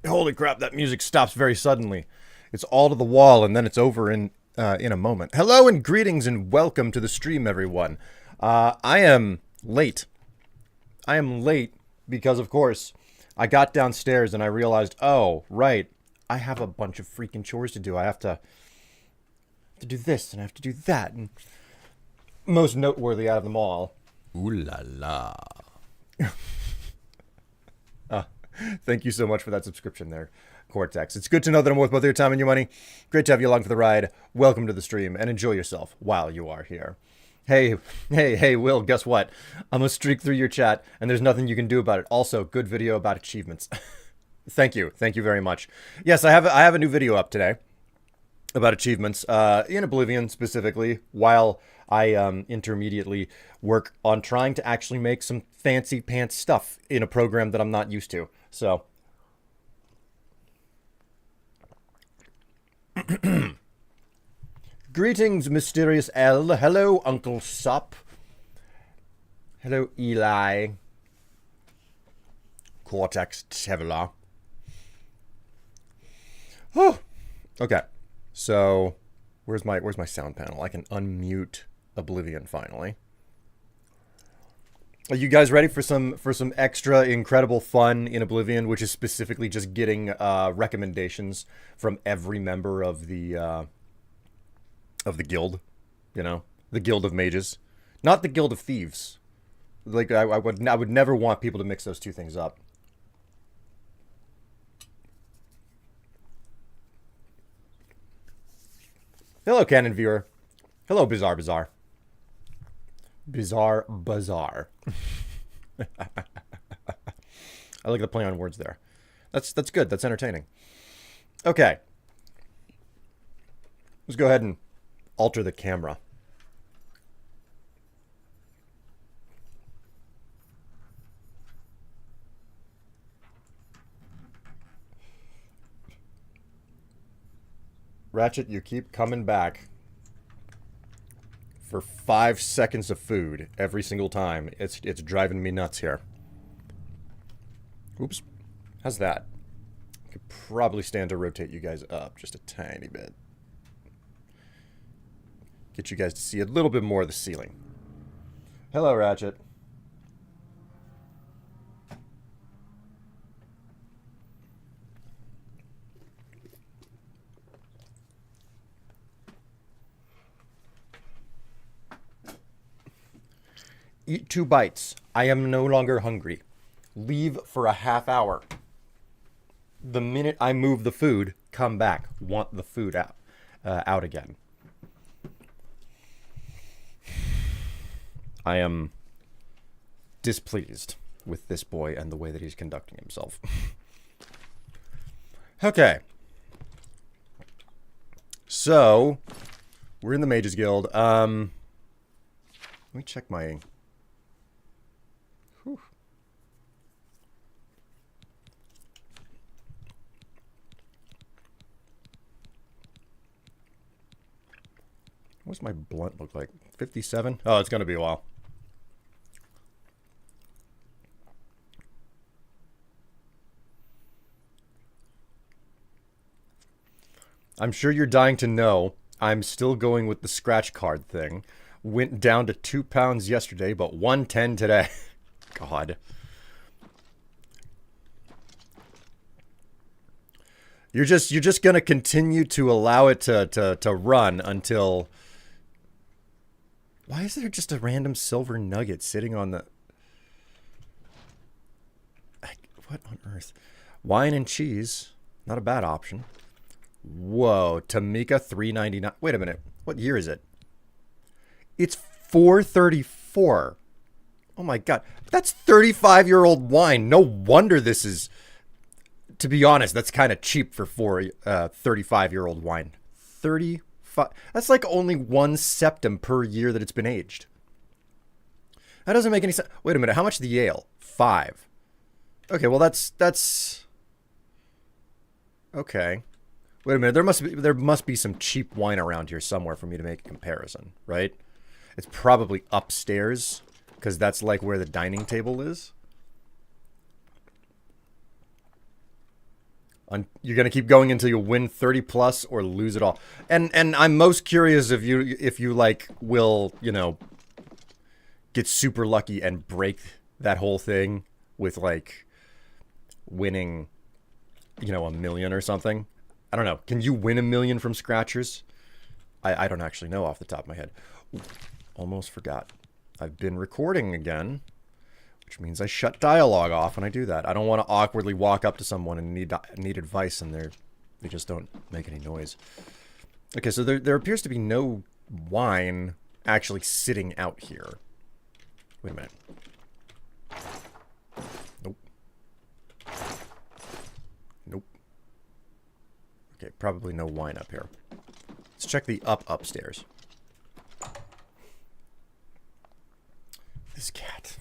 Holy crap, that music stops very suddenly. It's all to the wall, and then it's over in a moment. Hello and greetings and welcome to the stream, everyone. I am late. I am late because, of course, I got downstairs and I realized, oh, right, I have a bunch of freaking chores to do. I have to do this and I have to do that. And most noteworthy out of them all. Ooh la la. Thank you so much for that subscription there, Cortex. It's good to know that I'm worth both your time and your money. Great to have you along for the ride. Welcome to the stream, and enjoy yourself while you are here. Hey, Will, guess what? I'm going to streak through your chat, and there's nothing you can do about it. Also, good video about achievements. Thank you very much. Yes, I have a new video up today about achievements, in Oblivion specifically, while I intermediately work on trying to actually make some fancy pants stuff in a program that I'm not used to. So, greetings, mysterious L. Hello, Uncle Sup. Hello, Eli. Cortex Tevla. Oh, okay. So, where's my sound panel? I can unmute Oblivion finally. Are you guys ready for some extra incredible fun in Oblivion, which is specifically just getting recommendations from every member of the guild, you know, the Guild of Mages, not the Guild of Thieves. Like I would never want people to mix those two things up. Hello, Canon viewer. Hello, Bizarre Bazaar. Bizarre Bazaar. I like the play on words there. That's good. That's entertaining. Okay. Let's go ahead and alter the camera. Ratchet, you keep coming back for 5 seconds of food every single time. It's driving me nuts here. Oops. How's that? Could probably stand to rotate you guys up just a tiny bit. Get you guys to see a little bit more of the ceiling. Hello, Ratchet. Eat 2 bites. I am no longer hungry. Leave for a half hour. The minute I move the food, come back. Want the food out again. I am displeased with this boy and the way that he's conducting himself. Okay. So, we're in the Mages Guild. Let me check my... Whew. What's my blunt look like? 57? Oh, it's going to be a while. I'm sure you're dying to know I'm still going with the scratch card thing. Went down to 2 pounds yesterday, but 110 today. God. You're just gonna continue to allow it to run until... Why is there just a random silver nugget sitting on the... What on earth? Wine and cheese. Not a bad option. Whoa. Tamika, $3.99. Wait a minute. What year is it? It's $4.34. Oh my god. That's 35-year-old wine. No wonder this is... To be honest, that's kind of cheap for 35-year-old wine. 35... That's like only 1 septum per year that it's been aged. That doesn't make any sense. Wait a minute. How much the ale? 5. Okay, well that's... Okay. Wait a minute. There must be some cheap wine around here somewhere for me to make a comparison, right? It's probably upstairs, because that's like where the dining table is. You're gonna keep going until you win 30 plus or lose it all. And I'm most curious if you like will, you know, get super lucky and break that whole thing with like winning, you know, 1 million or something. I don't know. Can you win 1 million from scratchers? I don't actually know off the top of my head. Ooh, almost forgot. I've been recording again, which means I shut dialogue off when I do that. I don't want to awkwardly walk up to someone and need advice, and they just don't make any noise. Okay, so there appears to be no wine actually sitting out here. Wait a minute. Nope. Nope. Okay, probably no wine up here. Let's check the upstairs. This cat.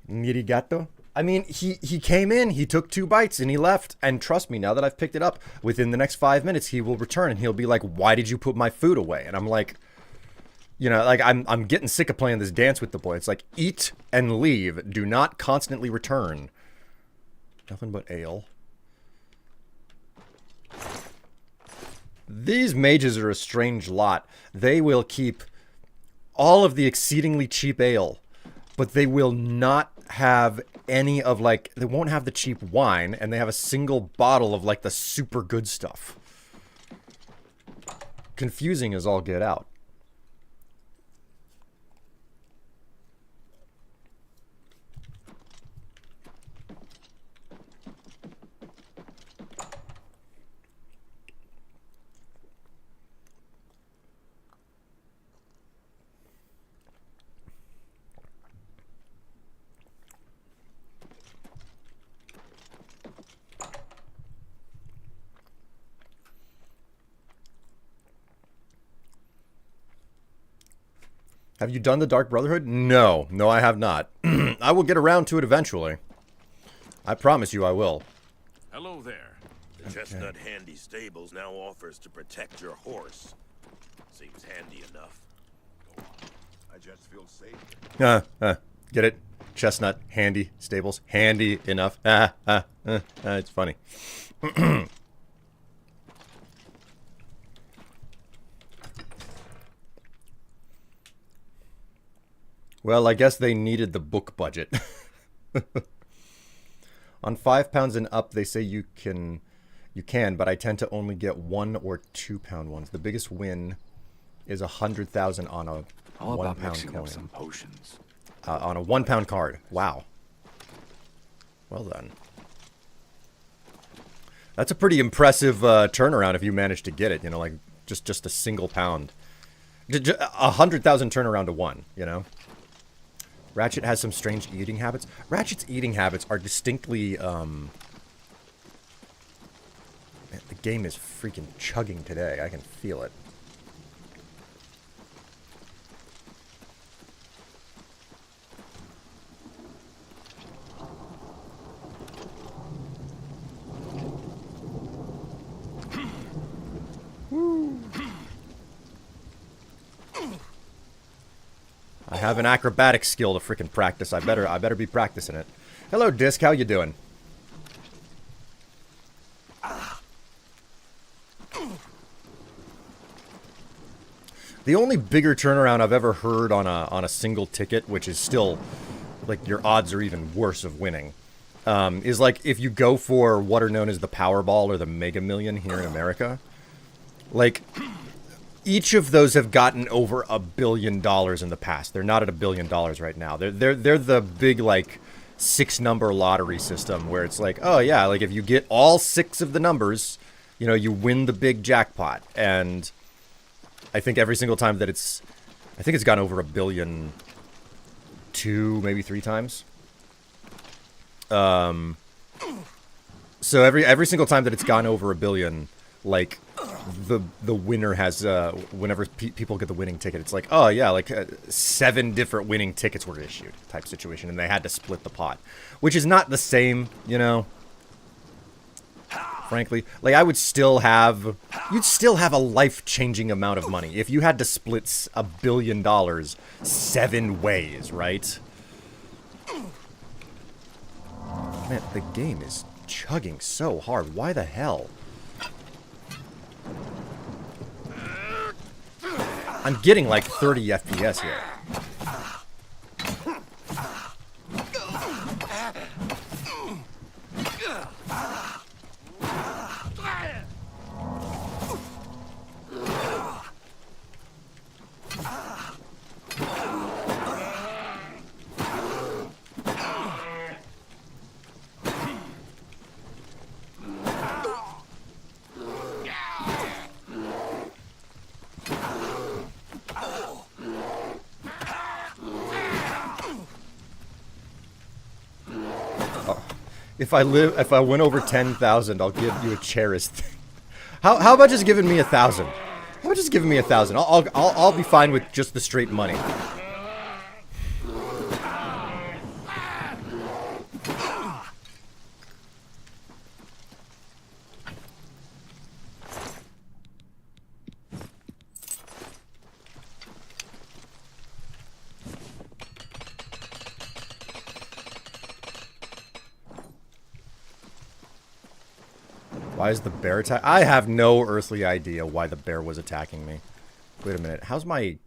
Nirigato? I mean, he came in, he took 2 bites, and he left. And trust me, now that I've picked it up, within the next 5 minutes, he will return, and he'll be like, why did you put my food away? And I'm like, you know, like, I'm getting sick of playing this dance with the boy. It's like, eat and leave. Do not constantly return. Nothing but ale. These mages are a strange lot. They will keep all of the exceedingly cheap ale, but they will not have any of, like, they won't have the cheap wine, and they have a single bottle of, like, the super good stuff. Confusing as all get out. Have you done the Dark Brotherhood? No. No, I have not. I will get around to it eventually. I promise you I will. Hello there. The Chestnut Handy Stables now offers to protect your horse. Seems handy enough. Go on. I just feel safe. Get it? Chestnut, handy, stables, handy enough. It's funny. Well, I guess they needed the book budget. On £5 and up, they say you can, but I tend to only get 1 or 2 pound ones. The biggest win is 100,000 on a All 1 about pound mixing coin. up some potions. On a 1 pound card. Wow. Well done. That's a pretty impressive turnaround if you manage to get it. You know, like just a single pound. 100,000 turnaround to 1. You know. Ratchet has some strange eating habits. Ratchet's eating habits are distinctly, man, the game is freaking chugging today. I can feel it. I have an acrobatic skill to freaking practice. I better be practicing it. Hello, Disc. How you doing? The only bigger turnaround I've ever heard on a single ticket, which is still, like, your odds are even worse of winning, is like if you go for what are known as the Powerball or the Mega Million here in America. Like, each of those have gotten over $1 billion in the past. They're not at $1 billion right now. They're the big, like, 6-number lottery system where it's like, oh yeah, like if you get all 6 of the numbers, you know, you win the big jackpot. And I think every single time that it's gone over $1 billion 2, maybe 3 times. So every single time that it's gone over $1 billion, like, the winner has whenever people get the winning ticket, it's like, oh yeah, like 7 different winning tickets were issued type situation, and they had to split the pot, which is not the same, you know. frankly. Like, I would still have... You'd still have a life-changing amount of money if you had to split $1 billion 7 ways, right? Man, the game is chugging so hard. Why the hell? I'm getting like 30 FPS here. If I win over 10,000, I'll give you a cherished thing. How about just giving me 1,000? How about just giving me 1,000? I'll be fine with just the straight money. Why is the bear attack? I have no earthly idea why the bear was attacking me. Wait a minute. How's my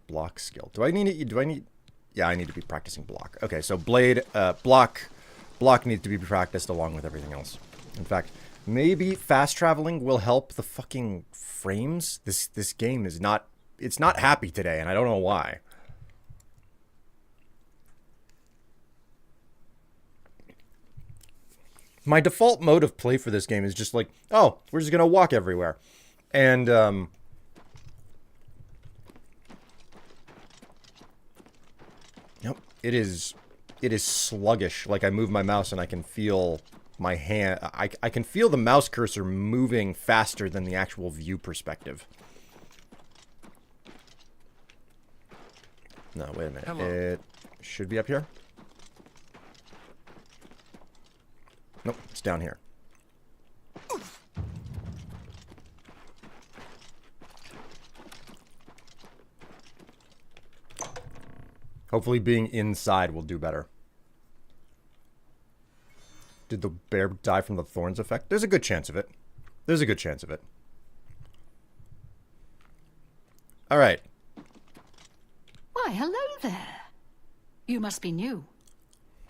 block skill? Do I need? Yeah, I need to be practicing block. Okay, so blade, block needs to be practiced along with everything else. In fact, maybe fast traveling will help the fucking frames. This game is not. It's not happy today, and I don't know why. My default mode of play for this game is just like, oh, we're just gonna walk everywhere. And, nope, it is sluggish. Like, I move my mouse and I can feel my hand, I can feel the mouse cursor moving faster than the actual view perspective. No, wait a minute. Hello. It should be up here. Nope, it's down here. Hopefully being inside will do better. Did the bear die from the thorns effect? There's a good chance of it. There's a good chance of it. Alright. Why, hello there. You must be new.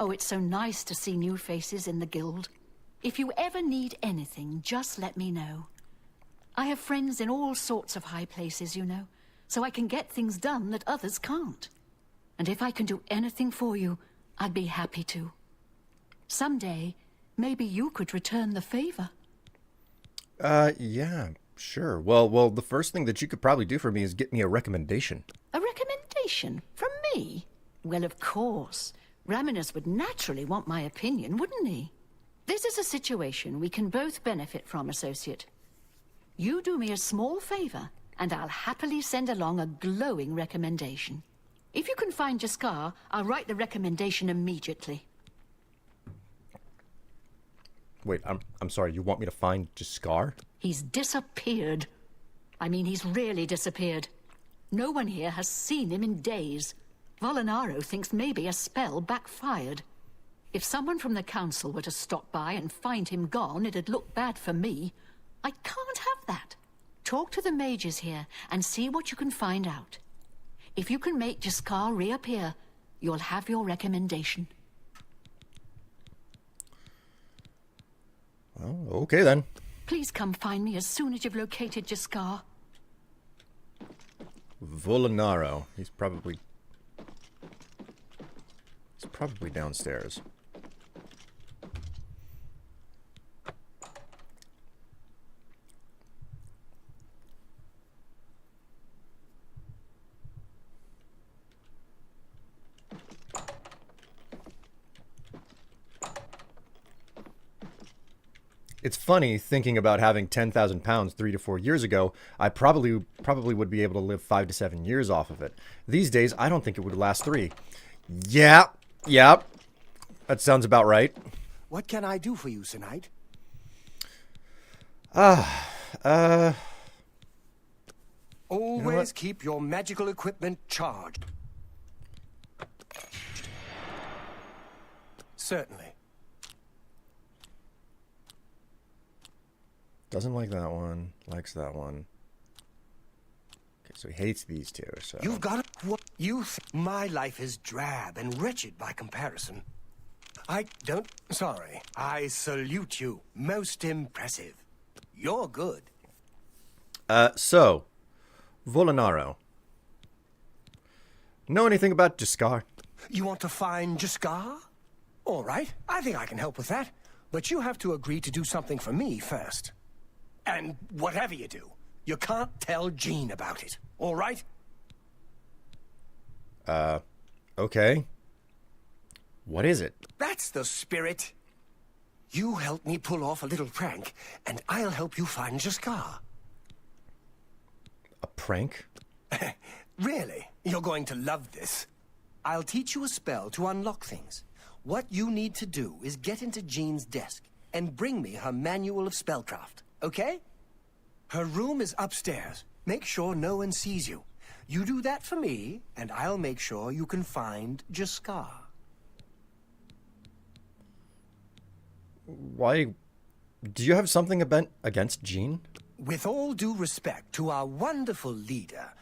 Oh, it's so nice to see new faces in the guild. If you ever need anything, just let me know. I have friends in all sorts of high places, you know, so I can get things done that others can't. And if I can do anything for you, I'd be happy to. Someday, maybe you could return the favor. Yeah, sure. Well, the first thing that you could probably do for me is get me a recommendation. A recommendation? From me? Well, of course. Raminus would naturally want my opinion, wouldn't he? This is a situation we can both benefit from, associate. You do me a small favor, and I'll happily send along a glowing recommendation. If you can find Jaskar, I'll write the recommendation immediately. Wait, I'm sorry, you want me to find Jaskar? He's disappeared. I mean, he's really disappeared. No one here has seen him in days. Volinaro thinks maybe a spell backfired. If someone from the council were to stop by and find him gone, it'd look bad for me. I can't have that. Talk to the mages here and see what you can find out. If you can make Jaskar reappear, you'll have your recommendation. Well, okay then. Please come find me as soon as you've located Jaskar. Volinaro. He's probably downstairs. It's funny thinking about having 10,000 pounds 3 to 4 years ago. I probably would be able to live 5 to 7 years off of it. These days, I don't think it would last 3. Yeah, that sounds about right. What can I do for you, Sir Knight? Always keep your magical equipment charged. Certainly. Doesn't like that one. Likes that one. Okay, so he hates these two. So You've got it. What you my life is drab and wretched by comparison. I don't. Sorry. I salute you. Most impressive. You're good. So Volanaro. Know anything about Jaskar? You want to find Jaskar? All right. I think I can help with that. But you have to agree to do something for me first. And whatever you do, you can't tell Jean about it. All right? Okay. What is it? That's the spirit. You help me pull off a little prank, and I'll help you find Jaskar. A prank? Really? You're going to love this. I'll teach you a spell to unlock things. What you need to do is get into Jean's desk and bring me her manual of spellcraft, okay? Her room is upstairs. Make sure no one sees you. You do that for me, and I'll make sure you can find Jaskar. Why? Do you have something against Jean? With all due respect to our wonderful leader,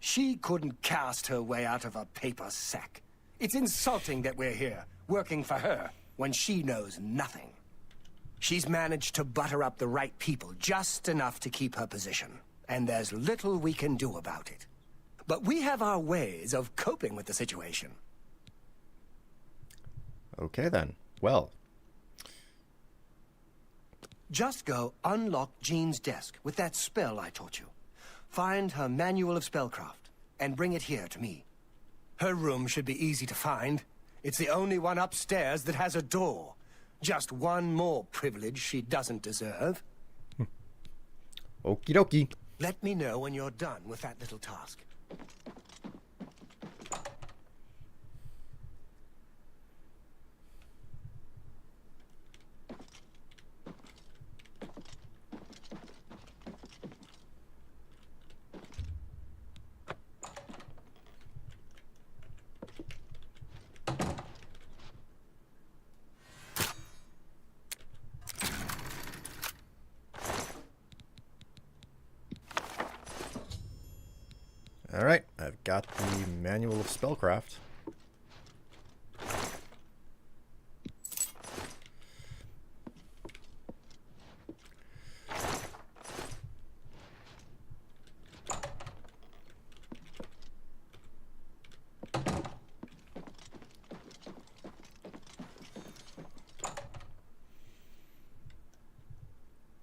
she couldn't cast her way out of a paper sack. It's insulting that we're here, working for her, when she knows nothing. She's managed to butter up the right people just enough to keep her position, and there's little we can do about it. But we have our ways of coping with the situation. Okay then. Well. Just go unlock Jean's desk with that spell I taught you. Find her manual of spellcraft, and bring it here to me. Her room should be easy to find. It's the only one upstairs that has a door. Just one more privilege she doesn't deserve. Okie dokie. Let me know when you're done with that little task. Alright, I've got the manual of spellcraft.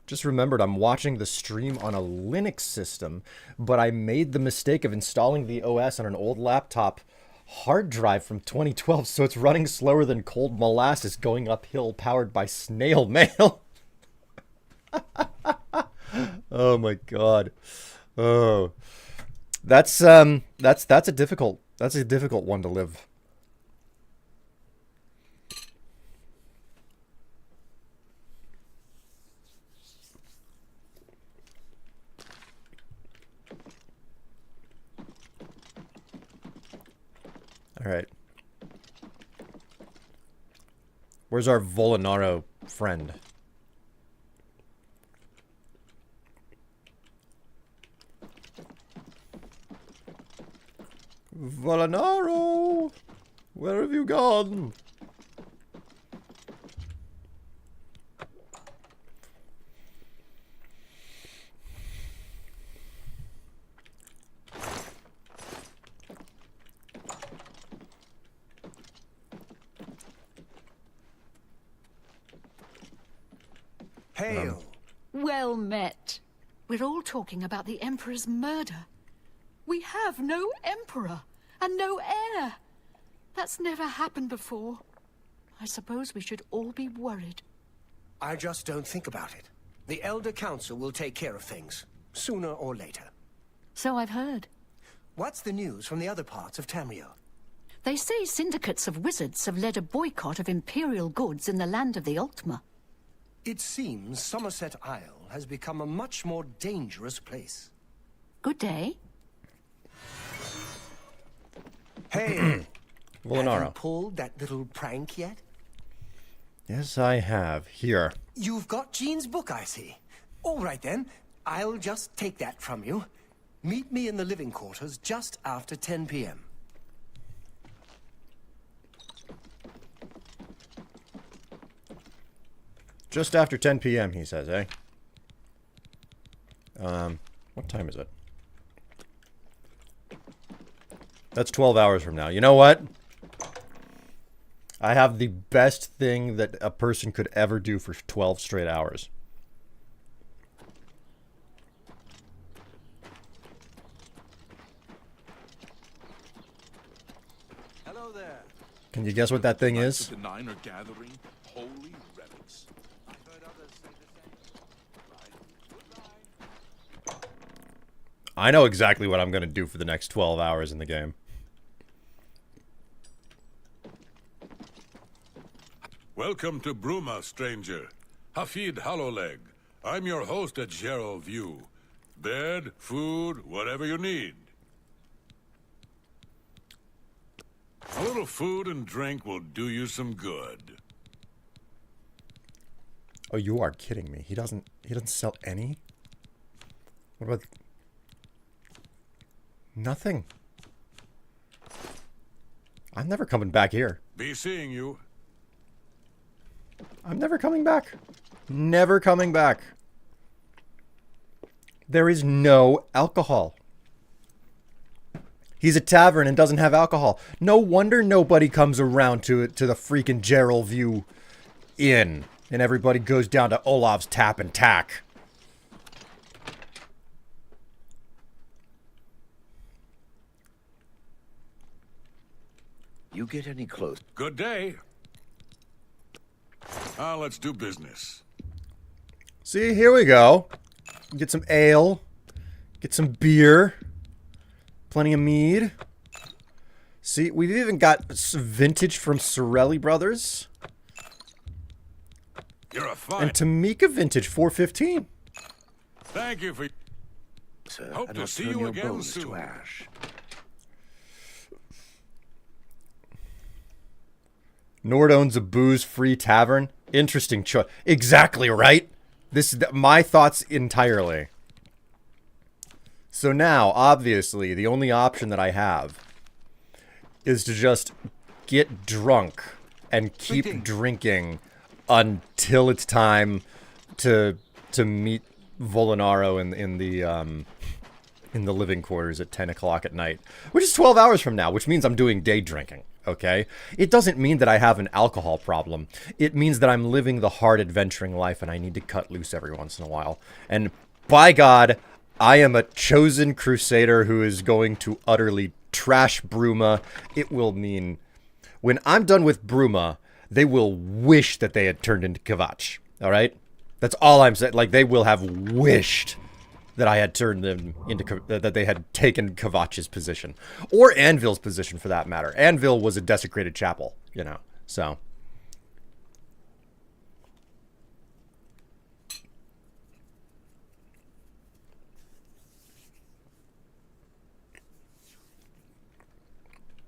Just remembered I'm watching the stream on a Linux system, but I made the mistake of installing the OS on an old laptop hard drive from 2012, so it's running slower than cold molasses going uphill powered by snail mail. Oh my god. Oh. That's a difficult one to live. All right. Where's our Volanaro friend? Volanaro! Where have you gone? Hail. Well met. We're all talking about the Emperor's murder. We have no Emperor and no heir. That's never happened before. I suppose we should all be worried. I just don't think about it. The Elder Council will take care of things, sooner or later. So I've heard. What's the news from the other parts of Tamriel? They say syndicates of wizards have led a boycott of Imperial goods in the land of the Ultima. It seems Somerset Isle has become a much more dangerous place. Good day. Hey, have you Volinaro. pulled that little prank yet? Yes, I have. Here. You've got Jean's book, I see. All right then, I'll just take that from you. Meet me in the living quarters just after 10 p.m. Just after 10 p.m., he says, eh? What time is it? That's 12 hours from now. You know what? I have the best thing that a person could ever do for 12 straight hours. Hello there. Can you guess what that thing is? The nine are gathering holy relics. I know exactly what I'm going to do for the next 12 hours in the game. Welcome to Bruma, stranger. Hafid Hollowleg. I'm your host at Gerald View. Bed, food, whatever you need. A little food and drink will do you some good. Oh, you are kidding me. He doesn't sell any? What about... Nothing. I'm never coming back here. Be seeing you. I'm never coming back. Never coming back. There is no alcohol. He's a tavern and doesn't have alcohol. No wonder nobody comes around to the freaking Gerald View Inn. And everybody goes down to Olav's Tap and Tack. You get any close? Good day. Let's do business. See, here we go. Get some ale. Get some beer. Plenty of mead. See, we've even got some vintage from Sorelli Brothers. You're a fine... And Tamika vintage 415. Thank you for... Sir, Hope and to I'll see turn you your again bones soon. to ash. Nord owns a booze-free tavern. Interesting choice. Exactly right. This is my thoughts entirely. So now, obviously, the only option that I have is to just get drunk and keep drinking until it's time to meet Volinaro in the living quarters at 10 o'clock at night, which is 12 hours from now, which means I'm doing day drinking. Okay? It doesn't mean that I have an alcohol problem. It means that I'm living the hard adventuring life and I need to cut loose every once in a while. And by God, I am a chosen crusader who is going to utterly trash Bruma. It will mean when I'm done with Bruma, they will wish that they had turned into Kvatch. All right? That's all I'm saying. Like, they will have wished that I had turned them into, that they had taken Kvatch's position. Or Anvil's position, for that matter. Anvil was a desecrated chapel, you know, so.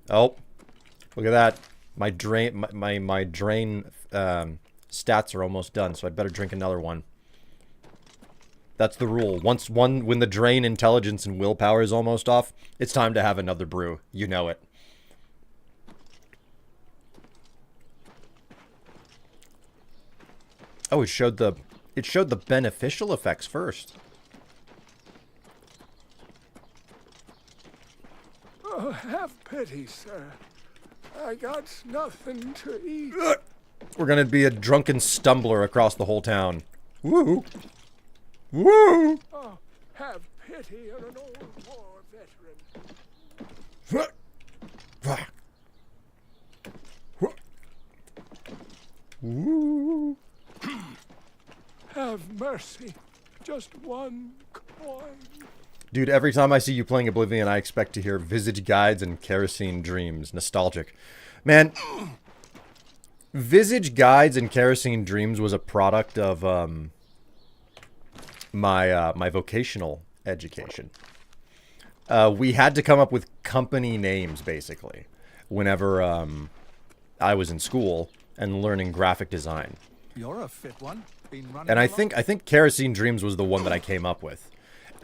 Oh, look at that. My drain, my drain stats are almost done, so I'd better drink another one. That's the rule. When the drain intelligence and willpower is almost off, it's time to have another brew. You know it. Oh, it showed the beneficial effects first. Oh, have pity, sir. I got nothing to eat. We're gonna be a drunken stumbler across the whole town. Woo! Woo! Oh, have pity on an old war veteran. Woo! Have mercy. Just one coin. Dude, every time I see you playing Oblivion, I expect to hear Visage Guides and Kerosene Dreams. Nostalgic. Man, Visage Guides and Kerosene Dreams was a product of, my vocational education. We had to come up with company names, basically, whenever I was in school and learning graphic design. You're a fit one. Been running And I think Kerosene Dreams was the one that I came up with.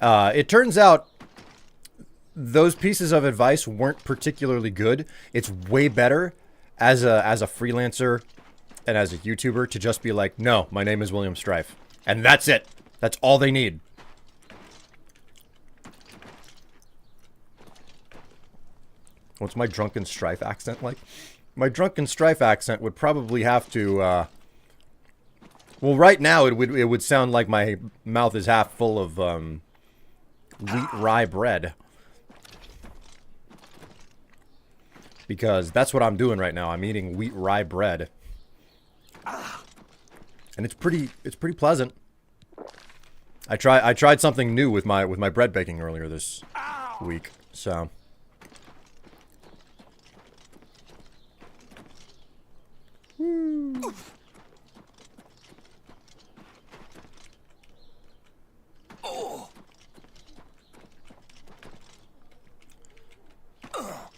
It turns out those pieces of advice weren't particularly good. It's way better as a freelancer and as a YouTuber to just be like, no, my name is William Strife. And that's it. That's all they need. What's my drunken Strife accent like? My drunken Strife accent would probably have to, well, right now it would sound like my mouth is half full of, wheat rye bread. Because that's what I'm doing right now. I'm eating wheat rye bread. And it's pretty pleasant. I tried something new with my bread baking earlier this week, so.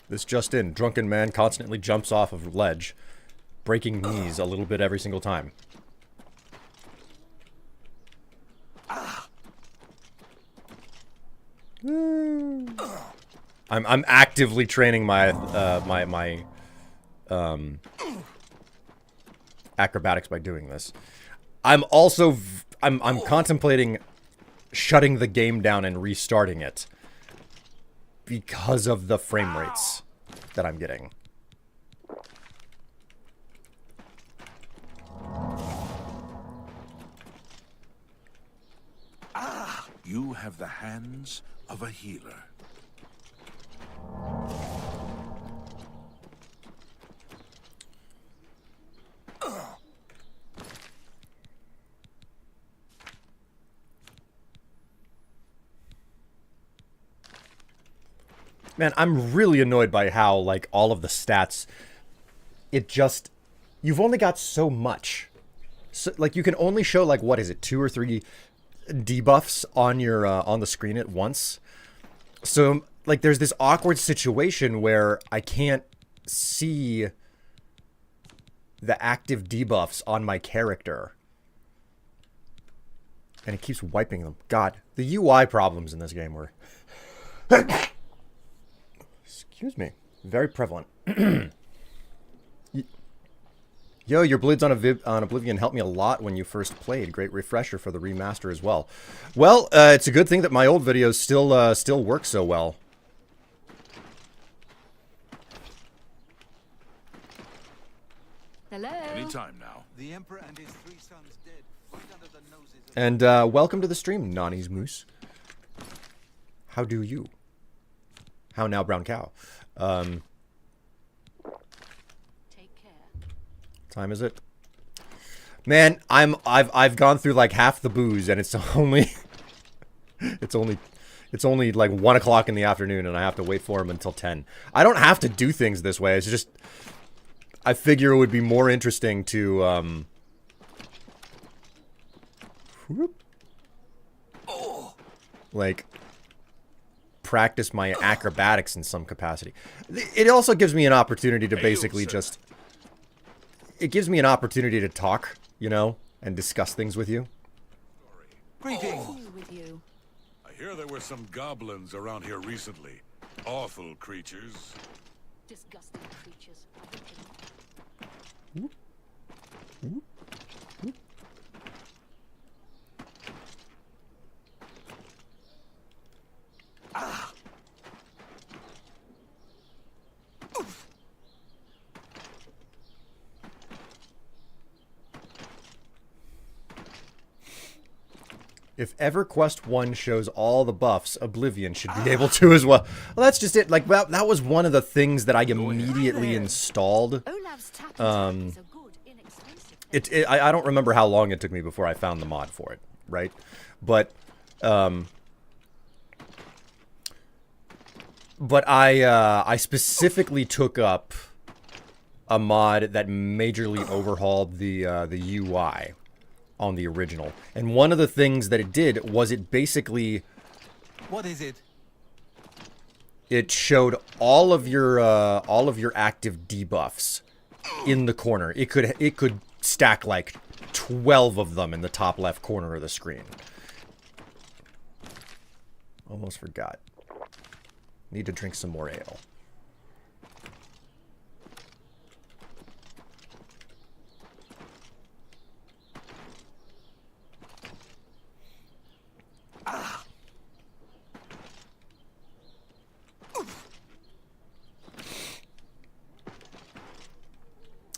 This just in, drunken man constantly jumps off of ledge, breaking knees a little bit every single time. I'm actively training my my acrobatics by doing this. I'm also I'm contemplating shutting the game down and restarting it because of the frame rates that I'm getting. You have the hands of a healer. Man, I'm really annoyed by how, like, all of the stats, it just, you've only got so much. So, like, you can only show, like, what is it, 2 or 3 debuffs on your, on the screen at once. So, like, there's this awkward situation where I can't see the active debuffs on my character. And it keeps wiping them. God, the UI problems in this game were... Excuse me. Very prevalent. Yo, your blids on Oblivion helped me a lot when you first played. Great refresher for the remaster as well. Well, it's a good thing that my old videos still work so well. Hello. Anytime now. The Emperor and his 3 sons dead. Right under the noses of And welcome to the stream, Nani's Moose. How do you? How now, brown cow? Take care. Time is it? Man, I've gone through like half the booze, and it's only it's only like 1 o'clock in the afternoon, and I have to wait for him until 10. I don't have to do things this way. It's just I figure it would be more interesting to like practice my acrobatics in some capacity. It also gives me an opportunity to basically just... It gives me an opportunity to talk, you know, and discuss things with you. Greetings. Cool with you. I hear there were some goblins around here recently. Awful creatures. Disgusting creatures. I hate them. If EverQuest 1 shows all the buffs, Oblivion should be able to as well. Well, that's just it. Like, that was one of the things that I immediately installed. Olaf's tap and tap is a good, inexpensive. I don't remember how long it took me before I found the mod for it, right? But I specifically took up a mod that majorly overhauled the UI on the original. And one of the things that it did was it basically... What is it? It showed all of your active debuffs in the corner. It could stack like 12 of them in the top left corner of the screen. Almost forgot. Need to drink some more ale.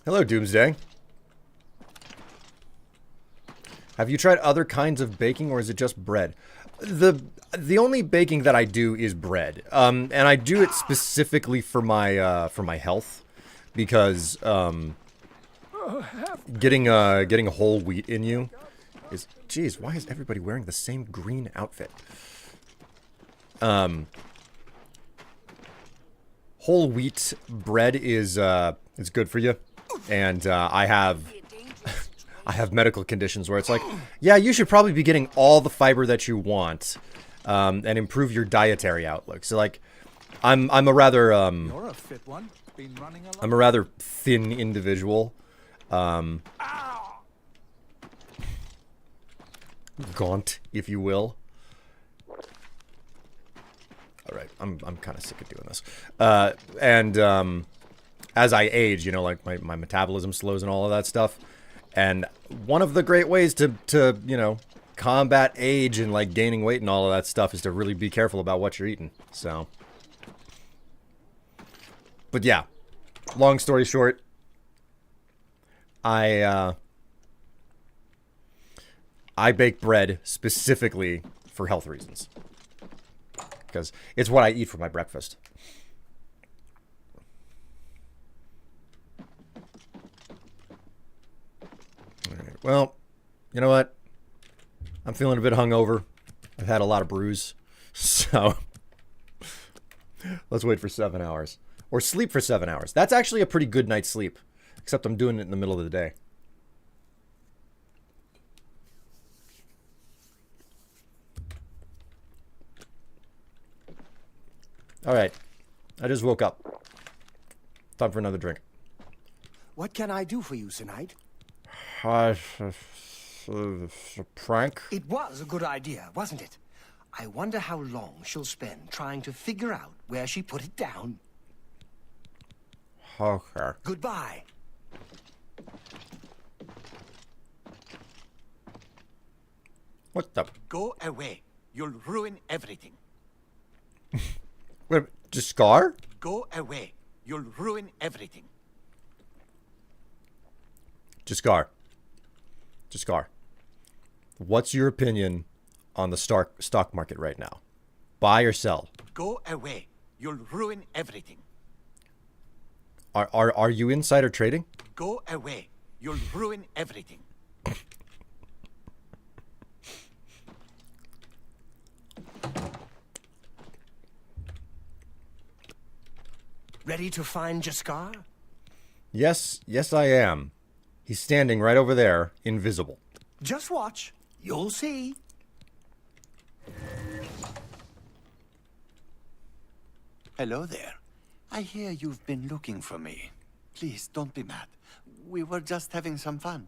Hello, Doomsday. Have you tried other kinds of baking, or is it just bread? The only baking that I do is bread, and I do it specifically for my health, because getting whole wheat in you is... Jeez, why is everybody wearing the same green outfit? Whole wheat bread is good for you. And I have medical conditions where it's like, yeah, you should probably be getting all the fiber that you want, and improve your dietary outlook. So like, I'm a rather You're a fit one. Been running a lot. I'm a rather thin individual, gaunt, if you will. All right, I'm kind of sick of doing this, as I age, you know, like my metabolism slows and all of that stuff. And one of the great ways to you know, combat age and like gaining weight and all of that stuff is to really be careful about what you're eating. So, but yeah, long story short, I bake bread specifically for health reasons, because it's what I eat for my breakfast. Well, you know what? I'm feeling a bit hungover. I've had a lot of brews. So, let's wait for 7 hours. Or sleep for 7 hours. That's actually a pretty good night's sleep. Except I'm doing it in the middle of the day. Alright. I just woke up. Time for another drink. What can I do for you tonight? Prank? It was a good idea, wasn't it? I wonder how long she'll spend trying to figure out where she put it down. Okay. Goodbye. What the? Go away. You'll ruin everything. Wait, just Scar? Go away. You'll ruin everything. Jaskar. What's your opinion on the stock market right now? Buy or sell? Go away. You'll ruin everything. Are you insider trading? Go away. You'll ruin everything. Ready to find Jaskar? Yes, I am. He's standing right over there, invisible. Just watch. You'll see. Hello there. I hear you've been looking for me. Please, don't be mad. We were just having some fun.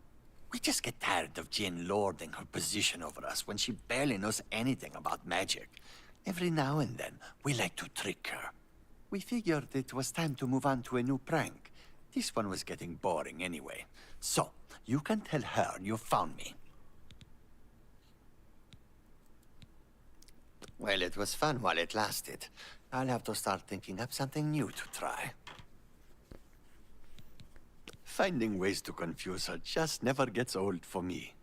We just get tired of Jinn lording her position over us when she barely knows anything about magic. Every now and then, we like to trick her. We figured it was time to move on to a new prank. This one was getting boring anyway. So, you can tell her you found me. Well, it was fun while it lasted. I'll have to start thinking up something new to try. Finding ways to confuse her just never gets old for me.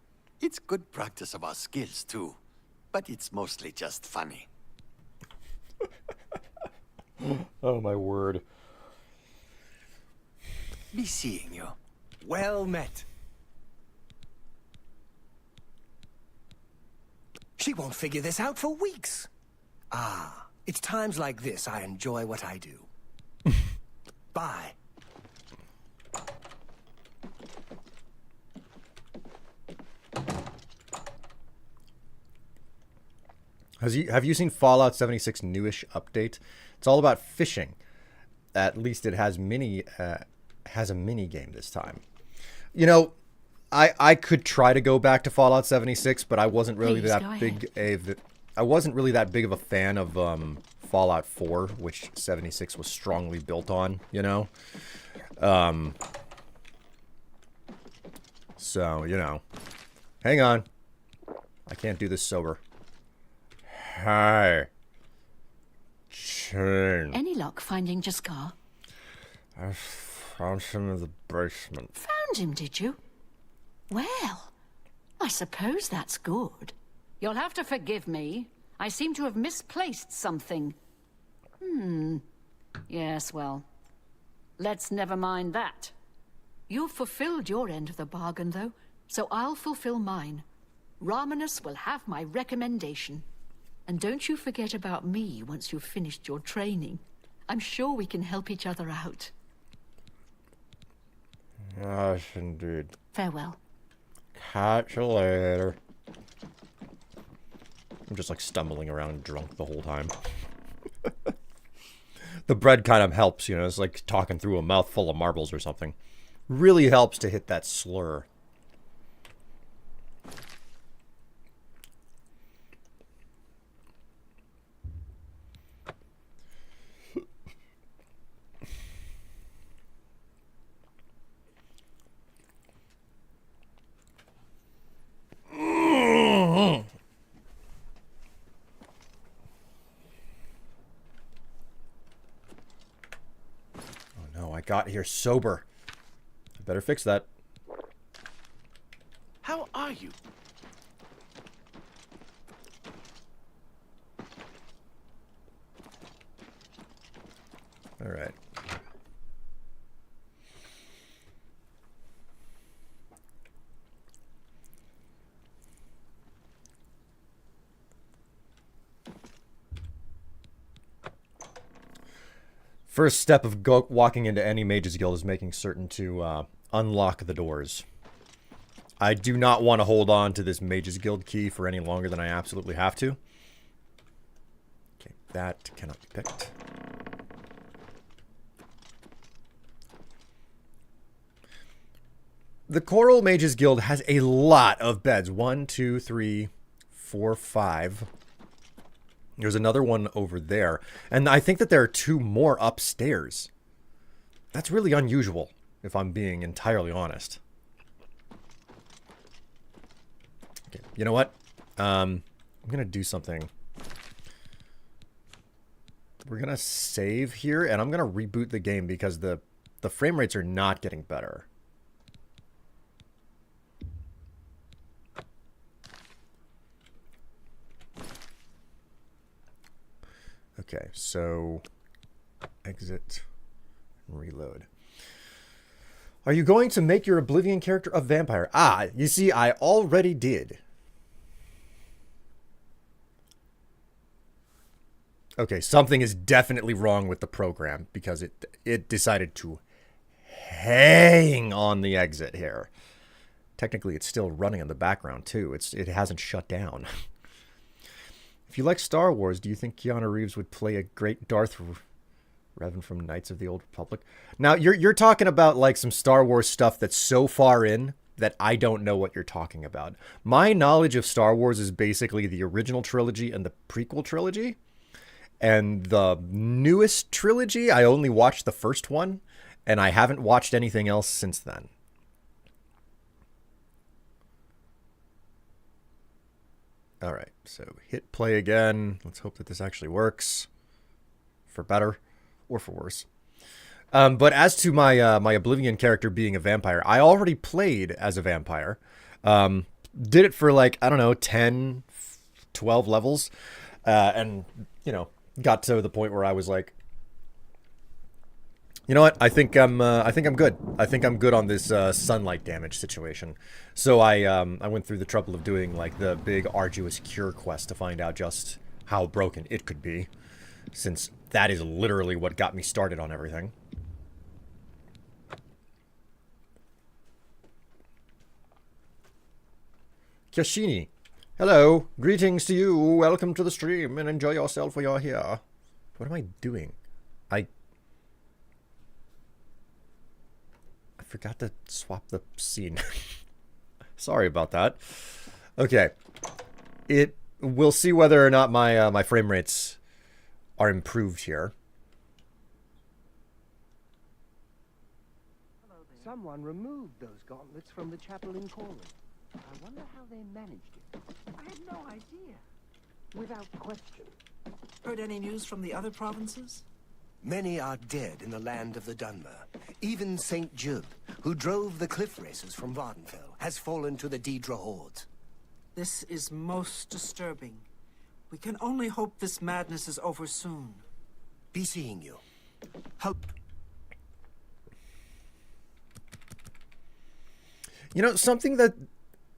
It's good practice of our skills, too. But it's mostly just funny. Oh, my word. Be seeing you. Well met. She won't figure this out for weeks. Ah, it's times like this I enjoy what I do. Bye. Have you seen Fallout 76 newish update? It's all about fishing. At least it has a mini game this time. You know, I could try to go back to Fallout 76, but I wasn't really I wasn't really that big of a fan of Fallout 4, which 76 was strongly built on, you know? So, you know. Hang on. I can't do this sober. Hi. Chain. Any luck finding Jaskar? I found him in the basement. Found him, did you? Well, I suppose that's good. You'll have to forgive me. I seem to have misplaced something. Yes, well, let's never mind that. You've fulfilled your end of the bargain, though, so I'll fulfill mine. Ramanus will have my recommendation. And don't you forget about me once you've finished your training. I'm sure we can help each other out. Yes, indeed. Farewell. Catch you later. I'm just like stumbling around drunk the whole time. The bread kind of helps, you know, it's like talking through a mouthful of marbles or something. Really helps to hit that slur. I got here sober. I better fix that. How are you? All right. First step of walking into any mage's guild is making certain to unlock the doors. I do not want to hold on to this mage's guild key for any longer than I absolutely have to. Okay, that cannot be picked. The Coral Mages Guild has a lot of beds. 1, 2, 3, 4, 5. There's another one over there. And I think that there are 2 more upstairs. That's really unusual, if I'm being entirely honest. Okay, you know what? I'm going to do something. We're going to save here, and I'm going to reboot the game because the frame rates are not getting better. Okay, so exit and reload. Are you going to make your Oblivion character a vampire? Ah, you see, I already did. Okay, something is definitely wrong with the program because it decided to hang on the exit here. Technically, it's still running in the background too. It hasn't shut down. If you like Star Wars, do you think Keanu Reeves would play a great Darth Revan from Knights of the Old Republic? Now, you're talking about like some Star Wars stuff that's so far in that I don't know what you're talking about. My knowledge of Star Wars is basically the original trilogy and the prequel trilogy. And the newest trilogy, I only watched the first one, and I haven't watched anything else since then. All right, so hit play again. Let's hope that this actually works for better or for worse. But as to my my Oblivion character being a vampire, I already played as a vampire. Did it for like, I don't know, 10, 12 levels. And, you know, got to the point where I was like, you know what? I think I'm good. I think I'm good on this sunlight damage situation. So I went through the trouble of doing like the big arduous cure quest to find out just how broken it could be, since that is literally what got me started on everything. Kyoshini, Hello, greetings to you. Welcome to the stream and enjoy yourself while you're here. What am I doing? I forgot to swap the scene. Sorry about that. Okay. We'll see whether or not my frame rates are improved here. Someone removed those gauntlets from the chapel in Corwin. I wonder how they managed it. I had no idea. Without question. Heard any news from the other provinces? Many are dead in the land of the Dunmer. Even St. Jub, who drove the cliff racers from Vardenfell, has fallen to the Daedra hordes. This is most disturbing. We can only hope this madness is over soon. Be seeing you. Help. You know, something that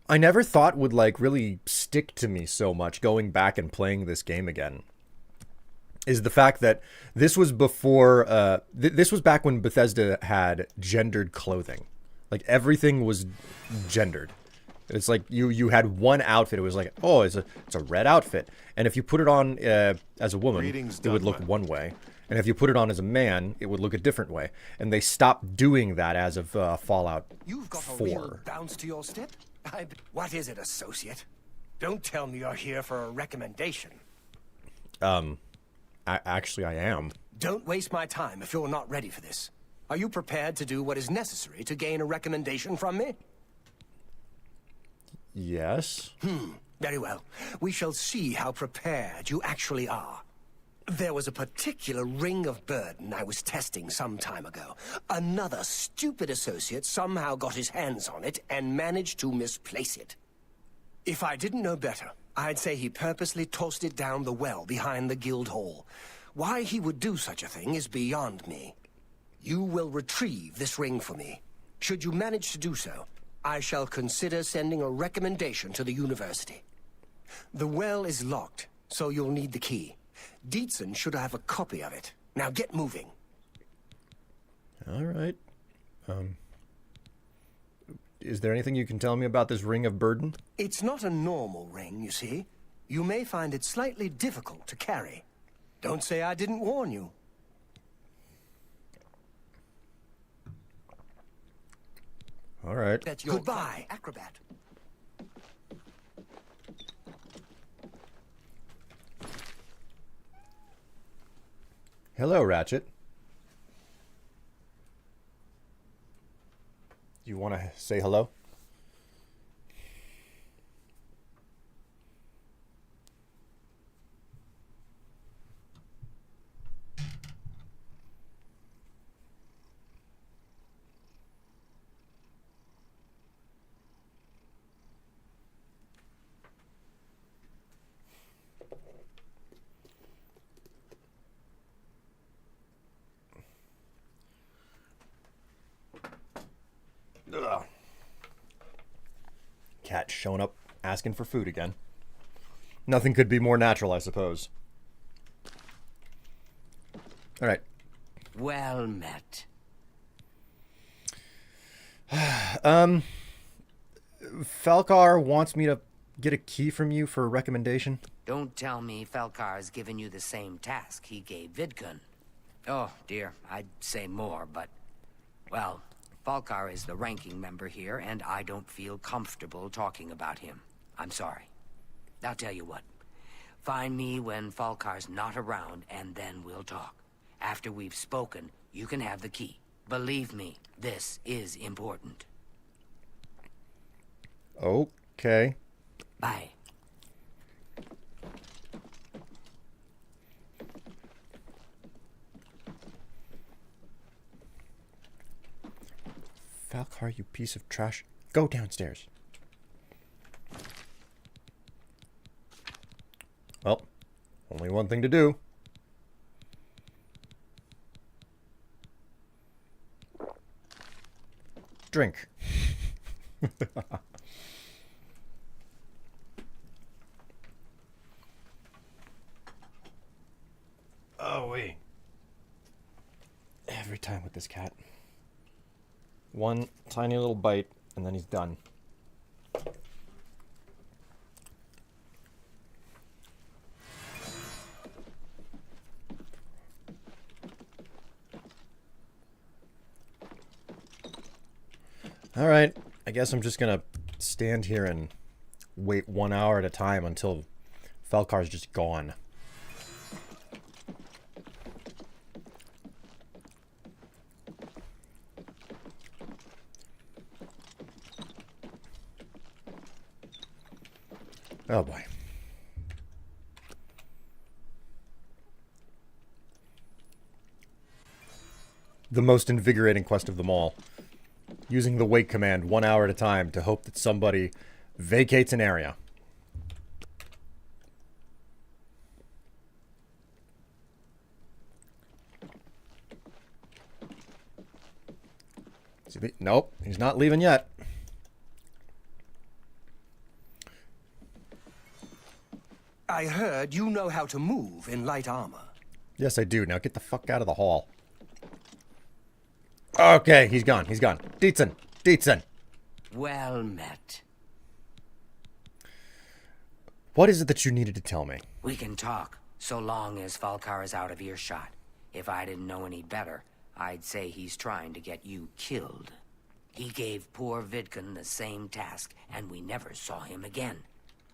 I never thought would, like, really stick to me so much going back and playing this game again is the fact that this was before, this was back when Bethesda had gendered clothing. Like, everything was gendered. It's like you had one outfit. It was like, oh, it's a red outfit. And if you put it on as a woman, it would look one way. And if you put it on as a man, it would look a different way. And they stopped doing that as of Fallout 4. You've got a real bounce to your step. What is it, associate? Don't tell me you're here for a recommendation. Actually, I am. Don't waste my time if you're not ready for this. Are you prepared to do what is necessary to gain a recommendation from me? Yes. Very well. We shall see how prepared you actually are. There was a particular ring of burden I was testing some time ago. Another stupid associate somehow got his hands on it and managed to misplace it. If I didn't know better, I'd say he purposely tossed it down the well behind the guild hall. Why he would do such a thing is beyond me. You will retrieve this ring for me. Should you manage to do so, I shall consider sending a recommendation to the university. The well is locked, so you'll need the key. Dietzen should have a copy of it. Now get moving. All right. Is there anything you can tell me about this ring of burden? It's not a normal ring, you see. You may find it slightly difficult to carry. Don't say I didn't warn you. All right. That's your goodbye, acrobat. Hello, Ratchet. Do you want to say hello? Ugh. Cat showing up asking for food again. Nothing could be more natural, I suppose. All right. Well met. Falcar wants me to get a key from you for a recommendation. Don't tell me Falcar's given you the same task he gave Vidkun. Oh, dear, I'd say more, but... Well, Falcar is the ranking member here, and I don't feel comfortable talking about him. I'm sorry. I'll tell you what. Find me when Falcar's not around, and then we'll talk. After we've spoken, you can have the key. Believe me, this is important. Okay. Bye. Falcar, you piece of trash. Go downstairs. Well, only one thing to do. Drink. Oh, wait. Every time with this cat. One tiny little bite, and then he's done. Alright, I guess I'm just gonna stand here and wait 1 hour at a time until Falcar's just gone. Oh boy. The most invigorating quest of them all. Using the wait command 1 hour at a time to hope that somebody vacates an area. Nope, he's not leaving yet. I heard you know how to move in light armor. Yes, I do. Now get the fuck out of the hall. Okay, he's gone. He's gone. Dietzen. Dietzen. Well met. What is it that you needed to tell me? We can talk, so long as Falcar is out of earshot. If I didn't know any better, I'd say he's trying to get you killed. He gave poor Vidkun the same task, and we never saw him again.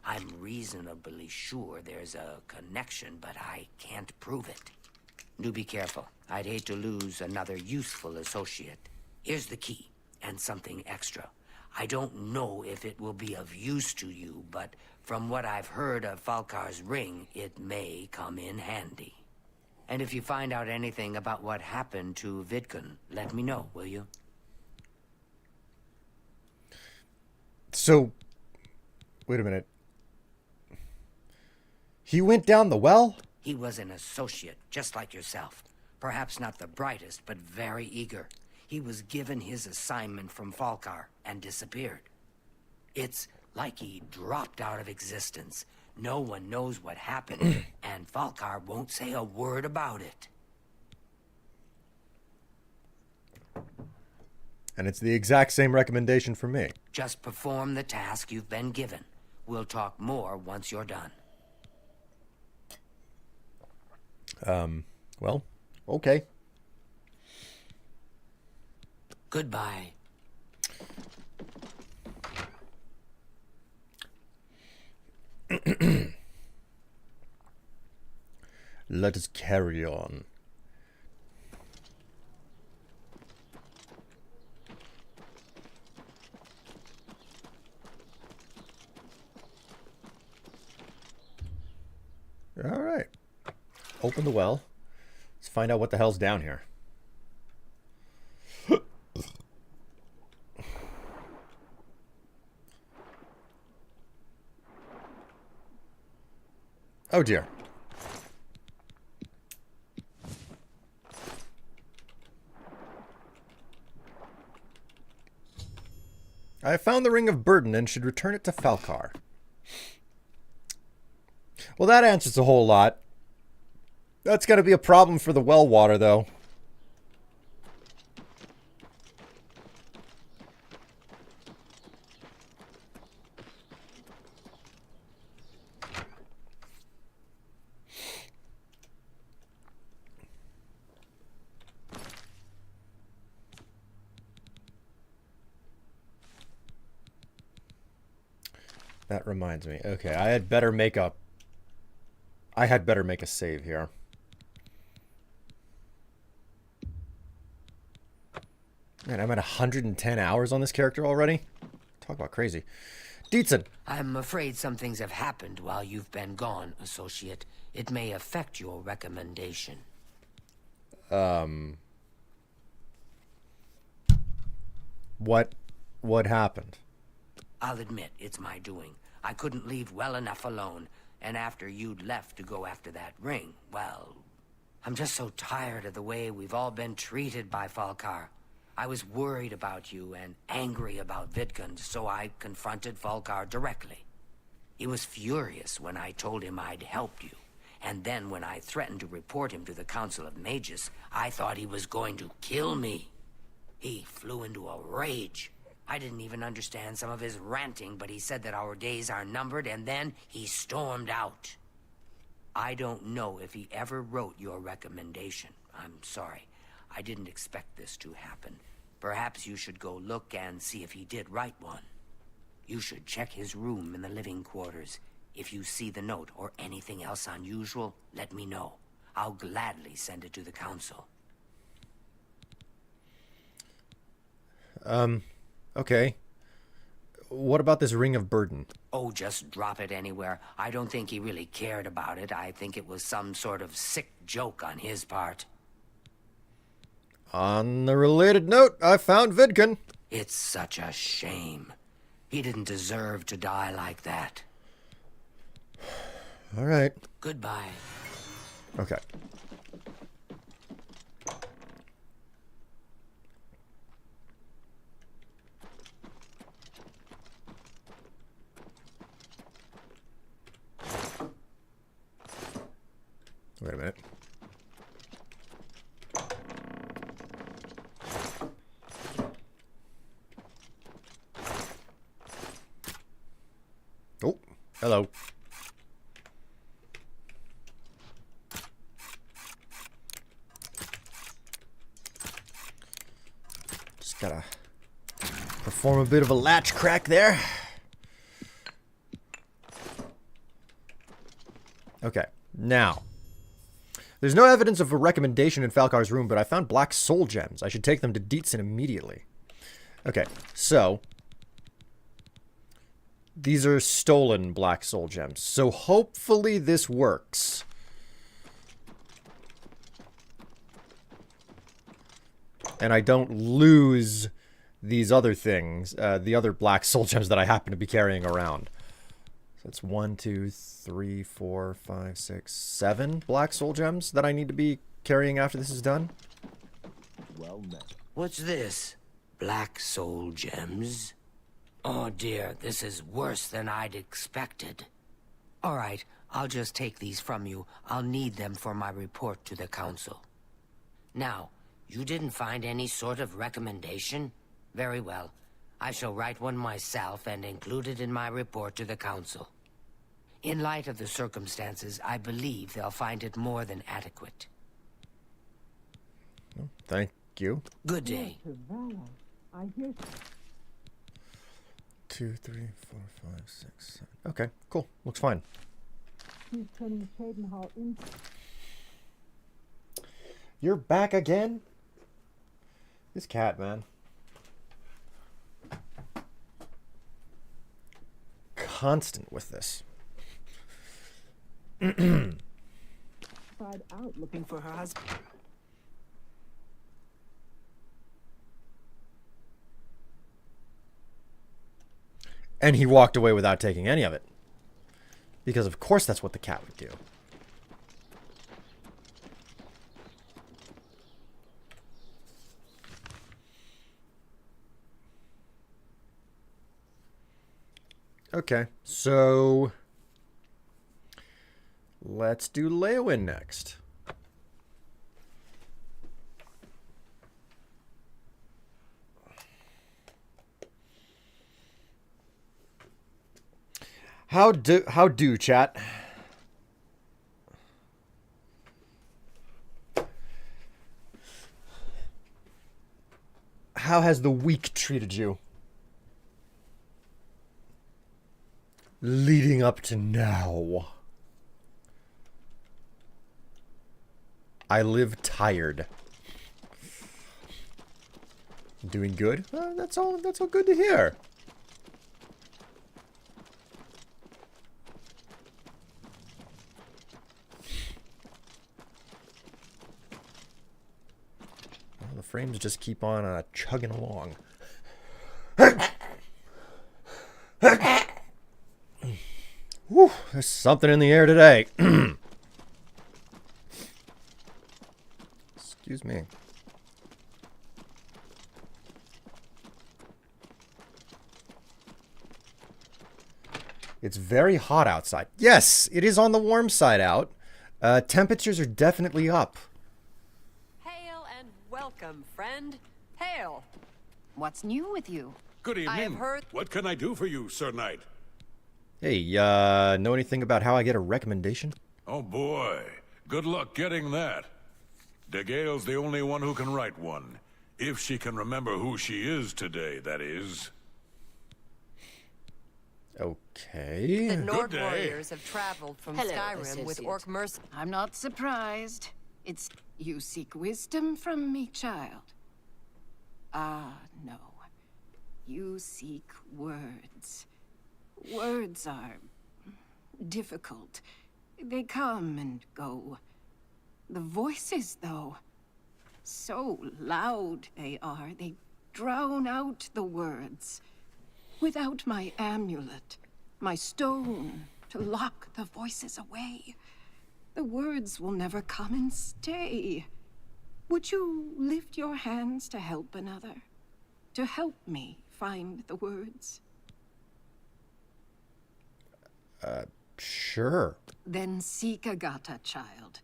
I'm reasonably sure there's a connection, but I can't prove it. Do be careful. I'd hate to lose another useful associate. Here's the key, and something extra. I don't know if it will be of use to you, but from what I've heard of Falcar's ring, it may come in handy. And if you find out anything about what happened to Vidkun, let me know, will you? So, wait a minute. He went down the well? He was an associate, just like yourself. Perhaps not the brightest, but very eager. He was given his assignment from Falcar and disappeared. It's like he dropped out of existence. No one knows what happened, and Falcar won't say a word about it. And it's the exact same recommendation for me. Just perform the task you've been given. We'll talk more once you're done. Well, okay. Goodbye. Let us carry on. All right. Open the well. Let's find out what the hell's down here. Oh dear. I have found the Ring of Burden and should return it to Falcar. Well, that answers a whole lot. That's going to be a problem for the well water, though. That reminds me. Okay, I had better make a save here. Man, I'm at 110 hours on this character already. Talk about crazy. Dietzen. I'm afraid some things have happened while you've been gone, associate. It may affect your recommendation. What happened? I'll admit, it's my doing. I couldn't leave well enough alone, and after you'd left to go after that ring, well, I'm just so tired of the way we've all been treated by Falcar. I was worried about you and angry about Vidkun, so I confronted Falcar directly. He was furious when I told him I'd helped you, and then when I threatened to report him to the Council of Mages, I thought he was going to kill me. He flew into a rage. I didn't even understand some of his ranting, but he said that our days are numbered, and then he stormed out. I don't know if he ever wrote your recommendation. I'm sorry. I didn't expect this to happen. Perhaps you should go look and see if he did write one. You should check his room in the living quarters. If you see the note or anything else unusual, let me know. I'll gladly send it to the council. Okay. What about this ring of burden? Oh, just drop it anywhere. I don't think he really cared about it. I think it was some sort of sick joke on his part. On the related note, I found Vidkun. It's such a shame. He didn't deserve to die like that. All right. Goodbye. Okay. Wait a minute. Oh, hello. Just gotta perform a bit of a latch crack there. Okay, now. There's no evidence of a recommendation in Falcar's room, but I found black soul gems. I should take them to Dietzen immediately. Okay, so these are stolen black soul gems. So hopefully this works. And I don't lose these other things, the other black soul gems that I happen to be carrying around. So it's 1, 2, 3, 4, 5, 6, 7 black soul gems that I need to be carrying after this is done. Well met. What's this? Black soul gems? Oh dear, this is worse than I'd expected. All right, I'll just take these from you. I'll need them for my report to the council. Now, you didn't find any sort of recommendation? Very well. I shall write one myself and include it in my report to the council. In light of the circumstances, I believe they'll find it more than adequate. Thank you. Good day. 2, 3, 4, 5, 6, 7. Okay, cool. Looks fine. You're back again? This cat, man. Constant with this. Out looking for her husband. And he walked away without taking any of it. Because of course that's what the cat would do. Okay, so let's do Leowin next. How do chat? How has the week treated you? Leading up to now. I live tired. Doing good? That's all good to hear. Well, the frames just keep on chugging along. Whew, there's something in the air today. Excuse me. It's very hot outside. Yes, it is on the warm side out. Temperatures are definitely up. Hail and welcome, friend. Hail. What's new with you? Good evening. I have heard... What can I do for you, Sir Knight? Hey, know anything about how I get a recommendation? Oh boy, good luck getting that. De Gale's the only one who can write one. If she can remember who she is today, that is. Okay. The Nord day. warriors have traveled from Hello, Skyrim with associate. orc merc. I'm not surprised. It's you seek wisdom from me, child. Ah, no. You seek words. Words are difficult. They come and go. The voices, though, so loud they are, they drown out the words. Without my amulet, my stone to lock the voices away, the words will never come and stay. Would you lift your hands to help another? To help me find the words? Sure. Then seek Agata, child.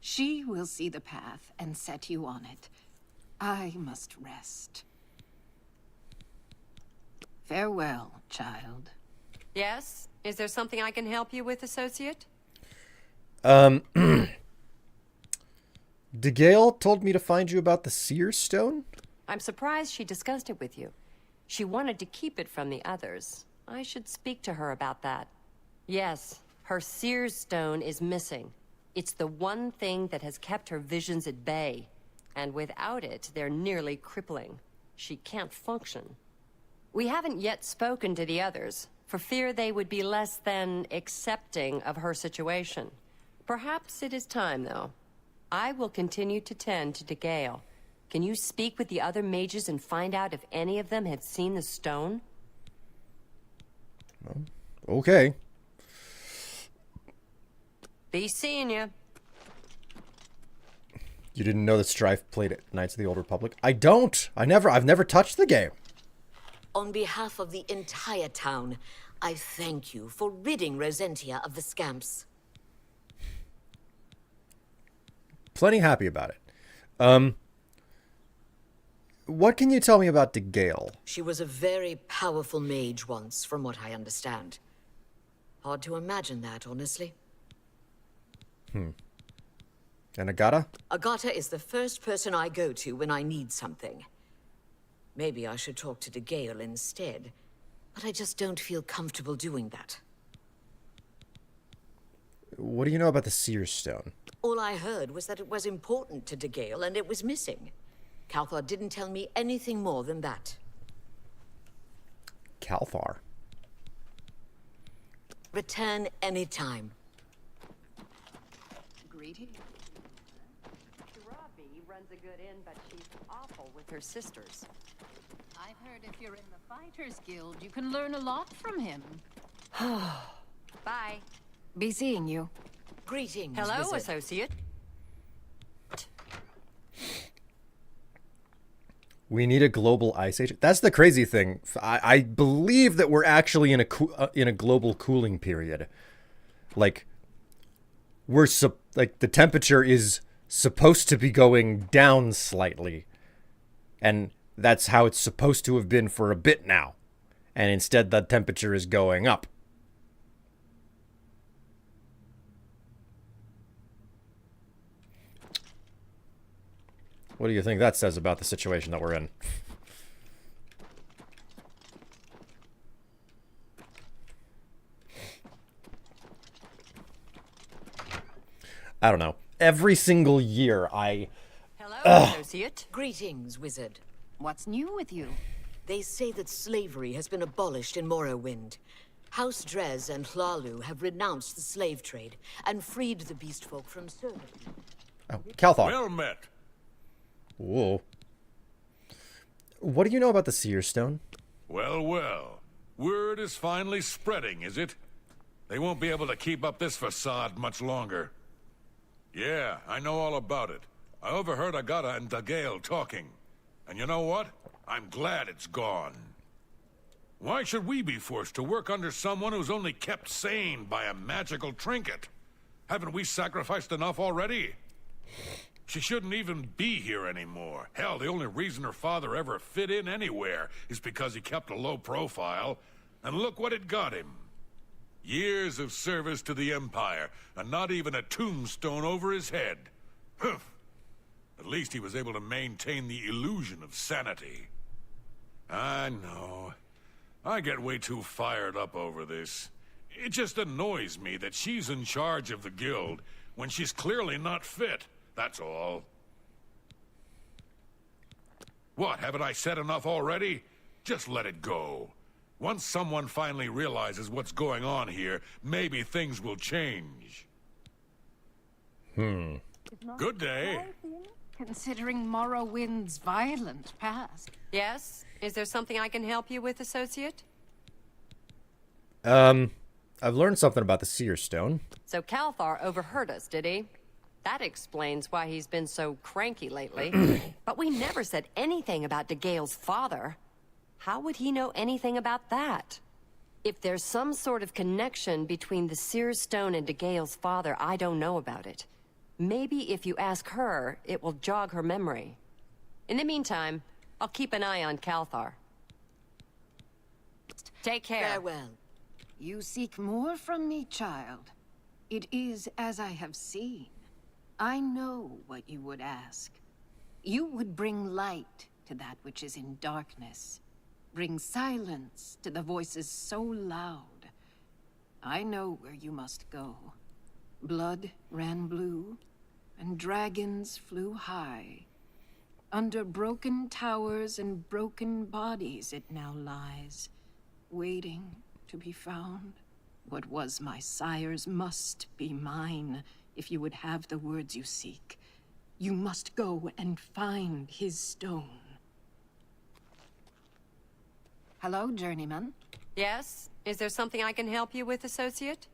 She will see the path and set you on it. I must rest. Farewell, child. Yes? Is there something I can help you with, associate? DeGale told me to find you about the Seer Stone? I'm surprised she discussed it with you. She wanted to keep it from the others. I should speak to her about that. Yes, her Seer's Stone is missing. It's the one thing that has kept her visions at bay. And without it, they're nearly crippling. She can't function. We haven't yet spoken to the others, for fear they would be less than accepting of her situation. Perhaps it is time, though. I will continue to tend to DeGale. Can you speak with the other mages and find out if any of them had seen the stone? Okay. Be seeing you. You didn't know that Strife played at Knights of the Old Republic? I don't. I've never touched the game. On behalf of the entire town, I thank you for ridding Rosentia of the scamps. Plenty happy about it. What can you tell me about DeGale? She was a very powerful mage once, from what I understand. Hard to imagine that, honestly. And Agata? Agata is the first person I go to when I need something. Maybe I should talk to DeGale instead, but I just don't feel comfortable doing that. What do you know about the Seer Stone? All I heard was that it was important to DeGale and it was missing. Calthar didn't tell me anything more than that. Calthar. Return anytime. Greetings. Robbie runs a good inn, but she's awful with her sisters. I've heard if you're in the Fighters Guild, you can learn a lot from him. Bye. Be seeing you. Greetings, Hello, wizard. associate. We need a global ice age. That's the crazy thing. I believe that we're actually in a global cooling period. Like the temperature is supposed to be going down slightly, and that's how it's supposed to have been for a bit now, and instead the temperature is going up. What do you think that says about the situation that we're in? I don't know. Every single year Hello, associate. Greetings, wizard. What's new with you? They say that slavery has been abolished in Morrowind. House Drez and Hlalu have renounced the slave trade and freed the beast folk from servitude. Oh, Calthar. Well met. Whoa. What do you know about the Seer Stone? Well, well. Word is finally spreading, is it? They won't be able to keep up this facade much longer. Yeah, I know all about it. I overheard Agata and DeGale talking. And you know what? I'm glad it's gone. Why should we be forced to work under someone who's only kept sane by a magical trinket? Haven't we sacrificed enough already? She shouldn't even be here anymore. Hell, the only reason her father ever fit in anywhere is because he kept a low profile. And look what it got him. Years of service to the Empire, and not even a tombstone over his head. Humph. At least he was able to maintain the illusion of sanity. I know. I get way too fired up over this. It just annoys me that she's in charge of the guild when she's clearly not fit, that's all. What, haven't I said enough already? Just let it go. Once someone finally realizes what's going on here, maybe things will change. Good day. Considering Morrowind's violent past. Yes? Is there something I can help you with, associate? I've learned something about the Seer Stone. So Calthar overheard us, did he? That explains why he's been so cranky lately. But we never said anything about DeGale's father. How would he know anything about that? If there's some sort of connection between the Seer Stone and DeGale's father, I don't know about it. Maybe if you ask her, it will jog her memory. In the meantime, I'll keep an eye on Calthar. Take care. Farewell. You seek more from me, child. It is as I have seen. I know what you would ask. You would bring light to that which is in darkness. Bring silence to the voices so loud. I know where you must go. Blood ran blue, and dragons flew high. Under broken towers and broken bodies it now lies, waiting to be found. What was my sire's must be mine, if you would have the words you seek. You must go and find his stone. Hello, journeyman. Yes? Is there something I can help you with, associate?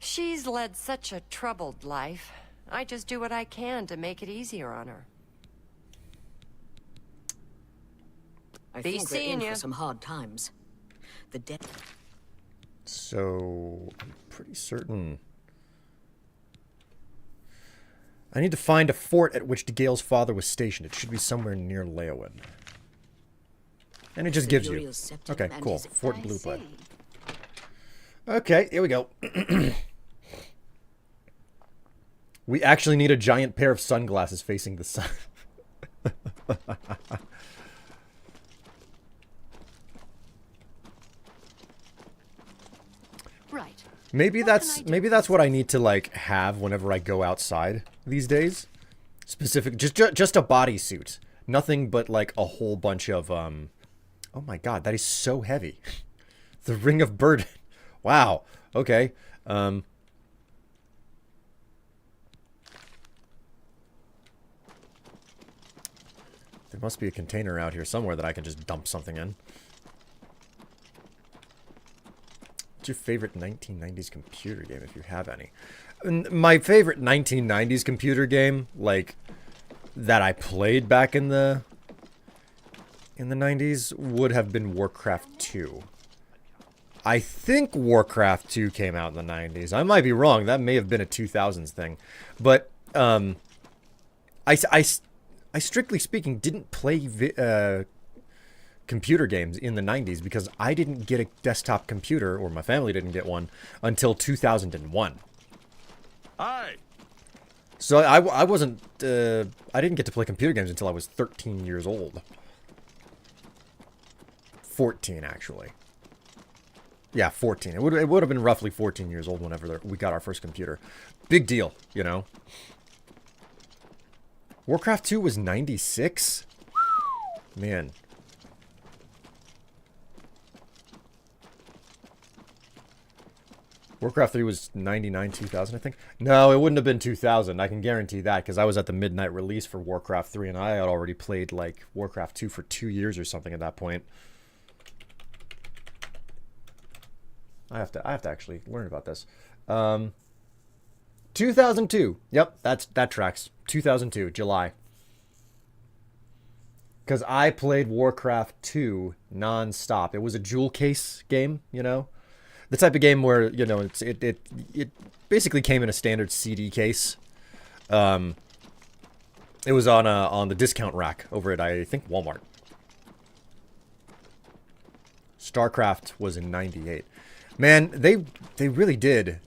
She's led such a troubled life. I just do what I can to make it easier on her. I Be think we're in seeing ya. for some hard times. The dead. So, I'm pretty certain. I need to find a fort at which DeGale's father was stationed. It should be somewhere near Leowin. And it just gives you. Okay, cool. Fort Blue Plate. Okay, here we go. We actually need a giant pair of sunglasses facing the sun. Right. Maybe that's what I need to like have whenever I go outside these days. Specific, just a bodysuit, nothing but like a whole bunch of Oh my god, that is so heavy. The Ring of Burden. Wow. Okay. There must be a container out here somewhere that I can just dump something in. What's your favorite 1990s computer game, if you have any? My favorite 1990s computer game, like, that I played back in the 90s, would have been Warcraft 2. I think Warcraft 2 came out in the 90s. I might be wrong. That may have been a 2000s thing. But, I strictly speaking didn't play computer games in the 90s because I didn't get a desktop computer, or my family didn't get one, until 2001. Hi. So I wasn't, I didn't get to play computer games until I was 13 years old. 14, actually. Yeah, 14. It would have been roughly 14 years old whenever we got our first computer. Big deal, you know? Warcraft 2 was 96? Man. Warcraft 3 was 99, 2000, I think. No, it wouldn't have been 2000. I can guarantee that, because I was at the midnight release for Warcraft 3, and I had already played, like, Warcraft 2 for 2 years or something at that point. I have to actually learn about this. 2002. Yep, that tracks. 2002, July. Because I played Warcraft 2 non-stop. It was a jewel case game, you know? The type of game where, you know, it basically came in a standard CD case. It was on the discount rack over at, I think, Walmart. StarCraft was in 98. Man, they really did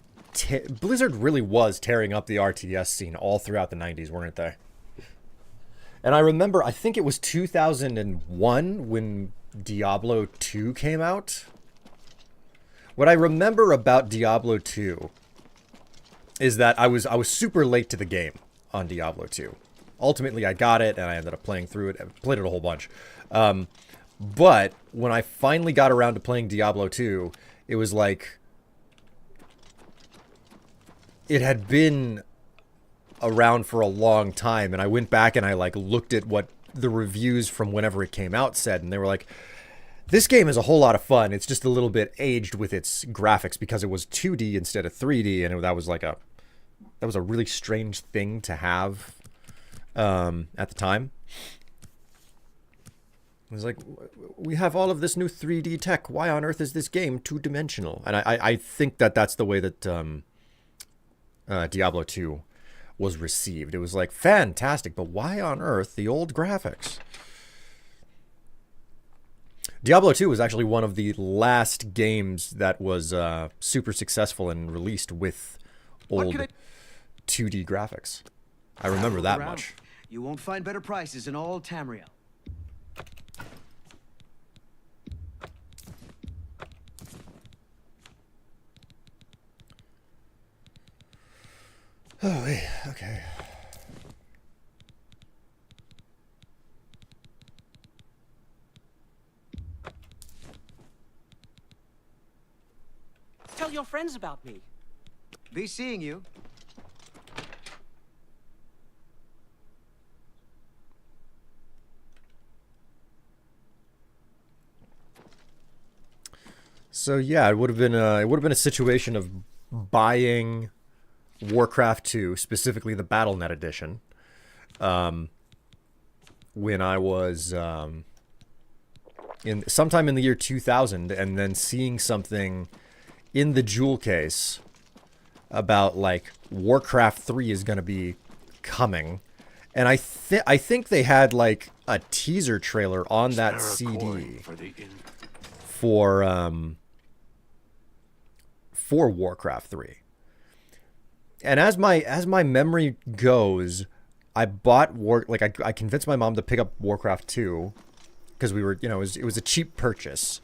Blizzard really was tearing up the RTS scene all throughout the 90s, weren't they? And I remember, I think it was 2001 when Diablo 2 came out. What I remember about Diablo 2 is that I was super late to the game on Diablo 2. Ultimately, I got it, and I ended up playing through it. I played it a whole bunch. But when I finally got around to playing Diablo 2, it was like... it had been around for a long time, and I went back and I like looked at what the reviews from whenever it came out said, and they were like, this game is a whole lot of fun. It's just a little bit aged with its graphics because it was 2D instead of 3D, and that was a really strange thing to have at the time. It was like, we have all of this new 3D tech. Why on earth is this game two-dimensional? And I think that's the way that Diablo 2 was received. It was like, fantastic, but why on earth the old graphics? Diablo 2 was actually one of the last games that was super successful and released with old 2D graphics. I remember that much. You won't find better prices in all Tamriel. Oh, wait, okay. Tell your friends about me. Be seeing you. So yeah, it would have been a situation of buying Warcraft 2, specifically the BattleNet edition, when I was sometime in the year 2000, and then seeing something in the jewel case about like Warcraft 3 is going to be coming, and I think they had like a teaser trailer on that CD for Warcraft 3. And as my memory goes, I bought I convinced my mom to pick up Warcraft 2 because we were, it was a cheap purchase,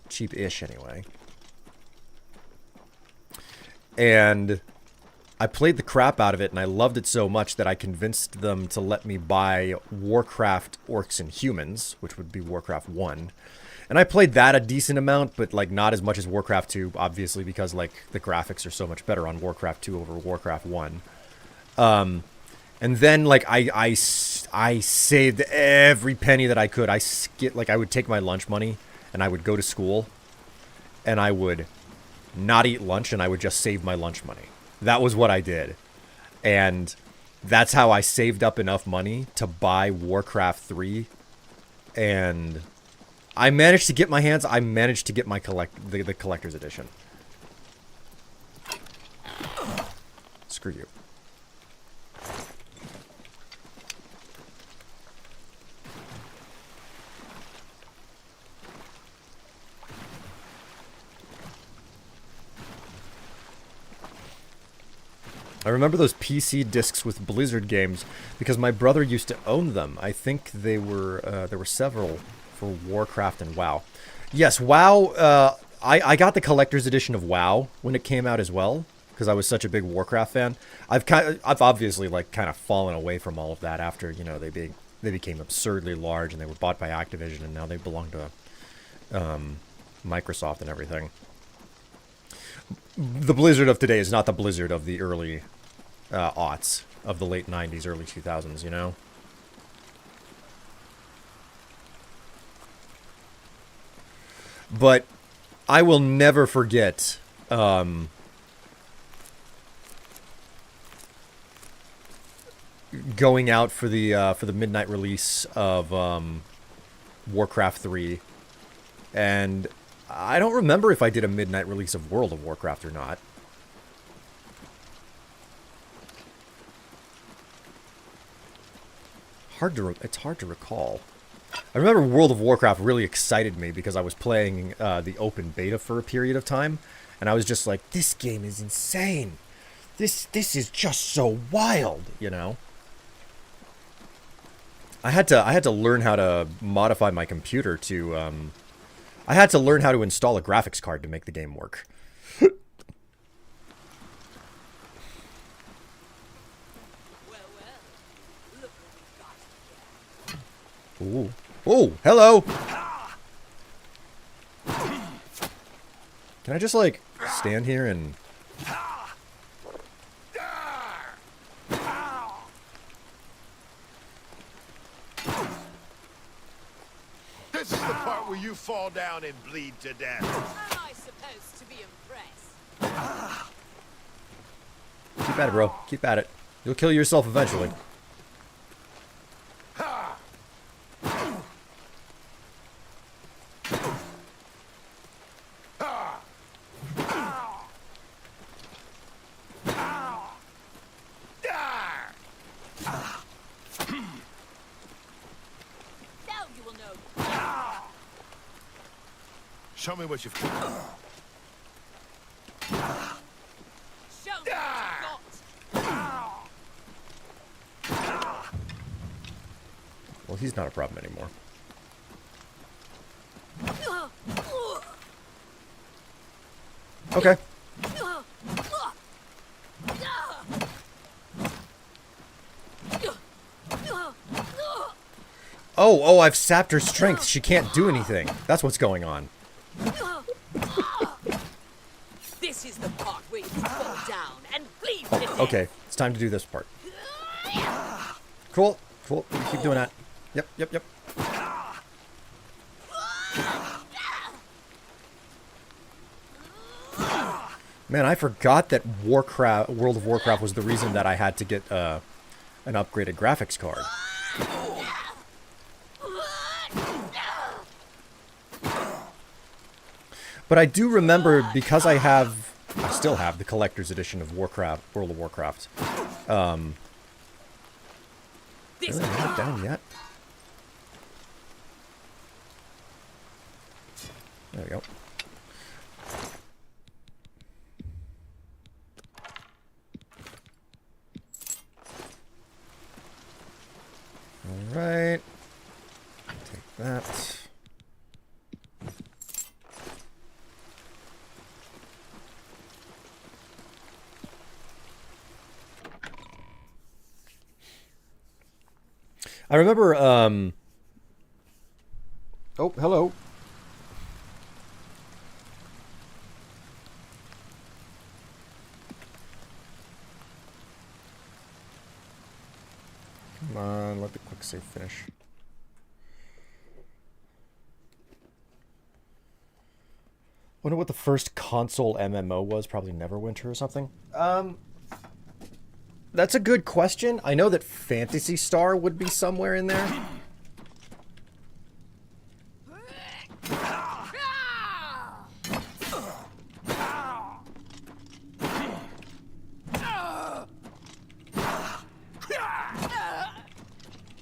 cheap-ish anyway. And I played the crap out of it, and I loved it so much that I convinced them to let me buy Warcraft Orcs and Humans, which would be Warcraft 1. And I played that a decent amount, but like not as much as Warcraft 2, obviously, because like the graphics are so much better on Warcraft 2 over Warcraft 1. And then like I saved every penny that I could. I would take my lunch money and I would go to school and I would not eat lunch and I would just save my lunch money. That was what I did. And that's how I saved up enough money to buy Warcraft 3. And I managed to get my the collector's edition. Screw you. I remember those PC discs with Blizzard games because my brother used to own them. I think there were several for Warcraft and WoW. Yes, WoW. I got the collector's edition of WoW when it came out as well because I was such a big Warcraft fan. I've obviously like kind of fallen away from all of that after they became absurdly large and they were bought by Activision and now they belong to Microsoft and everything. The Blizzard of today is not the Blizzard of the early aughts, of the late 90s, early 2000s, But I will never forget going out for the midnight release of Warcraft 3, and I don't remember if I did a midnight release of World of Warcraft or not. It's hard to recall. I remember World of Warcraft really excited me because I was playing the open beta for a period of time, And I was just like, this game is insane. This is just so wild, you know? I had to learn how to modify my computer to, I had to learn how to install a graphics card to make the game work. Ooh. Ooh, hello! Can I just, like, stand here and... This is the part where you fall down and bleed to death. Am I supposed to be impressed? Keep at it, bro. Keep at it. You'll kill yourself eventually. Show me what you've got. Show me what you got. Well, he's not a problem anymore. Okay. Oh, I've sapped her strength. She can't do anything. That's what's going on. This is the part where you fall down and bleed to death. Okay, it's time to do this part. Cool, cool. You keep doing that. Yep. Man, I forgot that World of Warcraft was the reason that I had to get an upgraded graphics card. But I do remember, because I still have the collector's edition of World of Warcraft. Really, I'm not down yet. There we go. All right. Take that. I remember, oh, hello. Come on, let the quick save finish. Wonder what the first console MMO was. Probably Neverwinter or something. That's a good question. I know that Phantasy Star would be somewhere in there.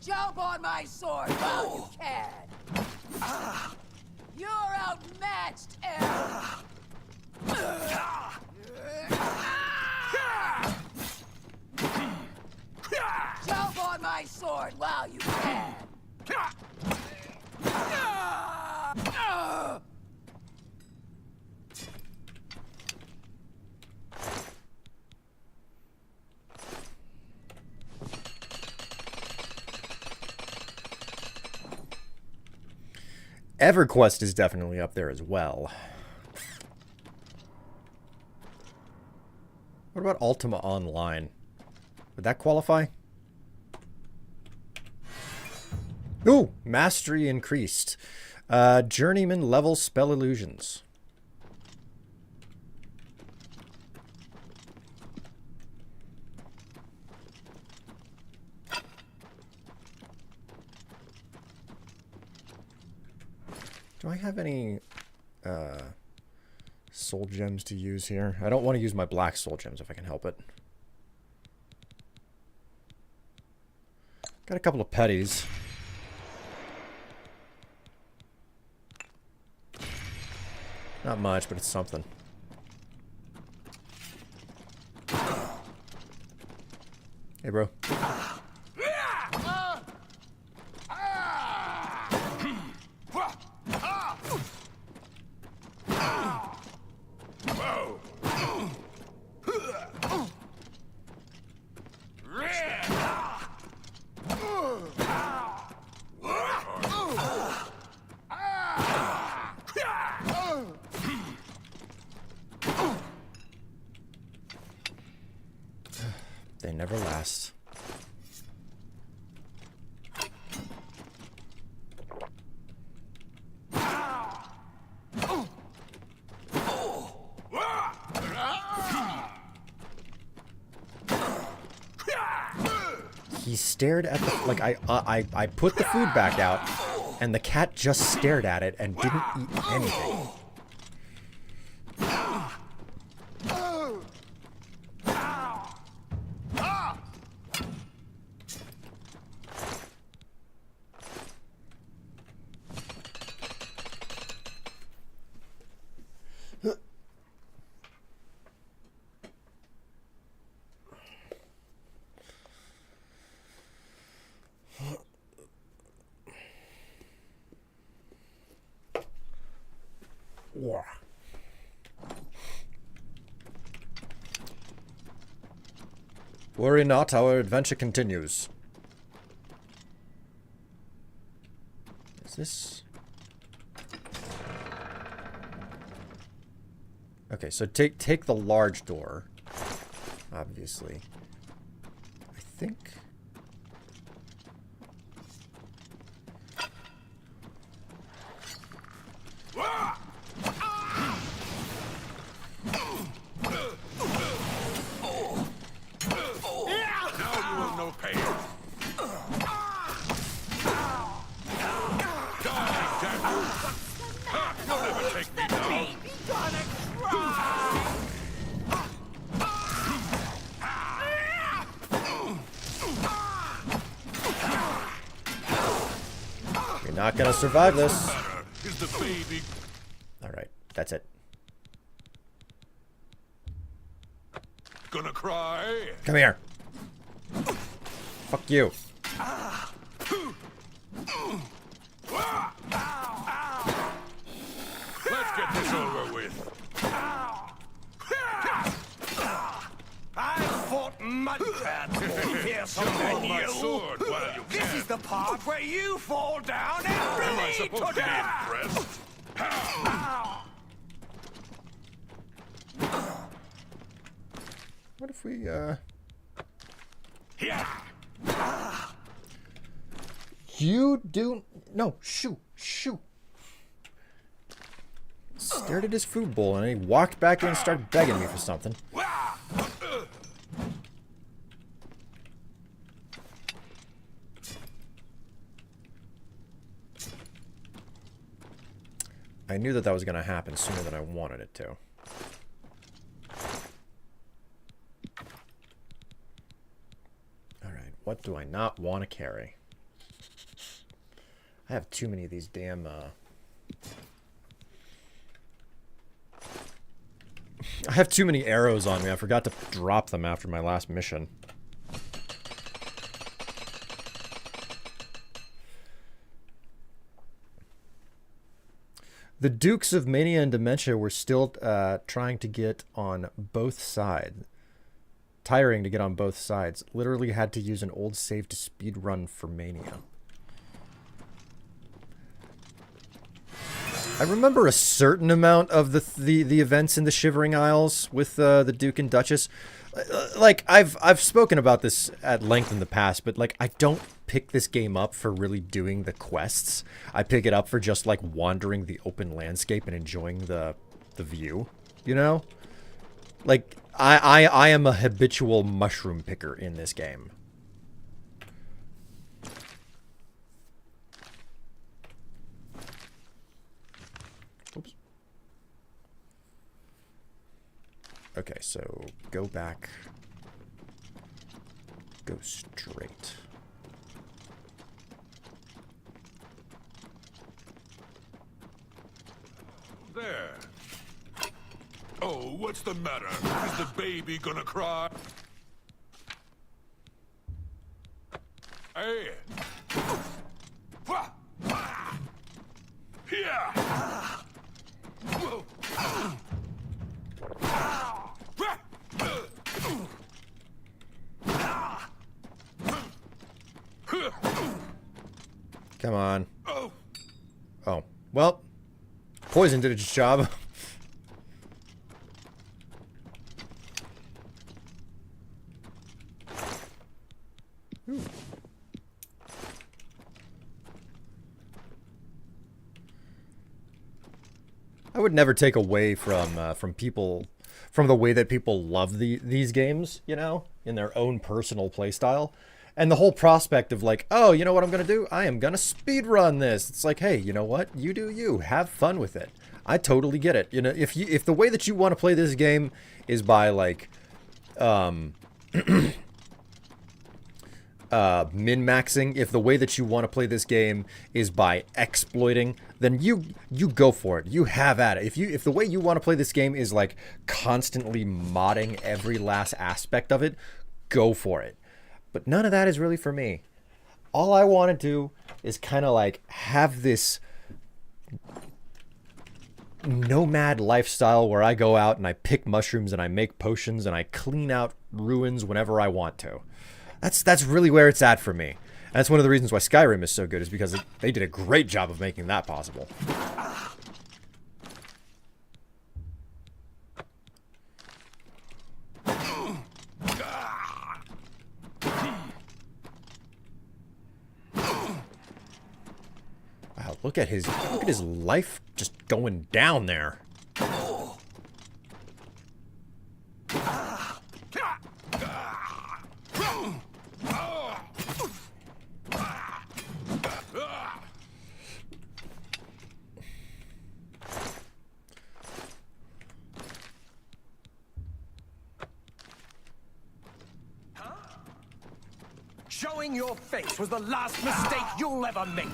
Jump on my sword while you can. You're outmatched, Erthor. Jump on my sword while you can. EverQuest is definitely up there as well. What about Ultima Online? Would that qualify? Ooh, mastery increased. Journeyman level spell illusions. Do I have any soul gems to use here? I don't want to use my black soul gems if I can help it. Got a couple of petties. Not much, but it's something. Hey, bro. They never last. He stared at the, like, I put the food back out, and the cat just stared at it and didn't eat anything. Worry not, our adventure continues. Is this... Okay, so take the large door, obviously. I think... Not gonna survive this. Alright, that's it. Gonna cry? Come here. Fuck you. Let's get this over with. I fought mudcrabs here Hold my sword while you This can. is the part where you fall down and Am I bleed supposed to to be death. impressed? What if we, Yeah. You do... No, shoot. Stared at his food bowl and he walked back in and started begging me for something. I knew that was going to happen sooner than I wanted it to. Alright, what do I not want to carry? I have too many of these damn, I have too many arrows on me. I forgot to drop them after my last mission. The Dukes of Mania and Dementia were still trying to get on both sides. Tiring to get on both sides. Literally had to use an old save to speedrun for Mania. I remember a certain amount of the events in the Shivering Isles with the Duke and Duchess. Like, I've spoken about this at length in the past, but like, I don't pick this game up for really doing the quests. I pick it up for just like wandering the open landscape and enjoying the view, you know? Like, I am a habitual mushroom picker in this game. Oops. Okay, so go back. Go straight. There. Oh, what's the matter? Is the baby gonna cry? Come on. Oh. Well, poison did its job. Ooh. I would never take away from people, from the way that people love these games, you know, in their own personal playstyle. And the whole prospect of like, oh, you know what I'm going to do? I am going to speedrun this. It's like, hey, you know what? You do you. Have fun with it. I totally get it. You know, if the way that you want to play this game is by like min-maxing, if the way that you want to play this game is by exploiting, then you go for it. You have at it. If the way you want to play this game is like constantly modding every last aspect of it, go for it. But none of that is really for me. All I want to do is kind of like have this nomad lifestyle where I go out and I pick mushrooms and I make potions and I clean out ruins whenever I want to. That's really where it's at for me. And that's one of the reasons why Skyrim is so good, is because they did a great job of making that possible. Wow, look at his life just going down there. Showing your face was the last mistake you'll ever make.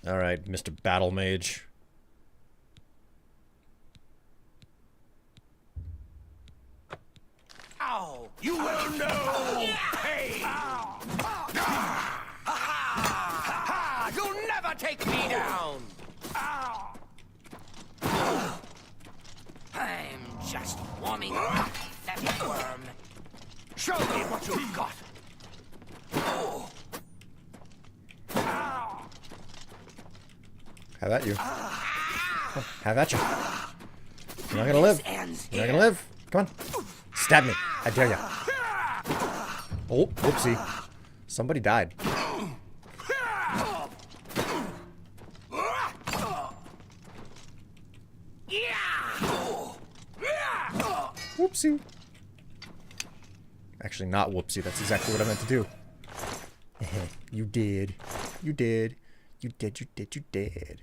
All right, Mr. Battle Mage. Ow! You will know pain! You'll never take me down! I'm just warming up, that worm. Show me what you've got! How about you? How about you? You're not gonna live. You're not gonna live. Come on. Stab me. I dare ya. Oh, whoopsie. Somebody died. Whoopsie. Actually, not whoopsie. That's exactly what I meant to do. You did. You did. You did, you did, you did.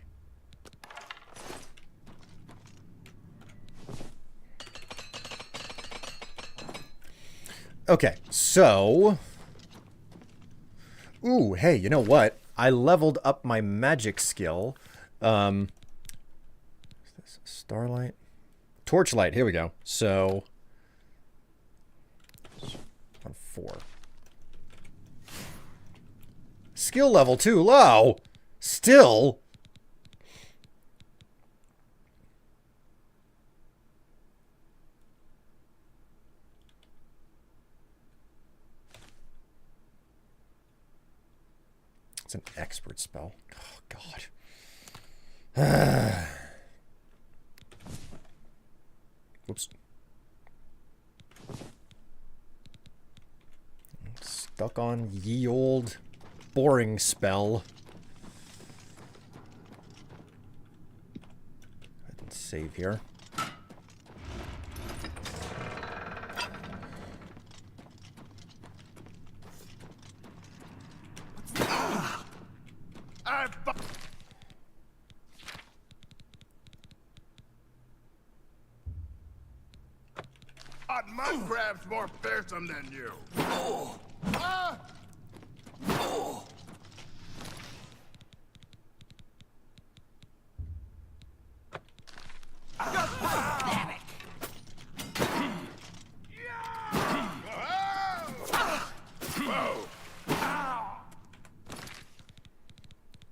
Okay, so... Ooh, hey, you know what? I leveled up my magic skill. Is this Starlight? Torchlight, here we go. So... on 4. Skill level too low! Still? It's an expert spell. Oh, God. Whoops. Stuck on ye old boring spell. Save here. My crab's more fearsome than you.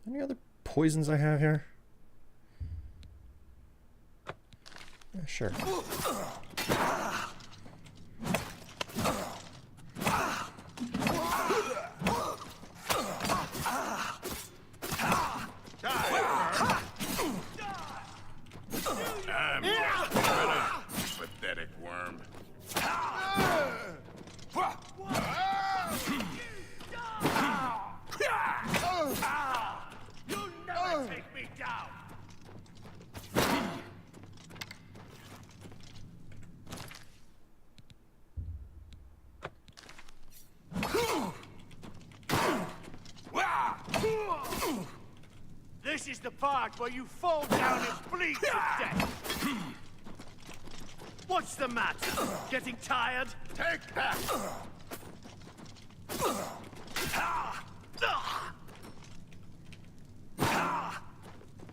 Any other poisons I have here? Yeah, sure. This is the part where you fall down and bleed to death. What's the matter? Getting tired? Take that!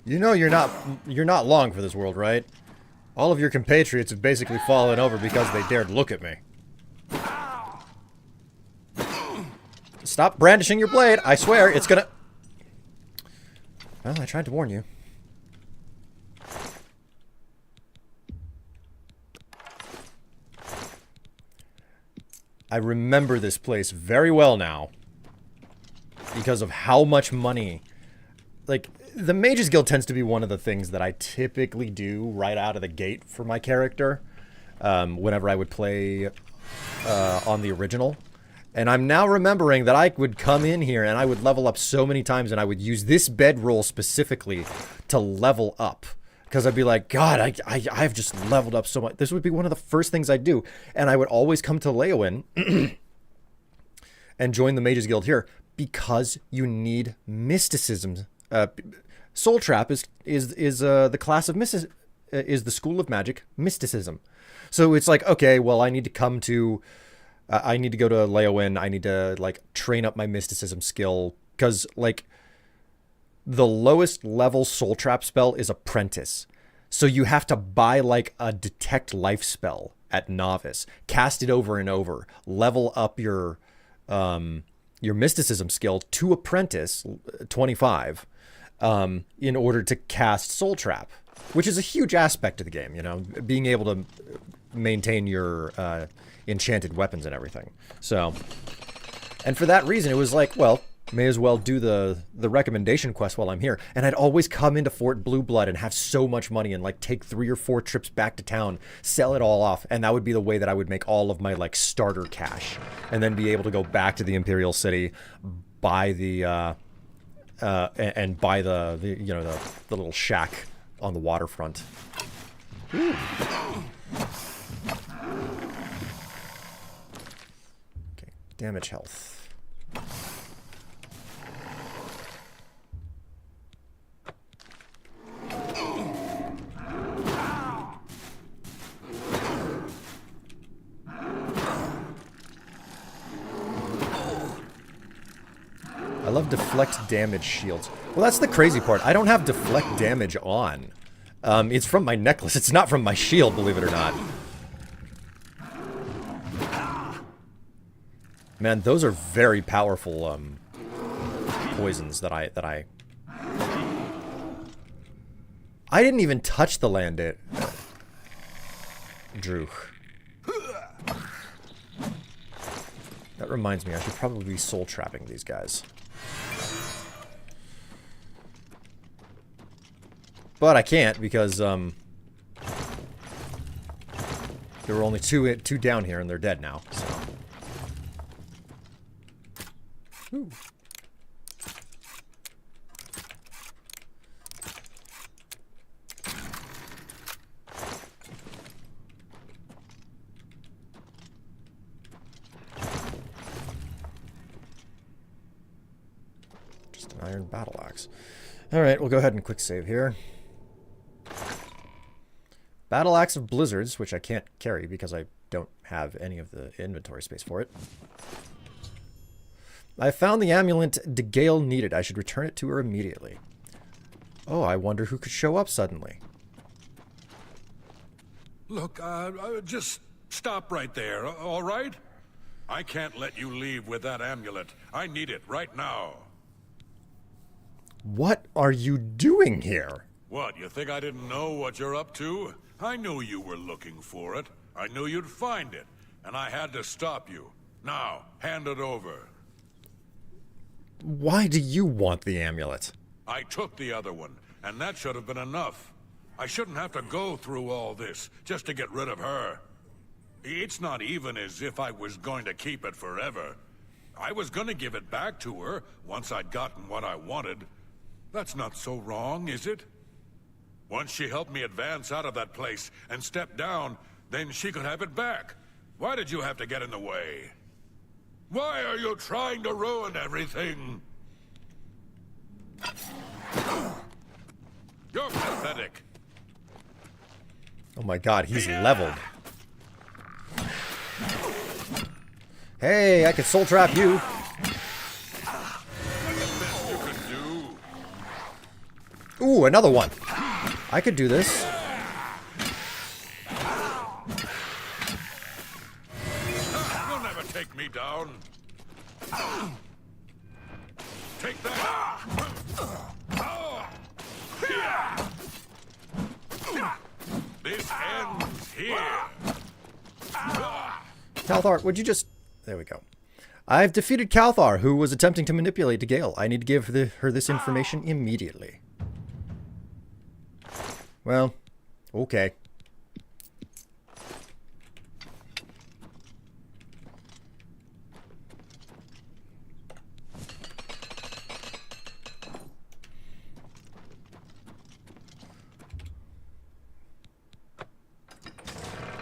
You know you're not long for this world, right? All of your compatriots have basically fallen over because they dared look at me. Stop brandishing your blade. I swear it's gonna... Well, I tried to warn you. I remember this place very well now because of how much money... Like, the Mages Guild tends to be one of the things that I typically do right out of the gate for my character whenever I would play on the original. And I'm now remembering that I would come in here and I would level up so many times and I would use this bedroll specifically to level up. Because I'd be like, God, I've just leveled up so much. This would be one of the first things I'd do. And I would always come to Leowen and join the Mages Guild here because you need mysticism. Soul Trap is the class of is the school of magic mysticism. So it's like, okay, well, I need to come to... I need to go to Leowen. I need to, like, train up my mysticism skill. Because, like, the lowest level soul trap spell is Apprentice. So you have to buy, like, a detect life spell at Novice. Cast it over and over. Level up your mysticism skill to Apprentice, 25, in order to cast soul trap. Which is a huge aspect of the game, you know? Being able to maintain your... enchanted weapons and everything. So, and for that reason, it was like, well, may as well do the recommendation quest while I'm here. And I'd always come into Fort Blue Blood and have so much money and like take 3 or 4 trips back to town, sell it all off, and that would be the way that I would make all of my like starter cash, and then be able to go back to the Imperial City, buy the and buy the you know the little shack on the waterfront. Ooh. Damage health. I love deflect damage shields. Well, that's the crazy part. I don't have deflect damage on. It's from my necklace. It's not from my shield, believe it or not. Man, those are very powerful poisons that I didn't even touch the land it drew. That reminds me, I should probably be soul trapping these guys. But I can't because there were only two down here and they're dead now, so. Ooh. Just an iron battle axe. Alright, we'll go ahead and quick save here. Battle axe of blizzards, which I can't carry because I don't have any of the inventory space for it. I found the amulet DeGale needed. I should return it to her immediately. Oh, I wonder who could show up suddenly. Look, just stop right there, all right? I can't let you leave with that amulet. I need it right now. What are you doing here? What, you think I didn't know what you're up to? I knew you were looking for it. I knew you'd find it, and I had to stop you. Now, hand it over. Why do you want the amulet? I took the other one, and that should have been enough. I shouldn't have to go through all this just to get rid of her. It's not even as if I was going to keep it forever. I was going to give it back to her once I'd gotten what I wanted. That's not so wrong, is it? Once she helped me advance out of that place and step down, then she could have it back. Why did you have to get in the way? Why are you trying to ruin everything? You're pathetic. Oh my god, he's leveled. Hey, I could soul trap you. Ooh, another one. I could do this. You'll never take me down. Take that. This ends here. Calthar, would you just... There we go. I've defeated Calthar, who was attempting to manipulate Gale. I need to give her this information immediately. Well, okay.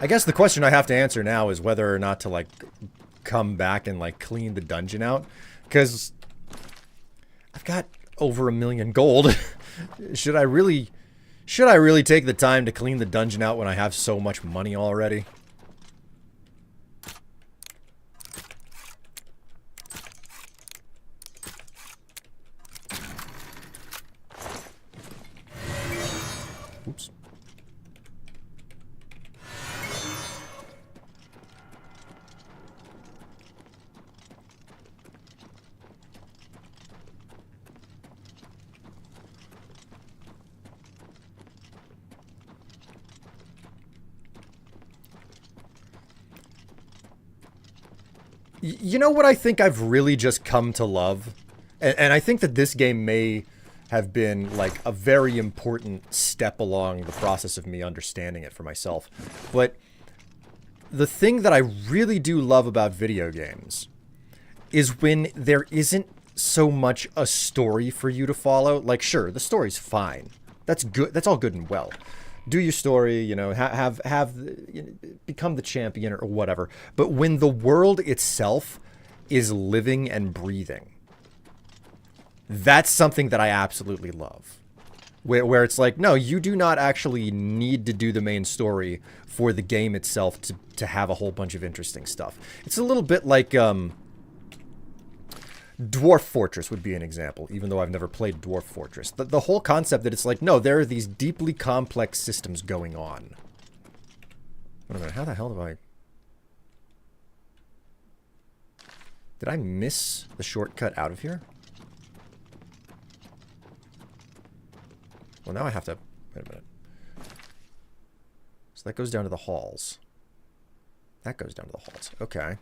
I guess the question I have to answer now is whether or not to, like, come back and, like, clean the dungeon out. Because I've got over 1 million gold. Should I really take the time to clean the dungeon out when I have so much money already? Oops. You know what I think I've really just come to love? And I think that this game may have been, like, a very important step along the process of me understanding it for myself. But the thing that I really do love about video games is when there isn't so much a story for you to follow. Like, sure, the story's fine. That's good. That's all good and well. Do your story, you know, become the champion or whatever. But when the world itself is living and breathing, that's something that I absolutely love. Where it's like, no, you do not actually need to do the main story for the game itself to have a whole bunch of interesting stuff. It's a little bit like Dwarf Fortress would be an example, even though I've never played Dwarf Fortress. The whole concept that it's like, no, there are these deeply complex systems going on. Wait a minute, how the hell do I... Did I miss the shortcut out of here? Well, now I have to... Wait a minute. So that goes down to the halls. That goes down to the halls. Okay.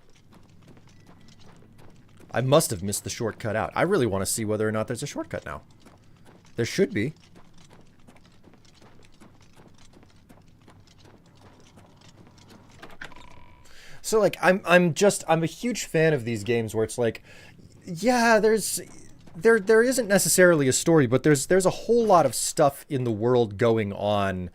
I must have missed the shortcut out. I really want to see whether or not there's a shortcut now. There should be. So, like, I'm a huge fan of these games where it's like, yeah, there isn't necessarily a story, but there's a whole lot of stuff in the world going on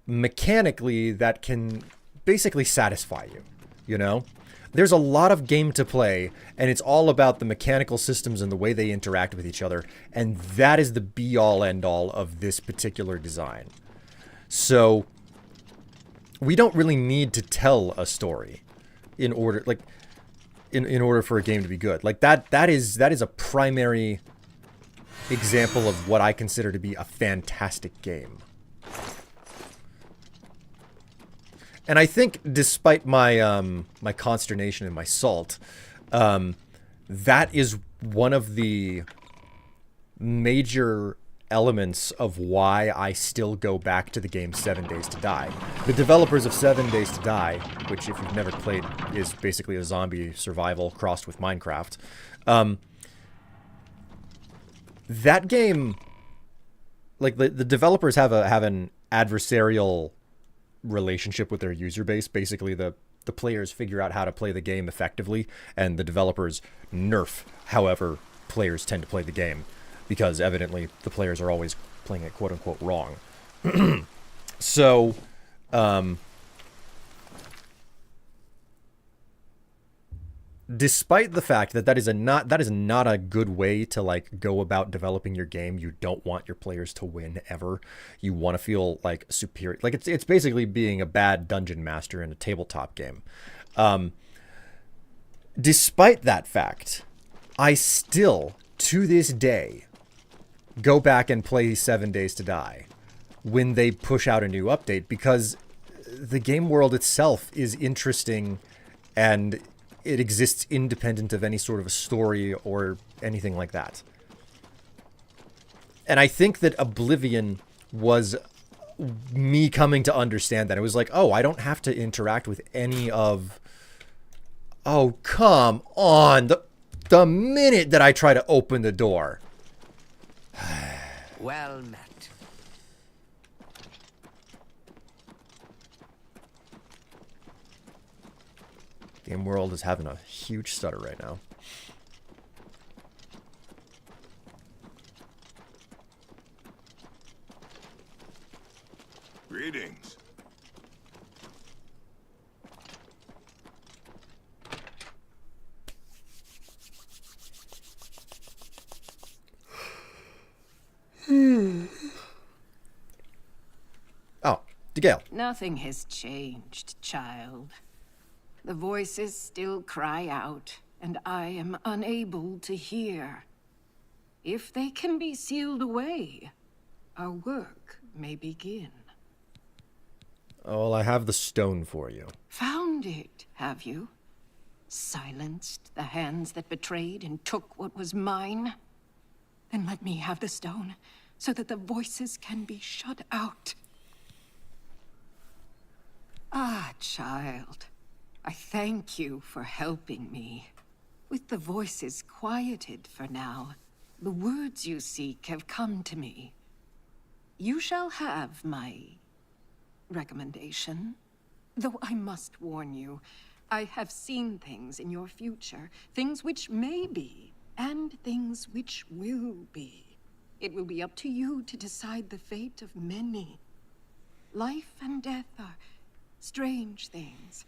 mechanically that can basically satisfy you, you know? There's a lot of game to play, and it's all about the mechanical systems and the way they interact with each other, and that is the be-all, end-all of this particular design. So, we don't really need to tell a story in order, like, in order for a game to be good. Like, that is a primary example of what I consider to be a fantastic game. And I think, despite my my consternation and my salt, that is one of the major elements of why I still go back to the game 7 Days to Die. The developers of 7 Days to Die, which, if you've never played, is basically a zombie survival crossed with Minecraft. That game, like, the developers have an adversarial relationship with their user base. Basically, the players figure out how to play the game effectively, and the developers nerf however players tend to play the game, because evidently the players are always playing it quote-unquote wrong. So, despite the fact that that is not a good way to like go about developing your game. You don't want your players to win ever. You want to feel like superior. Like it's basically being a bad dungeon master in a tabletop game. Despite that fact, I still to this day go back and play 7 Days to Die when they push out a new update, because the game world itself is interesting and it exists independent of any sort of a story or anything like that. And I think that Oblivion was me coming to understand that. It was like, oh, I don't have to interact with any of... Oh, come on. The minute that I try to open the door. Well met. Game world is having a huge stutter right now. Greetings. Oh, DeGale. Nothing has changed, child. The voices still cry out, and I am unable to hear. If they can be sealed away, our work may begin. Oh, well, I have the stone for you. Found it, have you? Silenced the hands that betrayed and took what was mine? Then let me have the stone, so that the voices can be shut out. Ah, child. I thank you for helping me. With the voices quieted for now, the words you seek have come to me. You shall have my recommendation. Though I must warn you, I have seen things in your future, things which may be, and things which will be. It will be up to you to decide the fate of many. Life and death are strange things,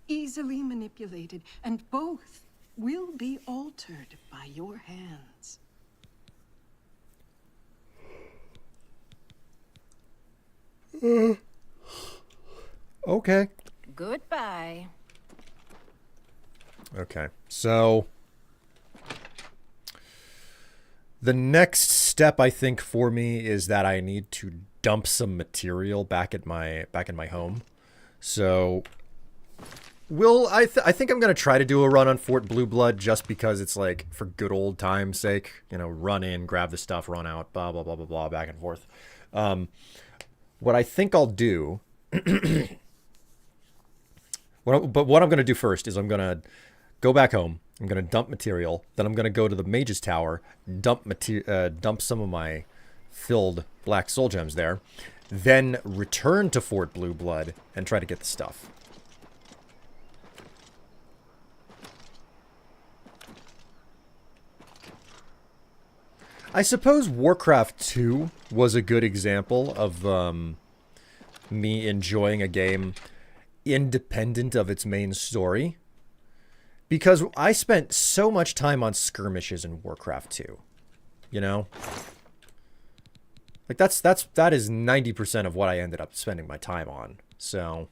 easily manipulated, and both will be altered by your hands. Okay. Goodbye. Okay, so the next step I think for me is that I need to dump some material back in my home. So I think I'm gonna try to do a run on Fort Blue Blood just because it's like for good old time's sake, you know, run in, grab the stuff, run out, blah blah blah blah blah, back and forth. What I think I'll do, what I'm gonna do first is I'm gonna go back home. I'm gonna dump material. Then I'm gonna go to the Mage's Tower, dump some of my filled black soul gems there. Then return to Fort Blue Blood and try to get the stuff. I suppose Warcraft 2 was a good example of me enjoying a game independent of its main story. Because I spent so much time on skirmishes in Warcraft 2. You know? Like that is 90% of what I ended up spending my time on. So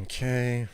okay.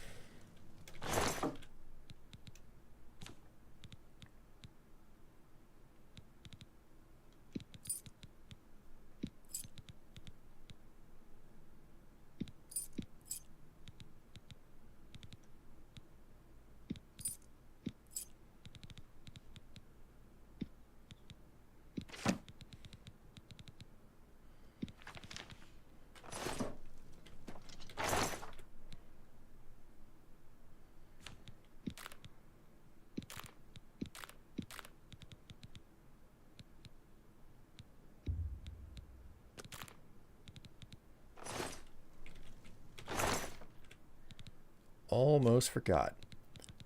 Almost forgot.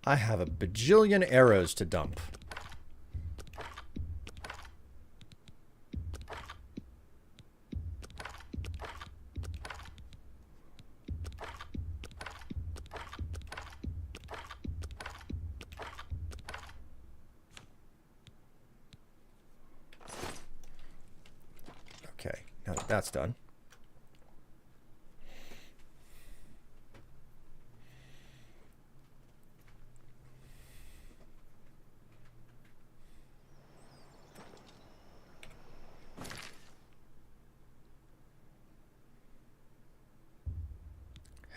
I have a bajillion arrows to dump. Okay, now that that's done.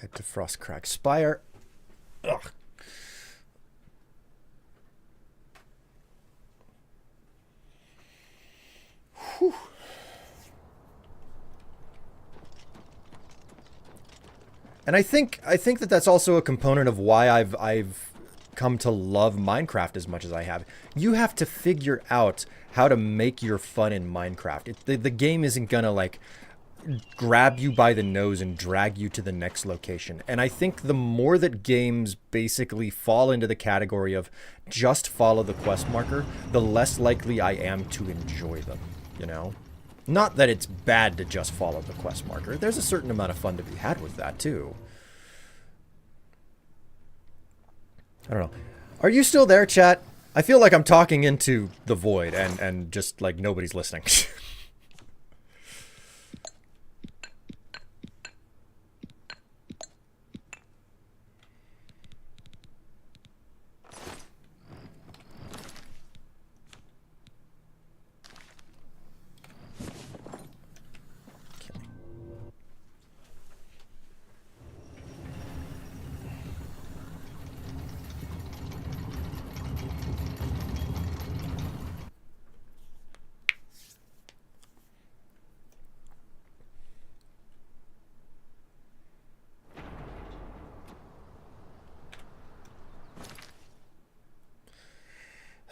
Head to Frostcrack Spire. Ugh. Whew. And I think that that's also a component of why I've come to love Minecraft as much as I have. You have to figure out how to make your fun in Minecraft. The game isn't gonna like grab you by the nose and drag you to the next location. And I think the more that games basically fall into the category of just follow the quest marker, the less likely I am to enjoy them, you know? Not that it's bad to just follow the quest marker. There's a certain amount of fun to be had with that, too. I don't know. Are you still there, chat? I feel like I'm talking into the void and just, like, nobody's listening.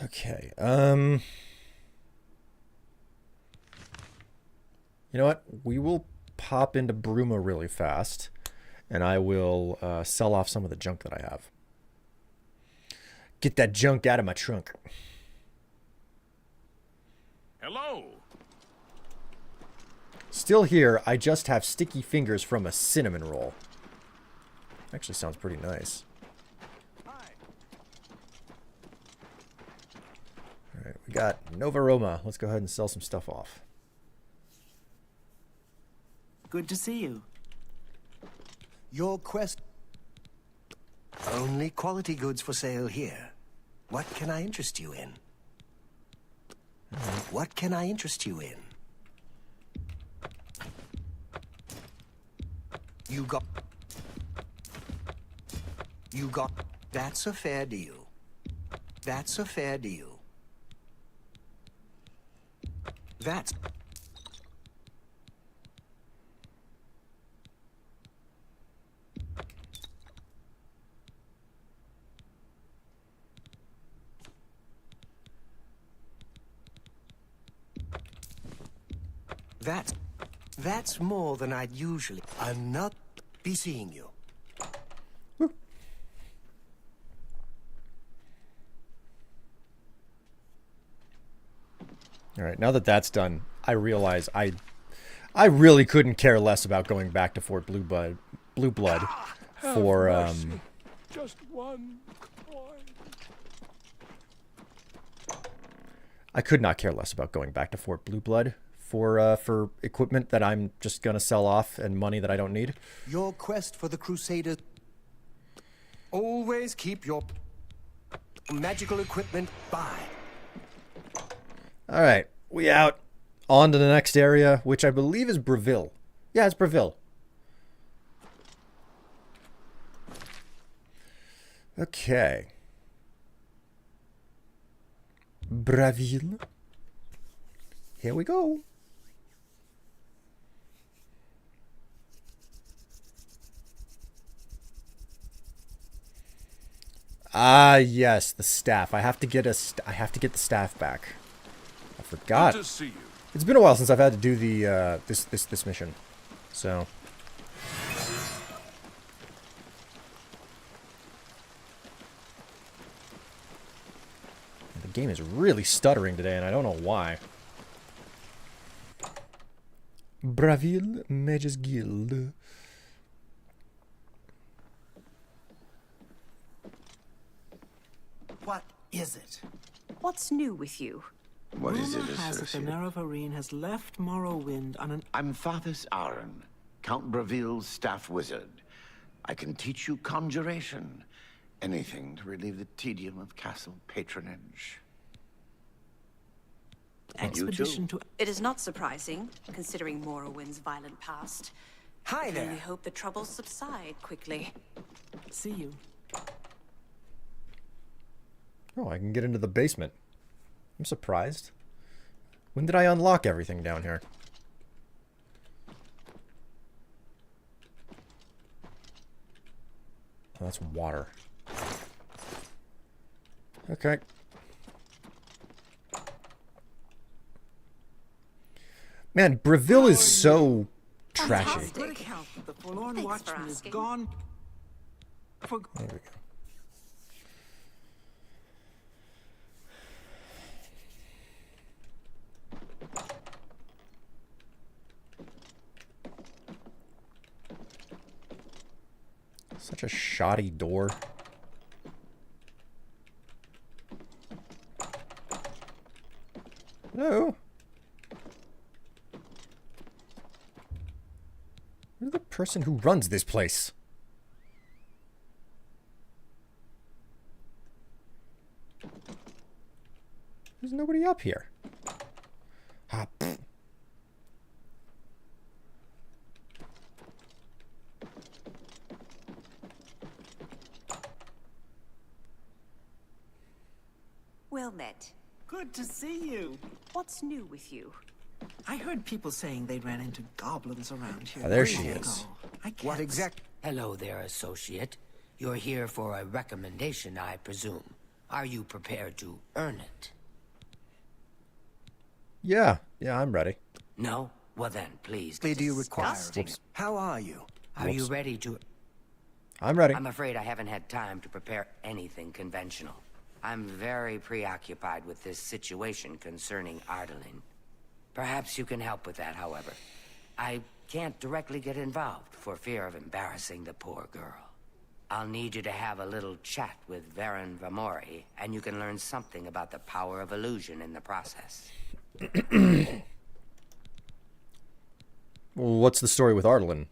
Okay, you know what? We will pop into Bruma really fast, and I will sell off some of the junk that I have. Get that junk out of my trunk. Hello. Still here, I just have sticky fingers from a cinnamon roll. Actually sounds pretty nice. Alright, we got Nova Roma. Let's go ahead and sell some stuff off. Good to see you. Your quest... Only quality goods for sale here. What can I interest you in? What can I interest you in? You got... That's a fair deal. That's a fair deal. That's... That's more than I'd usually... I'm not be seeing you. Woo. All right, now that that's done, I realize I really couldn't care less about going back to Fort Blue Blood for Just one coin. I could not care less about going back to Fort Blue Blood for equipment that I'm just gonna sell off and money that I don't need. Your quest for the Crusaders. Always keep your magical equipment by. All right, we out. On to the next area, which I believe is Bravil. Yeah, it's Bravil. Okay. Bravil. Here we go. Ah, yes, the staff. I have to get I have to get the staff back. I forgot. Good to see you. It's been a while since I've had to do the this mission. So game is really stuttering today, and I don't know why. Bravil Mages Guild. What is it? What's new with you? What is it, Rumor has it the associate? Nerevarine has left Morrowind on an... I'm Fathers Aaron, Count Bravil's staff wizard. I can teach you conjuration. Anything to relieve the tedium of castle patronage. expedition to... It is not surprising, considering Morrowind's violent past. Hi I there. only hope the troubles subside quickly. See you. Oh, I can get into the basement. I'm surprised. When did I unlock everything down here? Oh, that's water. Okay. Man, Bravil is so trashy. Good account that the forlorn Thanks for watchman is asking. gone. For... There we go. Such a shoddy door. Hello? Where's the person who runs this place? There's nobody up here. Ah, pfft. Well met. Good to see you. What's new with you? I heard people saying they ran into goblins around here. Ah, there long she ago. is. I can't... What exact... Hello there, associate. You're here for a recommendation, I presume. Are you prepared to earn it? Yeah, I'm ready. No? Well then, please. Do you require? Disgusting. How are you? Are you ready to... I'm ready. I'm afraid I haven't had time to prepare anything conventional. I'm very preoccupied with this situation concerning Ardaline. Perhaps you can help with that, however. I can't directly get involved for fear of embarrassing the poor girl. I'll need you to have a little chat with Varen Vamori, and you can learn something about the power of illusion in the process. Well, what's the story with Ardaline?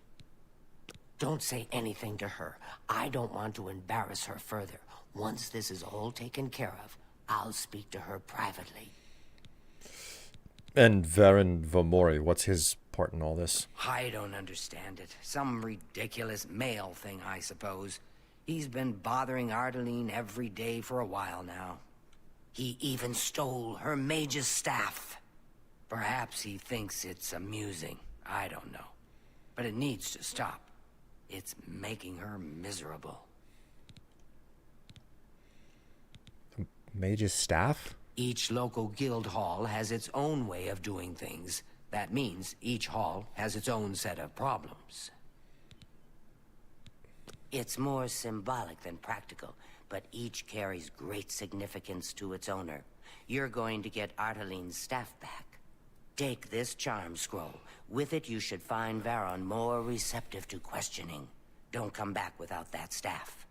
Don't say anything to her. I don't want to embarrass her further. Once this is all taken care of, I'll speak to her privately. And Varen Vamori, what's his part in all this? I don't understand it. Some ridiculous male thing, I suppose. He's been bothering Ardaline every day for a while now. He even stole her mage's staff. Perhaps he thinks it's amusing. I don't know. But it needs to stop. It's making her miserable. Mage's staff? Each local guild hall has its own way of doing things. That means each hall has its own set of problems. It's more symbolic than practical, but each carries great significance to its owner. You're going to get Ardaline's staff back. Take this charm scroll. With it, you should find Varon more receptive to questioning. Don't come back without that staff.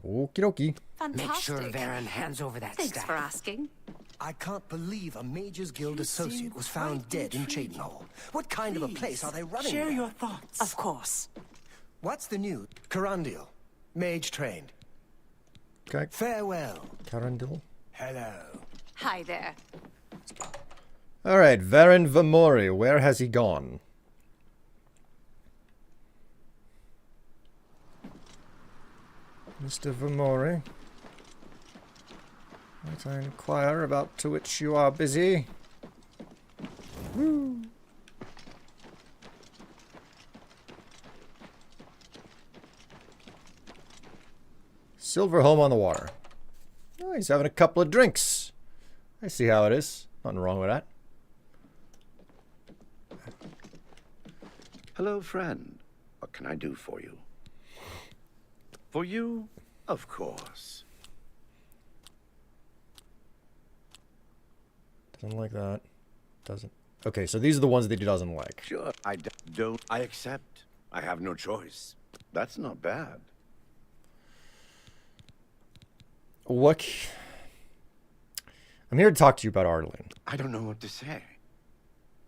Okie dokie. Fantastic. Make sure Varon hands over that Thanks staff. for asking. I can't believe a Mages Guild You associate seem was found quite dead in intriguing. Cheydinhal. What kind of a place are they running Share there? your thoughts. Of course. What's the news? Carundil. Mage trained. Okay. Farewell. Carundil. Hello. Hi there. Alright, Varen Vamori, where has he gone? Mr. Vamori. Might I inquire about to which you are busy? Woo. Silver home on the water. Oh, he's having a couple of drinks. I see how it is. Nothing wrong with that. Hello, friend. What can I do for you? For you, of course. Doesn't like that. Doesn't. Okay, so these are the ones that he doesn't like. Sure, I don't. I accept. I have no choice. That's not bad. What? I'm here to talk to you about Arlene. I don't know what to say.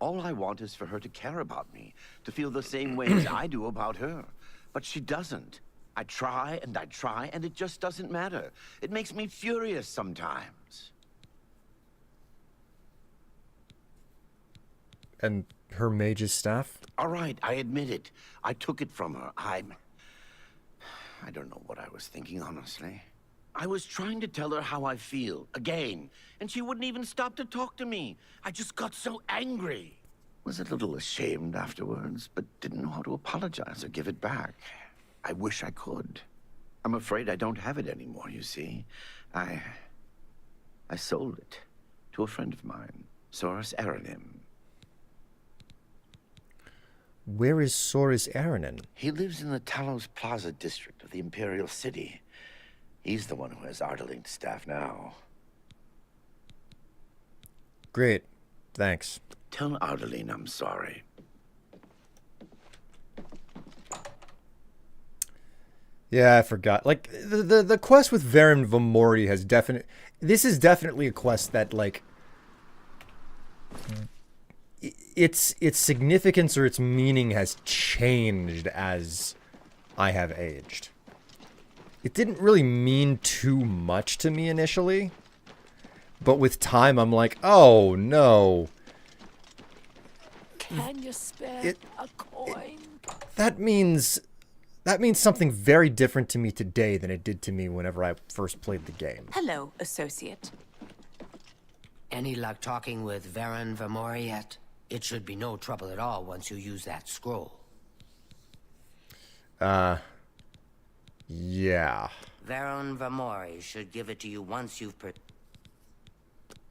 All I want is for her to care about me, to feel the same way as I do about her. But she doesn't. I try, and it just doesn't matter. It makes me furious sometimes. And her mage's staff? All right, I admit it. I took it from her. I don't know what I was thinking, honestly. I was trying to tell her how I feel, again, and she wouldn't even stop to talk to me. I just got so angry. Was a little ashamed afterwards, but didn't know how to apologize or give it back. I wish I could. I'm afraid I don't have it anymore, you see. I sold it to a friend of mine, Soros Aranim. Where is Soros Aranim? He lives in the Talos Plaza district of the Imperial City. He's the one who has Ardaline's staff now. Great. Thanks. Tell Ardaline I'm sorry. Yeah, I forgot. Like, the quest with Varen Vamori has definite... This is definitely a quest that, like... Its significance or its meaning has changed as I have aged. It didn't really mean too much to me initially. But with time, I'm like, oh, no. Can you spare a coin? That means something very different to me today than it did to me whenever I first played the game. Hello, associate. Any luck talking with Varen Vamori yet? It should be no trouble at all once you use that scroll. Yeah. Varen Vamori should give it to you once you've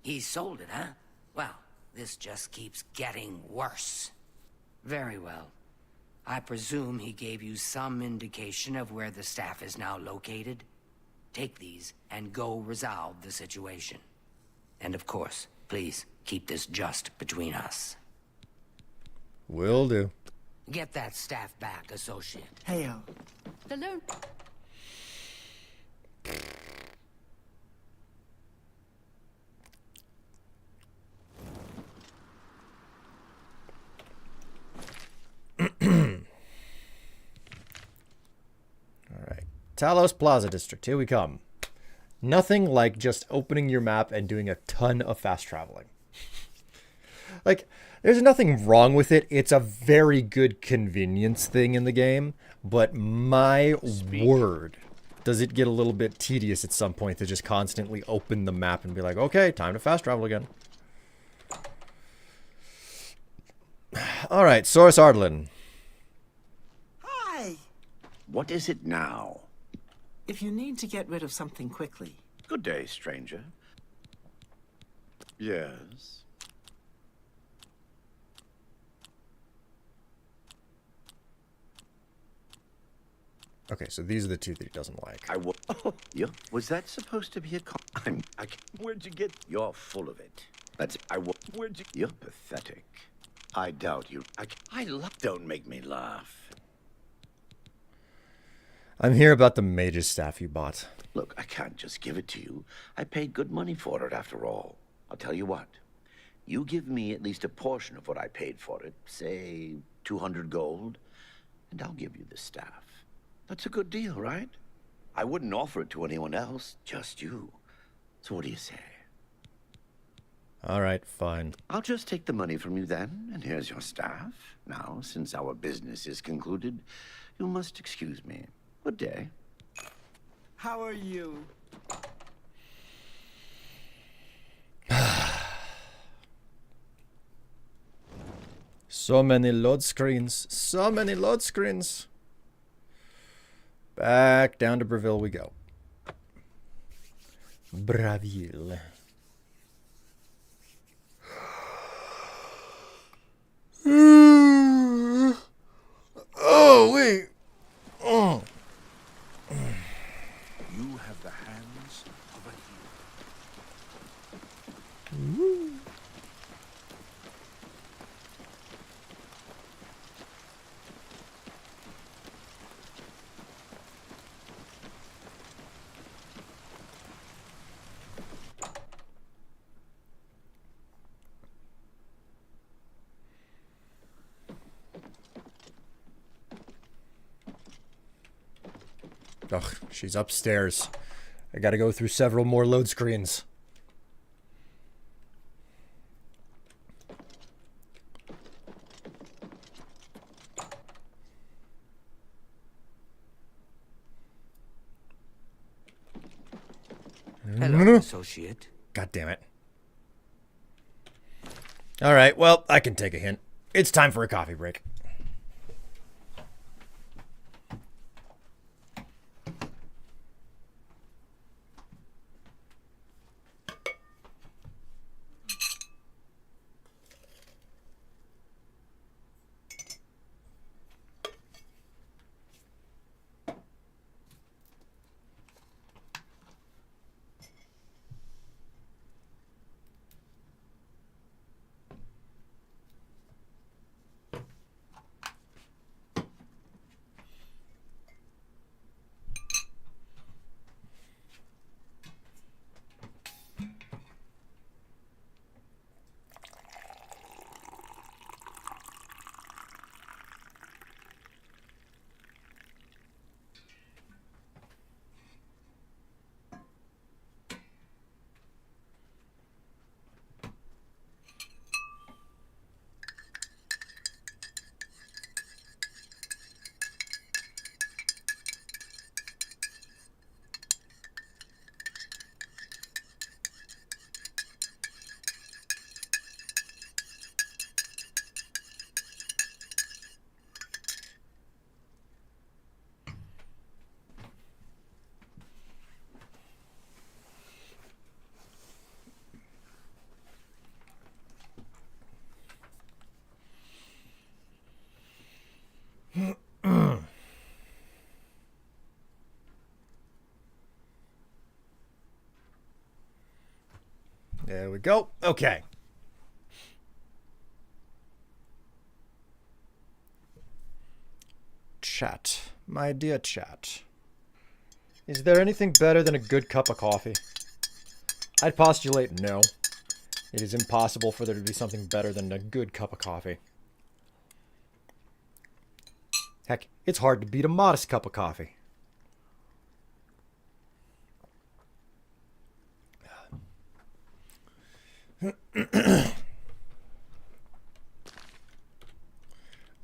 He sold it, huh? Well, this just keeps getting worse. Very well. I presume he gave you some indication of where the staff is now located. Take these and go resolve the situation. And of course, please keep this just between us. Will do. Get that staff back, associate. Hail. Hello. Alright. Talos Plaza District. Here we come. Nothing like just opening your map and doing a ton of fast traveling. Like, there's nothing wrong with it. It's a very good convenience thing in the game. But my word, does it get a little bit tedious at some point to just constantly open the map and be like, okay, time to fast travel again. Alright, Soros Ardlin. Hi! What is it now? If you need to get rid of something quickly. Good day, stranger. Yes. Okay, so these are the two that he doesn't like. Oh, yeah. Was that supposed to be a where'd you get? You're full of it. Where'd you? You're pathetic. I doubt you. Don't make me laugh. I'm here about the mage's staff you bought. Look, I can't just give it to you. I paid good money for it, after all. I'll tell you what. You give me at least a portion of what I paid for it, say 200 gold, and I'll give you the staff. That's a good deal, right? I wouldn't offer it to anyone else, just you. So what do you say? All right, fine. I'll just take the money from you then, and here's your staff. Now, since our business is concluded, you must excuse me. Good day. How are you? So many load screens. So many load screens. Back down to Bravil we go. Bravil. Oh, wait. Oh. You have the hands of a hero. Ugh, she's upstairs. I gotta go through several more load screens. Hello, associate. God damn it. All right, well, I can take a hint. It's time for a coffee break. There we go. Okay. Chat. My dear chat. Is there anything better than a good cup of coffee? I'd postulate no. It is impossible for there to be something better than a good cup of coffee. Heck, it's hard to beat a modest cup of coffee.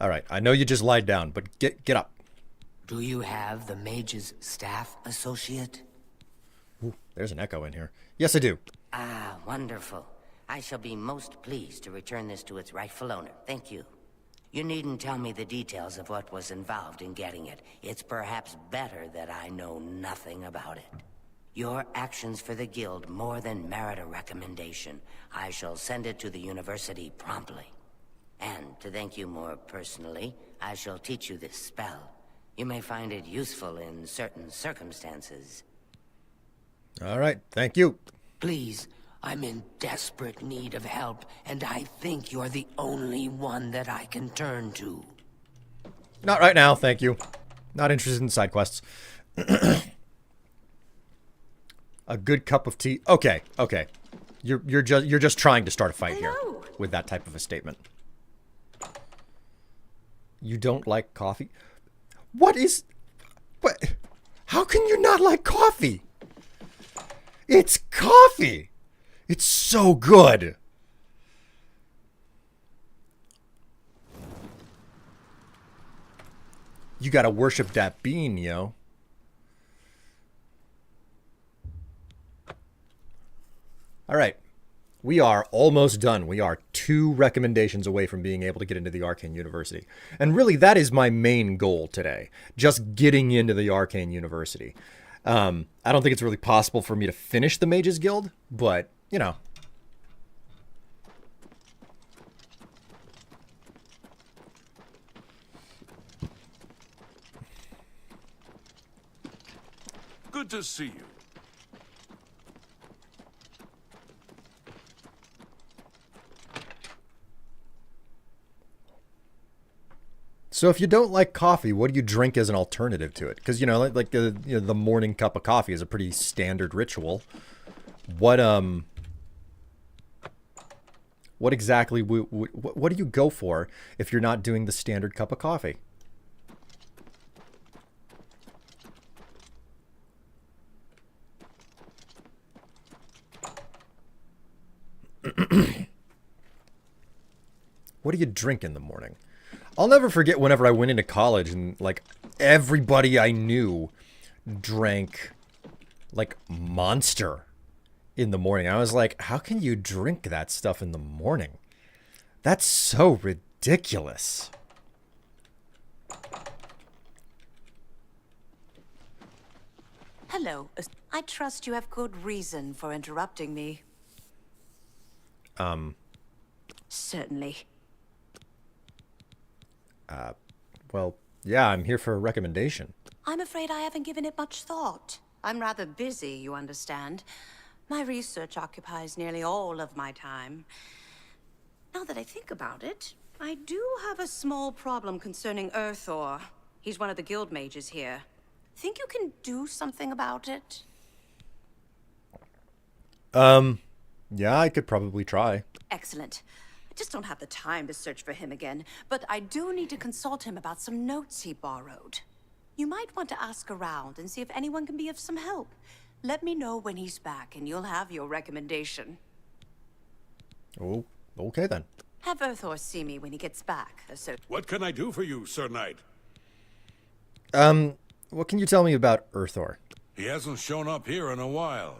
All right, I know you just lied down, but get up. Do you have the mage's staff, associate? Ooh, there's an echo in here. Yes, I do. Ah, wonderful. I shall be most pleased to return this to its rightful owner. Thank you. You needn't tell me the details of what was involved in getting it. It's perhaps better that I know nothing about it. Your actions for the guild more than merit a recommendation. I shall send it to the university promptly. And to thank you more personally, I shall teach you this spell. You may find it useful in certain circumstances. All right, thank you. Please, I'm in desperate need of help, and I think you're the only one that I can turn to. Not right now, thank you. Not interested in side quests. A good cup of tea. Okay, okay. You're just trying to start a fight here with that type of a statement. You don't like coffee? What? How can you not like coffee? It's coffee. It's so good. You gotta worship that bean, yo. All right. We are almost done. We are 2 recommendations away from being able to get into the Arcane University. And really, that is my main goal today. Just getting into the Arcane University. I don't think it's really possible for me to finish the Mages Guild, but, you know. Good to see you. So if you don't like coffee, what do you drink as an alternative to it? Because, you know, like the morning cup of coffee is a pretty standard ritual. What exactly what do you go for if you're not doing the standard cup of coffee? What do you drink in the morning? I'll never forget whenever I went into college and, like, everybody I knew drank, like, Monster in the morning. I was like, how can you drink that stuff in the morning? That's so ridiculous. Hello. I trust you have good reason for interrupting me. Certainly. Well, yeah, I'm here for a recommendation. I'm afraid I haven't given it much thought. I'm rather busy, you understand. My research occupies nearly all of my time. Now that I think about it, I do have a small problem concerning Erthor. He's one of the guild mages here. Think you can do something about it? Yeah, I could probably try. Excellent. I just don't have the time to search for him again, but I do need to consult him about some notes he borrowed. You might want to ask around and see if anyone can be of some help. Let me know when he's back and you'll have your recommendation. Oh, okay then. Have Erthor see me when he gets back. What can I do for you, Sir Knight? What can you tell me about Erthor? He hasn't shown up here in a while.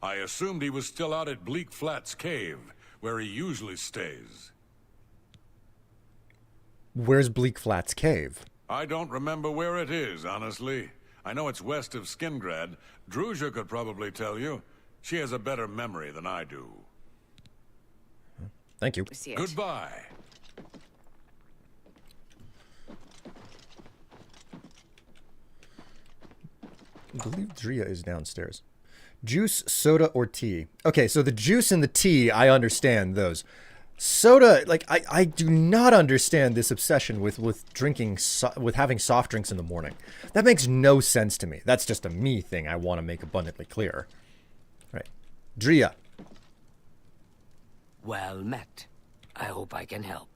I assumed he was still out at Bleak Flats Cave, where he usually stays. Where's Bleak Flats Cave? I don't remember where it is, honestly. I know it's west of Skingrad. Druzha could probably tell you. She has a better memory than I do. Thank you. Goodbye. I believe Drea is downstairs. Juice, soda, or tea? Okay, so the juice and the tea, I understand those. Soda, like, I do not understand this obsession with drinking, with having soft drinks in the morning. That makes no sense to me. That's just a me thing I want to make abundantly clear. All right. Drea. Well met. I hope I can help.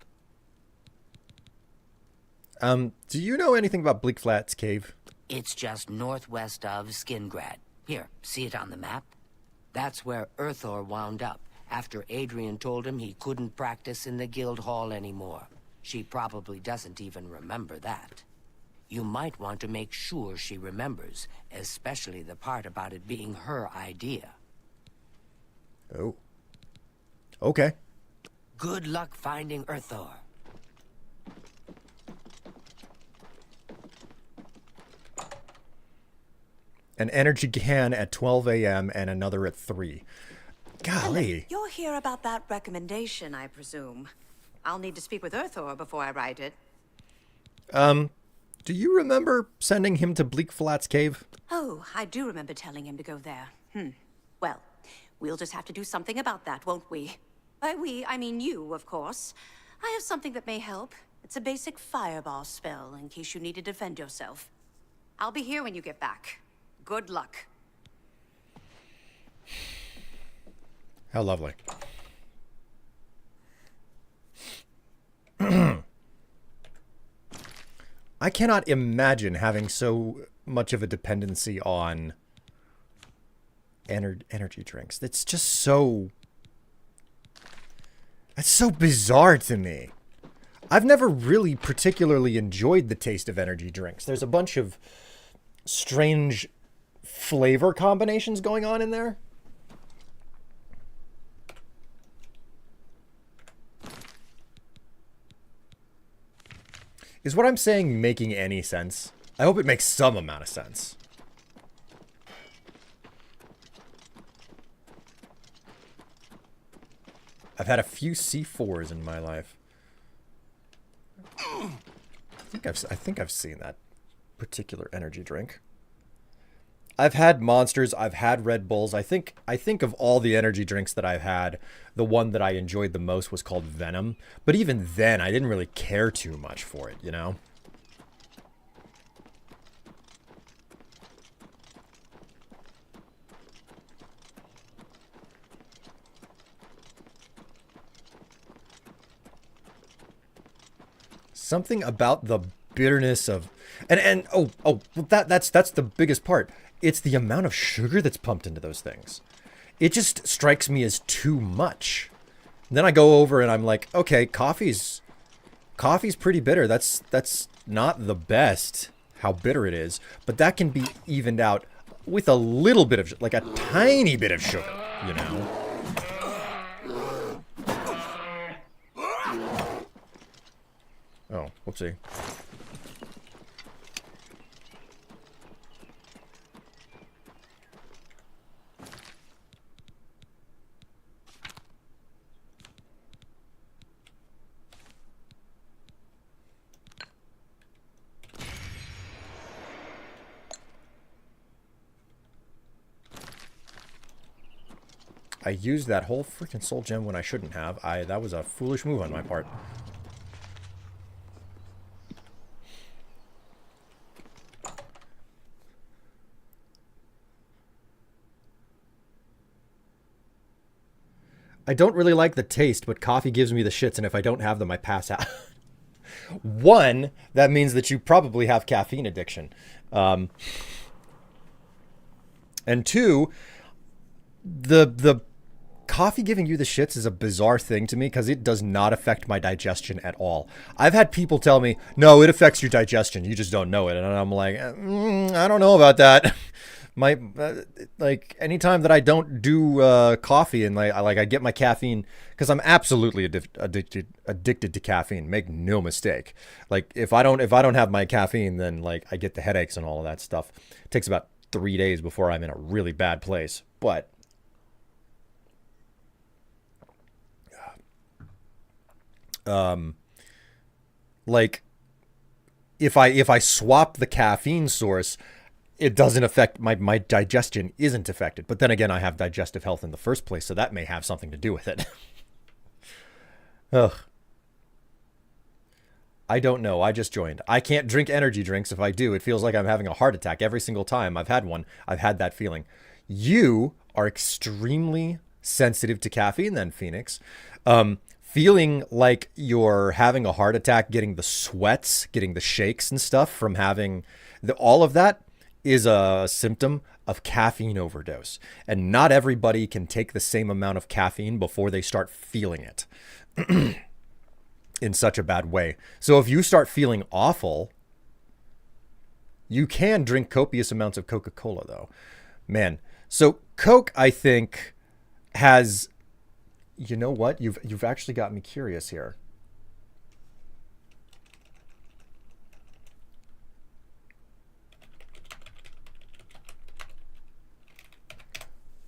Do you know anything about Bleak Flats Cave? It's just northwest of Skingrad. Here, see it on the map? That's where Erthor wound up, after Adrian told him he couldn't practice in the guild hall anymore. She probably doesn't even remember that. You might want to make sure she remembers, especially the part about it being her idea. Oh. Okay. Good luck finding Erthor. An energy can at 12 a.m. and another at 3. Golly. You're here about that recommendation, I presume. I'll need to speak with Erthor before I write it. Do you remember sending him to Bleak Flats Cave? Oh, I do remember telling him to go there. Well, we'll just have to do something about that, won't we? By we, I mean you, of course. I have something that may help. It's a basic fireball spell, in case you need to defend yourself. I'll be here when you get back. Good luck. How lovely. I cannot imagine having so much of a dependency on energy drinks. That's just so... That's so bizarre to me. I've never really particularly enjoyed the taste of energy drinks. There's a bunch of strange flavor combinations going on in there. Is what I'm saying making any sense? I hope it makes some amount of sense. I've had a few C4s in my life. I think I've seen that particular energy drink. I've had Monsters, I've had Red Bulls. I think of all the energy drinks that I've had, the one that I enjoyed the most was called Venom. But even then, I didn't really care too much for it, you know? Something about the bitterness of... And that's the biggest part. It's the amount of sugar that's pumped into those things. It just strikes me as too much. Then I go over and I'm like, okay, coffee's pretty bitter. That's not the best how bitter it is, but that can be evened out with a little bit of, like a tiny bit of sugar, you know? Oh, whoopsie. I used that whole freaking soul gem when I shouldn't have. That was a foolish move on my part. I don't really like the taste, but coffee gives me the shits, and if I don't have them, I pass out. One, that means that you probably have caffeine addiction. And two, the coffee giving you the shits is a bizarre thing to me because it does not affect my digestion at all. I've had people tell me, no, it affects your digestion. You just don't know it. And I'm like, I don't know about that. Like anytime that I don't do coffee and I get my caffeine, because I'm absolutely addicted to caffeine. Make no mistake. Like if I don't have my caffeine, then like I get the headaches and all of that stuff. It takes about 3 days before I'm in a really bad place. But like if I swap the caffeine source, it doesn't affect my digestion isn't affected. But then again, I have digestive health in the first place, so that may have something to do with it. Ugh. I don't know. I just joined. I can't drink energy drinks. If I do, it feels like I'm having a heart attack every single time I've had one. I've had that feeling. You are extremely sensitive to caffeine then, Phoenix. Feeling like you're having a heart attack, getting the sweats, getting the shakes and stuff from having all of that is a symptom of caffeine overdose. And not everybody can take the same amount of caffeine before they start feeling it in such a bad way. So if you start feeling awful, you can drink copious amounts of Coca-Cola though. Man, so Coke, I think, has... You know what? You've actually got me curious here.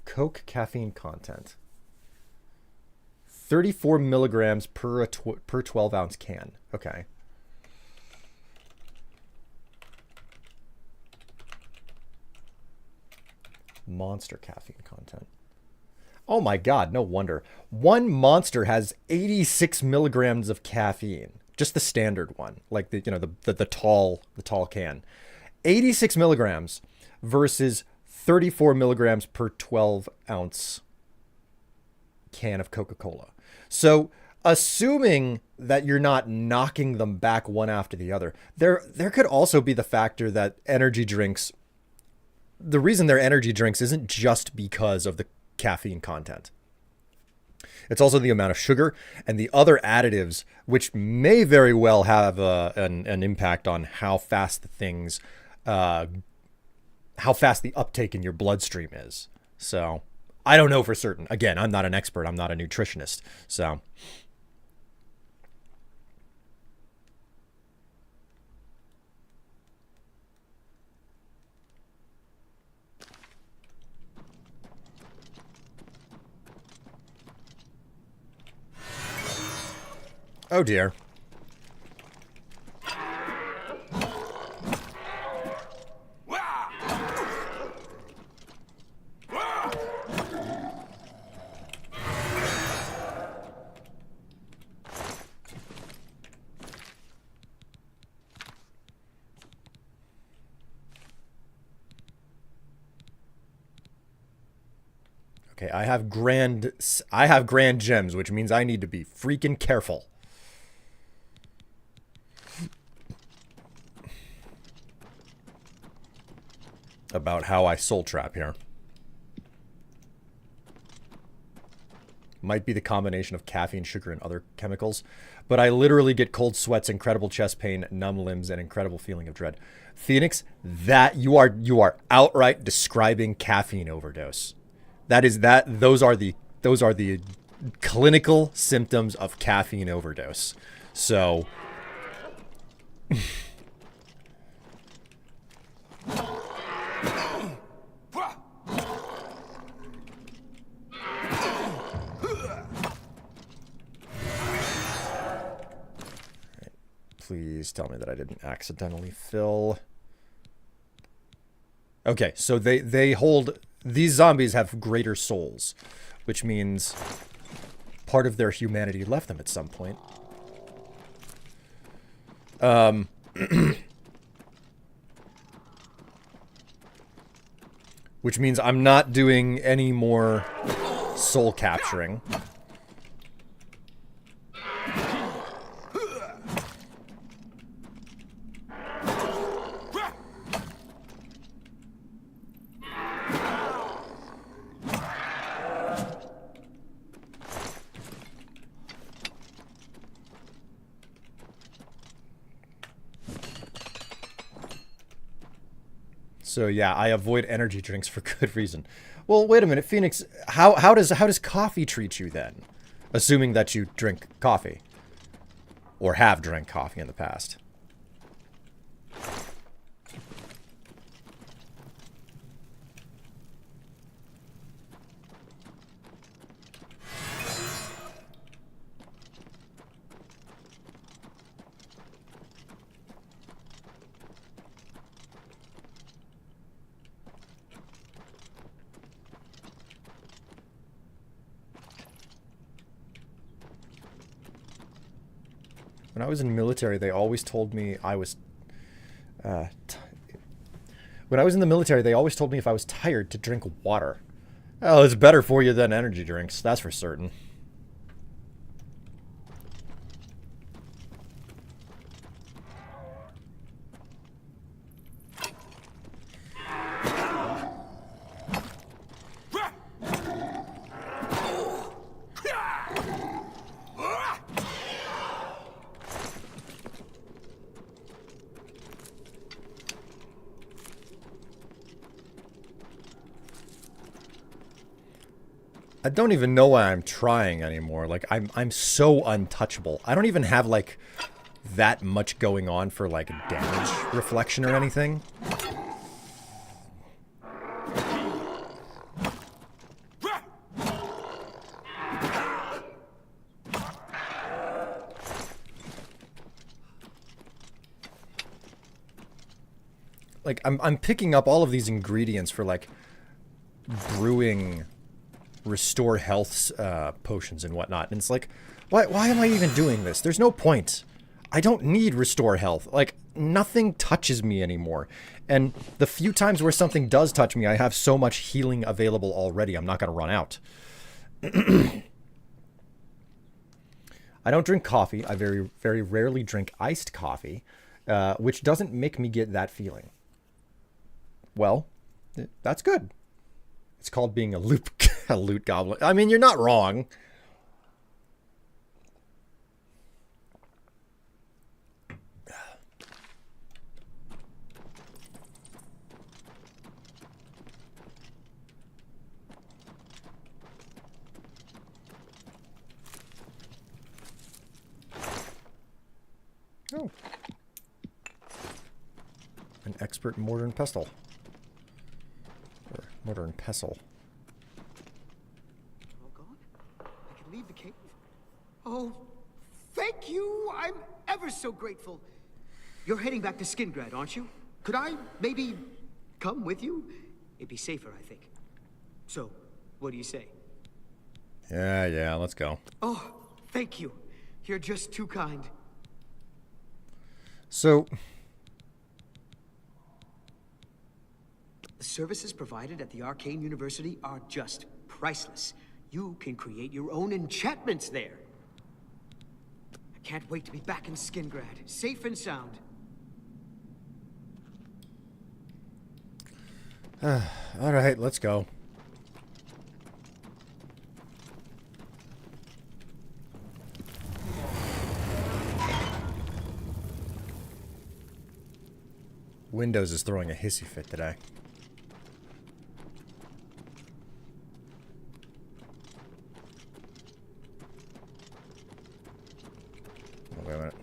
Coke caffeine content. 34 milligrams per 12 ounce can. Okay. Monster caffeine content. Oh my God, no wonder. One Monster has 86 milligrams of caffeine. Just the standard one, like the tall can. 86 milligrams versus 34 milligrams per 12 ounce can of Coca-Cola. So assuming that you're not knocking them back one after the other, there could also be the factor that energy drinks, the reason they're energy drinks isn't just because of the caffeine content. It's also the amount of sugar and the other additives, which may very well have an impact on how fast how fast the uptake in your bloodstream is. So I don't know for certain. Again, I'm not an expert. I'm not a nutritionist. So oh dear. Okay, I have grand gems, which means I need to be freaking careful. About how I soul trap here. Might be the combination of caffeine, sugar, and other chemicals. But I literally get cold sweats, incredible chest pain, numb limbs, and incredible feeling of dread. Phoenix, that you are outright describing caffeine overdose. Those are the clinical symptoms of caffeine overdose. So please tell me that I didn't accidentally fill. Okay, so they hold, these zombies have greater souls, which means part of their humanity left them at some point. Which means I'm not doing any more soul capturing. So yeah, I avoid energy drinks for good reason. Well, wait a minute, Phoenix. How does coffee treat you then? Assuming that you drink coffee. Or have drank coffee in the past. When I was in the military, they always told me I was... when I was in the military, they always told me if I was tired to drink water. Well, it's better for you than energy drinks, that's for certain. I don't even know why I'm trying anymore. Like, I'm so untouchable. I don't even have, like, that much going on for, like, damage reflection or anything. Like, I'm picking up all of these ingredients for, like, brewing... restore health potions and whatnot, and it's like, why am I even doing this? There's no point. I don't need restore health. Like, nothing touches me anymore, and the few times where something does touch me, I have so much healing available already. I'm not gonna run out. I don't drink coffee. I very, very rarely drink iced coffee, which doesn't make me get that feeling. Well, that's good. It's called being a loot goblin. I mean, you're not wrong. Oh. An expert mortar and pestle. Or mortar and pestle. Leave the cave? Oh, thank you! I'm ever so grateful. You're heading back to Skingrad, aren't you? Could I maybe come with you? It'd be safer, I think. So, what do you say? Yeah, let's go. Oh, thank you. You're just too kind. So... the services provided at the Arcane University are just priceless. You can create your own enchantments there. I can't wait to be back in Skingrad, safe and sound. All right, let's go. Windows is throwing a hissy fit today. Oh, wait a minute.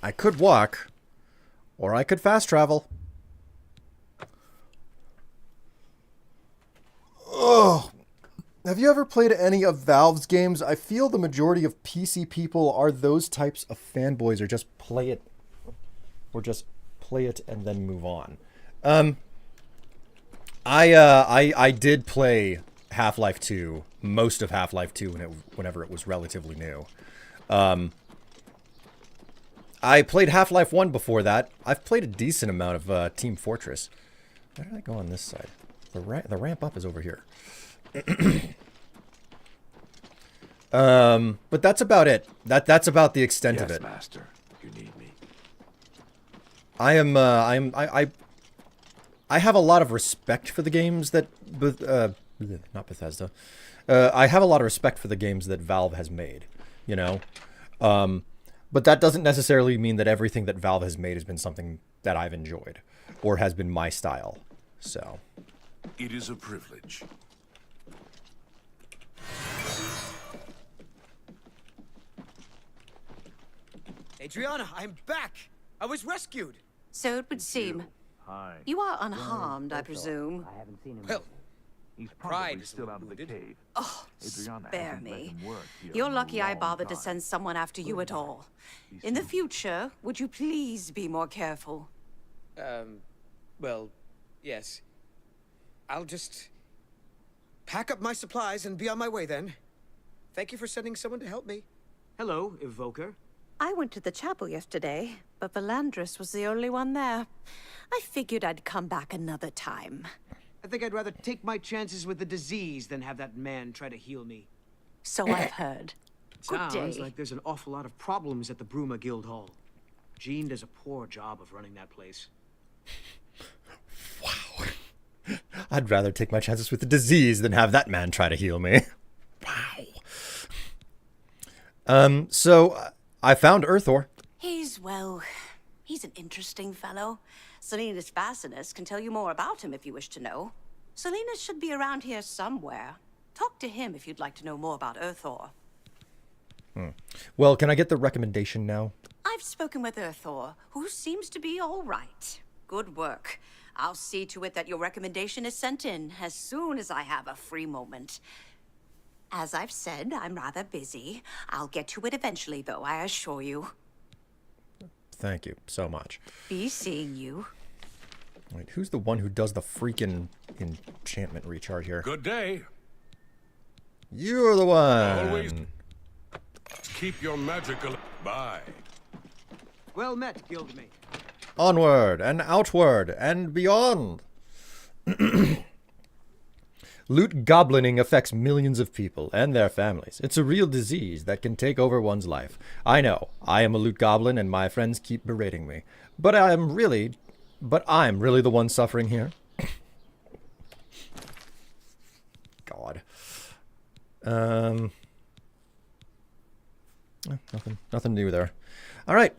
I could walk, or I could fast travel. Oh, have you ever played any of Valve's games? I feel the majority of PC people are those types of fanboys, or just play it and then move on. I did play Half-Life 2, most of Half-Life 2 whenever it was relatively new. I played Half-Life 1 before that. I've played a decent amount of Team Fortress. Where did I go on this side? The ramp up is over here. But that's about it. That's about the extent of it. Master, you need me. I have a lot of respect for the games that not Bethesda. I have a lot of respect for the games that Valve has made, you know. But that doesn't necessarily mean that everything that Valve has made has been something that I've enjoyed or has been my style. So, it is a privilege. Adriana, I'm back. I was rescued. So it would seem. Hi. You are unharmed, I presume. I haven't seen him. Well, He's Pride probably is still out of the wounded. cave. Oh, Adriana spare hasn't let me. him work here You're in a lucky I long bothered to time. send someone after you at all. In the future, would you please be more careful? Well, yes. I'll just pack up my supplies and be on my way then. Thank you for sending someone to help me. Hello, Evoker. I went to the chapel yesterday, but Valandris was the only one there. I figured I'd come back another time. I think I'd rather take my chances with the disease than have that man try to heal me. So I've heard. Good Sounds day. like there's an awful lot of problems at the Bruma Guild Hall. Jean does a poor job of running that place. I'd rather take my chances with the disease than have that man try to heal me. Wow. So I found Erthor. He's an interesting fellow. Salinas Fascinus can tell you more about him if you wish to know. Salinas should be around here somewhere. Talk to him if you'd like to know more about Erthor. Well, can I get the recommendation now? I've spoken with Erthor, who seems to be all right. Good work. I'll see to it that your recommendation is sent in as soon as I have a free moment. As I've said, I'm rather busy. I'll get to it eventually, though, I assure you. Thank you so much. Be seeing you. Wait, who's the one who does the freaking enchantment recharge here? Good day. You're the one. Always keep your magical. Bye. Well met, guildmate. Onward and outward and beyond. Loot goblining affects millions of people and their families. It's a real disease that can take over one's life. I know, I am a loot goblin and my friends keep berating me. But I'm really the one suffering here. God. Nothing new there. All right.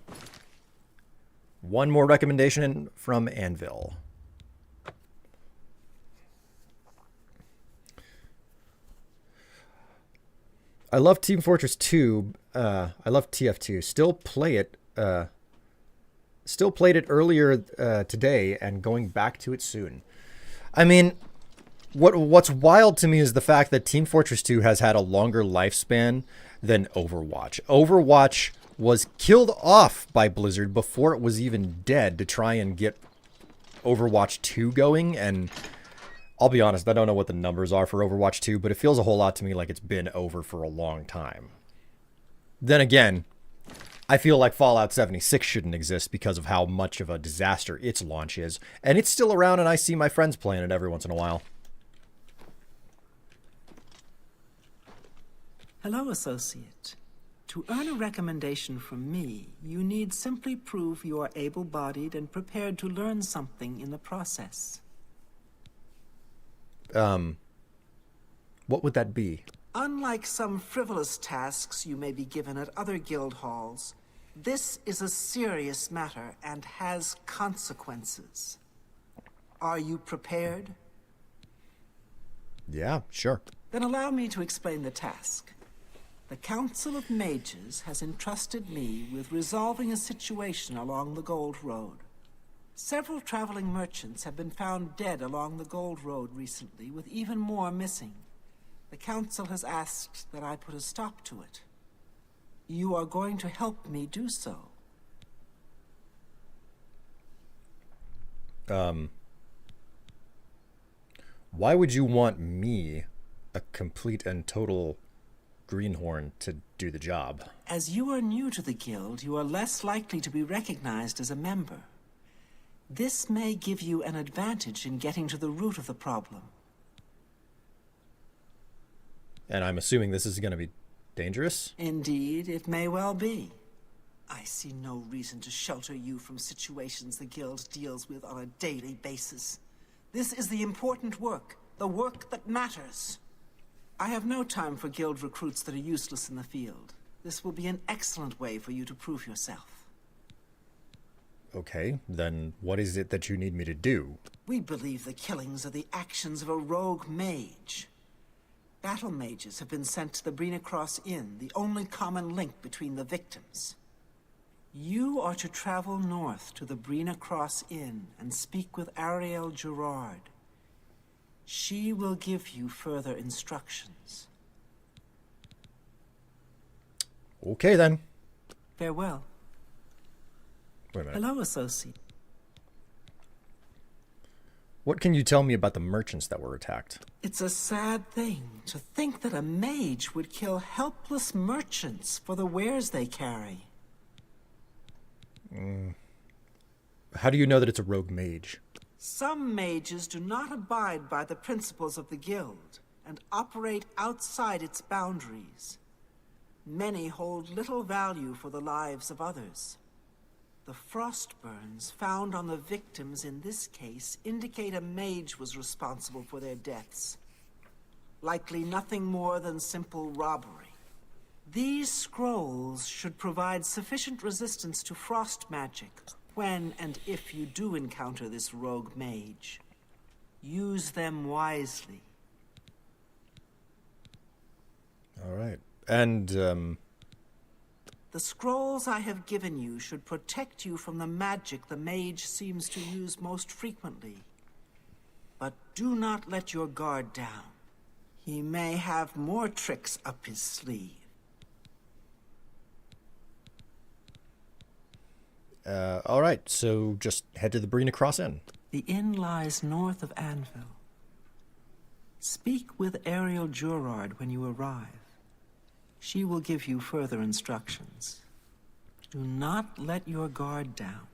One more recommendation from Anvil. I love Team Fortress 2. I love TF2. Still played it earlier today and going back to it soon. I mean, what's wild to me is the fact that Team Fortress 2 has had a longer lifespan than Overwatch. Overwatch was killed off by Blizzard before it was even dead to try and get Overwatch 2 going, and I'll be honest, I don't know what the numbers are for Overwatch 2, but it feels a whole lot to me like it's been over for a long time. Then again, I feel like Fallout 76 shouldn't exist because of how much of a disaster its launch is. And it's still around, and I see my friends playing it every once in a while. Hello, associate. To earn a recommendation from me, you need simply prove you are able-bodied and prepared to learn something in the process. What would that be? Unlike some frivolous tasks you may be given at other guild halls, this is a serious matter and has consequences. Are you prepared? Yeah, sure. Then allow me to explain the task. The Council of Mages has entrusted me with resolving a situation along the Gold Road. Several traveling merchants have been found dead along the Gold Road recently, with even more missing. The Council has asked that I put a stop to it. You are going to help me do so. Why would you want me, a complete and total greenhorn, to do the job? As you are new to the guild, you are less likely to be recognized as a member. This may give you an advantage in getting to the root of the problem. And I'm assuming this is going to be dangerous? Indeed, it may well be. I see no reason to shelter you from situations the guild deals with on a daily basis. This is the important work, the work that matters. I have no time for guild recruits that are useless in the field. This will be an excellent way for you to prove yourself. Okay, then what is it that you need me to do? We believe the killings are the actions of a rogue mage. Battle mages have been sent to the Brina Cross Inn, the only common link between the victims. You are to travel north to the Brina Cross Inn and speak with Ariel Gerard. She will give you further instructions. Okay, then. Farewell. Wait a minute. Hello, associate. What can you tell me about the merchants that were attacked? It's a sad thing to think that a mage would kill helpless merchants for the wares they carry. How do you know that it's a rogue mage? Some mages do not abide by the principles of the guild and operate outside its boundaries. Many hold little value for the lives of others. The frost burns found on the victims in this case indicate a mage was responsible for their deaths. Likely nothing more than simple robbery. These scrolls should provide sufficient resistance to frost magic when and if you do encounter this rogue mage. Use them wisely. All right. And, The scrolls I have given you should protect you from the magic the mage seems to use most frequently. But do not let your guard down. He may have more tricks up his sleeve. all right, so just head to the Brina Cross Inn. The inn lies north of Anvil. Speak with Ariel Gerard when you arrive. She will give you further instructions. Do not let your guard down.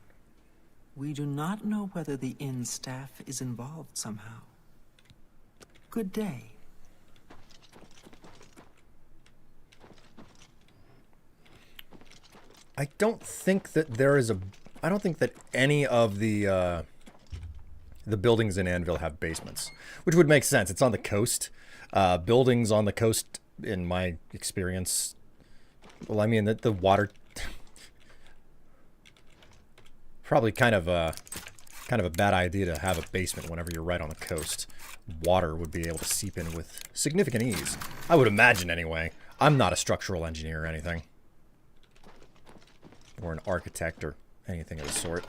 We do not know whether the inn staff is involved somehow. Good day. I don't think that there is a... I don't think that any of the buildings in Anvil have basements, which would make sense. It's on the coast. Buildings on the coast, in my experience... Well, I mean, the water... Probably kind of a bad idea to have a basement whenever you're right on the coast. Water would be able to seep in with significant ease. I would imagine, anyway. I'm not a structural engineer or anything. Or an architect or anything of the sort.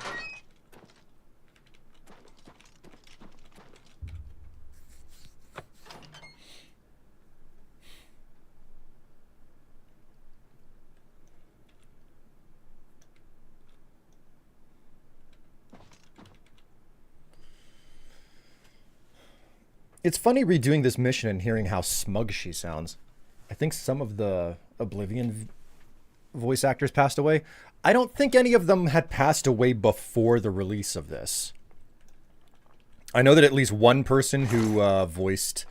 It's funny redoing this mission and hearing how smug she sounds. I think some of the Oblivion voice actors passed away. I don't think any of them had passed away before the release of this. I know that at least one person who voiced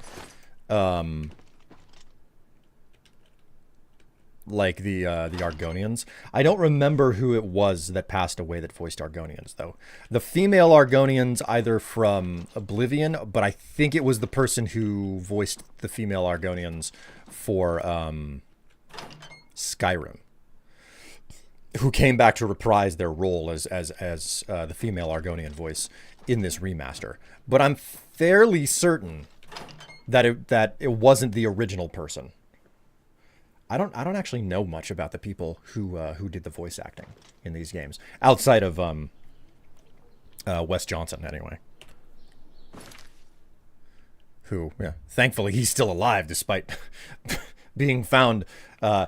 like the Argonians. I don't remember who it was that passed away that voiced Argonians, though. The female Argonians, either from Oblivion, but I think it was the person who voiced the female Argonians for Skyrim, who came back to reprise their role as the female Argonian voice in this remaster. But I'm fairly certain that it wasn't the original person. I don't actually know much about the people who did the voice acting in these games outside of Wes Johnson, anyway. Who, yeah, thankfully he's still alive despite being found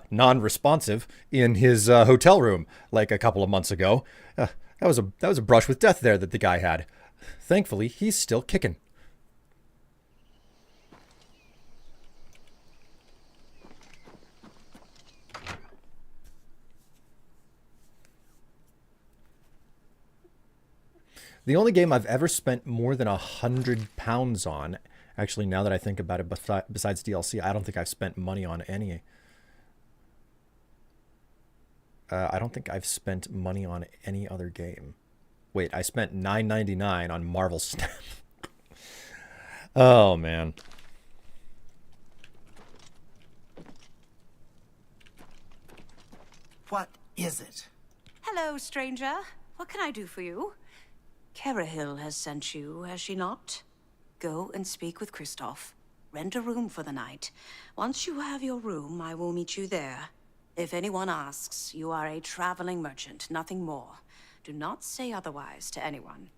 non-responsive in his hotel room like a couple of months ago. That was a brush with death there that the guy had. Thankfully, he's still kicking. The only game I've ever spent more than £100 on, actually, now that I think about it, besides DLC, I don't think I've spent money on any. I don't think I've spent money on any other game. Wait, I spent $9.99 on Marvel Snap. Oh, man. What is it? Hello, stranger. What can I do for you? Cheydinhal has sent you, has she not? Go and speak with Christoph. Rent a room for the night. Once you have your room, I will meet you there. If anyone asks, you are a traveling merchant, nothing more. Do not say otherwise to anyone.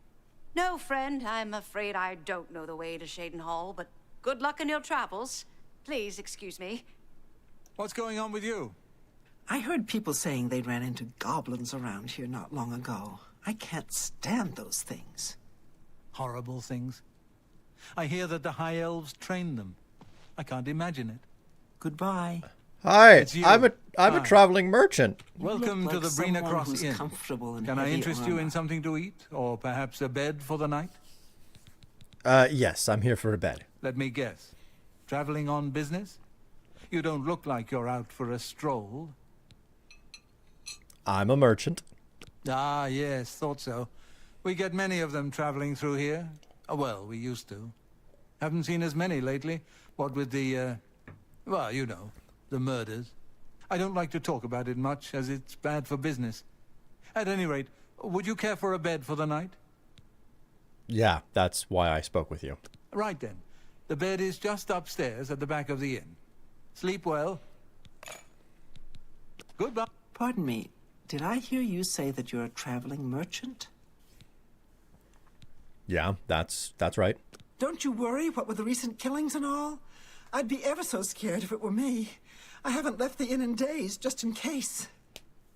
No, friend, I'm afraid I don't know the way to Cheydinhal, but good luck in your travels. Please excuse me. What's going on with you? I heard people saying they ran into goblins around here not long ago. I can't stand those things. Horrible things. I hear that the High Elves trained them. I can't imagine it. Goodbye. Hi, I'm a traveling merchant. Welcome to the Brina Cross Inn. Comfortable in Can I heavy interest you armor. in something to eat, or perhaps a bed for the night? Yes, I'm here for a bed. Let me guess. Traveling on business? You don't look like you're out for a stroll. I'm a merchant. Ah, yes, thought so. We get many of them traveling through here. Well, we used to. Haven't seen as many lately. What with the, well, you know, the murders. I don't like to talk about it much, as it's bad for business. At any rate, would you care for a bed for the night? Yeah, that's why I spoke with you. Right then. The bed is just upstairs at the back of the inn. Sleep well. Goodbye. Pardon me. Did I hear you say that you're a traveling merchant? Yeah, that's right. Don't you worry, what with the recent killings and all? I'd be ever so scared if it were me. I haven't left the inn in days, just in case.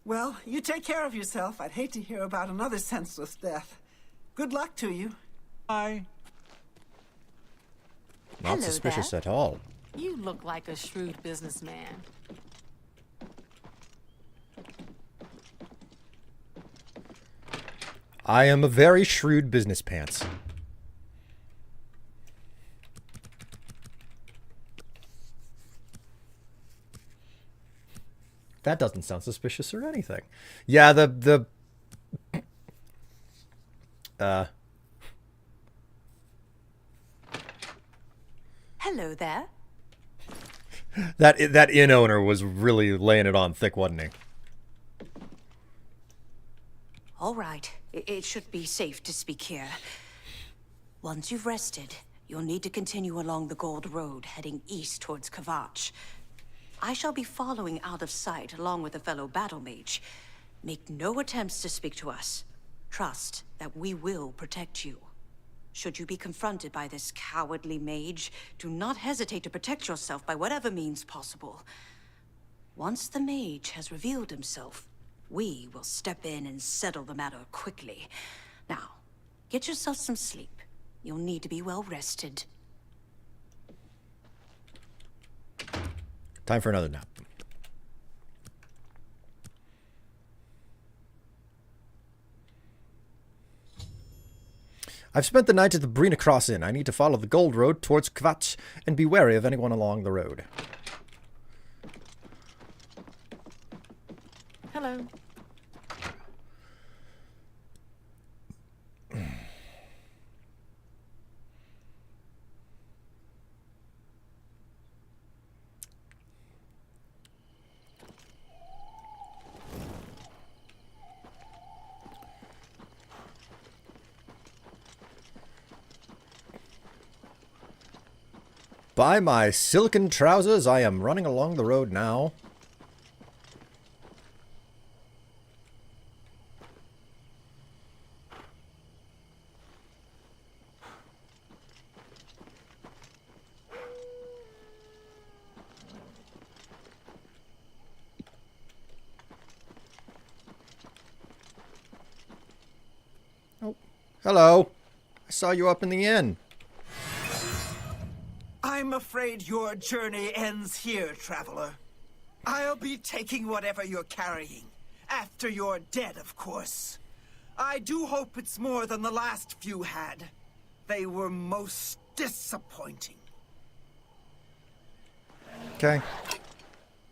Well, you take care of yourself. I'd hate to hear about another senseless death. Good luck to you. Bye. Not Hello suspicious there. at all. You look like a shrewd businessman. I am a very shrewd business pants. That doesn't sound suspicious or anything. Yeah, Hello there. that inn owner was really laying it on thick, wasn't he? All right. It should be safe to speak here. Once you've rested, you'll need to continue along the Gold Road, heading east towards Kvatch. I shall be following out of sight, along with a fellow battle mage. Make no attempts to speak to us. Trust that we will protect you. Should you be confronted by this cowardly mage, do not hesitate to protect yourself by whatever means possible. Once the mage has revealed himself, we will step in and settle the matter quickly. Now, get yourself some sleep. You'll need to be well rested. Time for another nap. I've spent the night at the Brina Cross Inn. I need to follow the Gold Road towards Kvatch and be wary of anyone along the road. Hello. By my silken trousers, I am running along the road now. Oh, hello. I saw you up in the inn. I'm afraid your journey ends here, traveler. I'll be taking whatever you're carrying. After you're dead, of course. I do hope it's more than the last few had. They were most disappointing. Okay.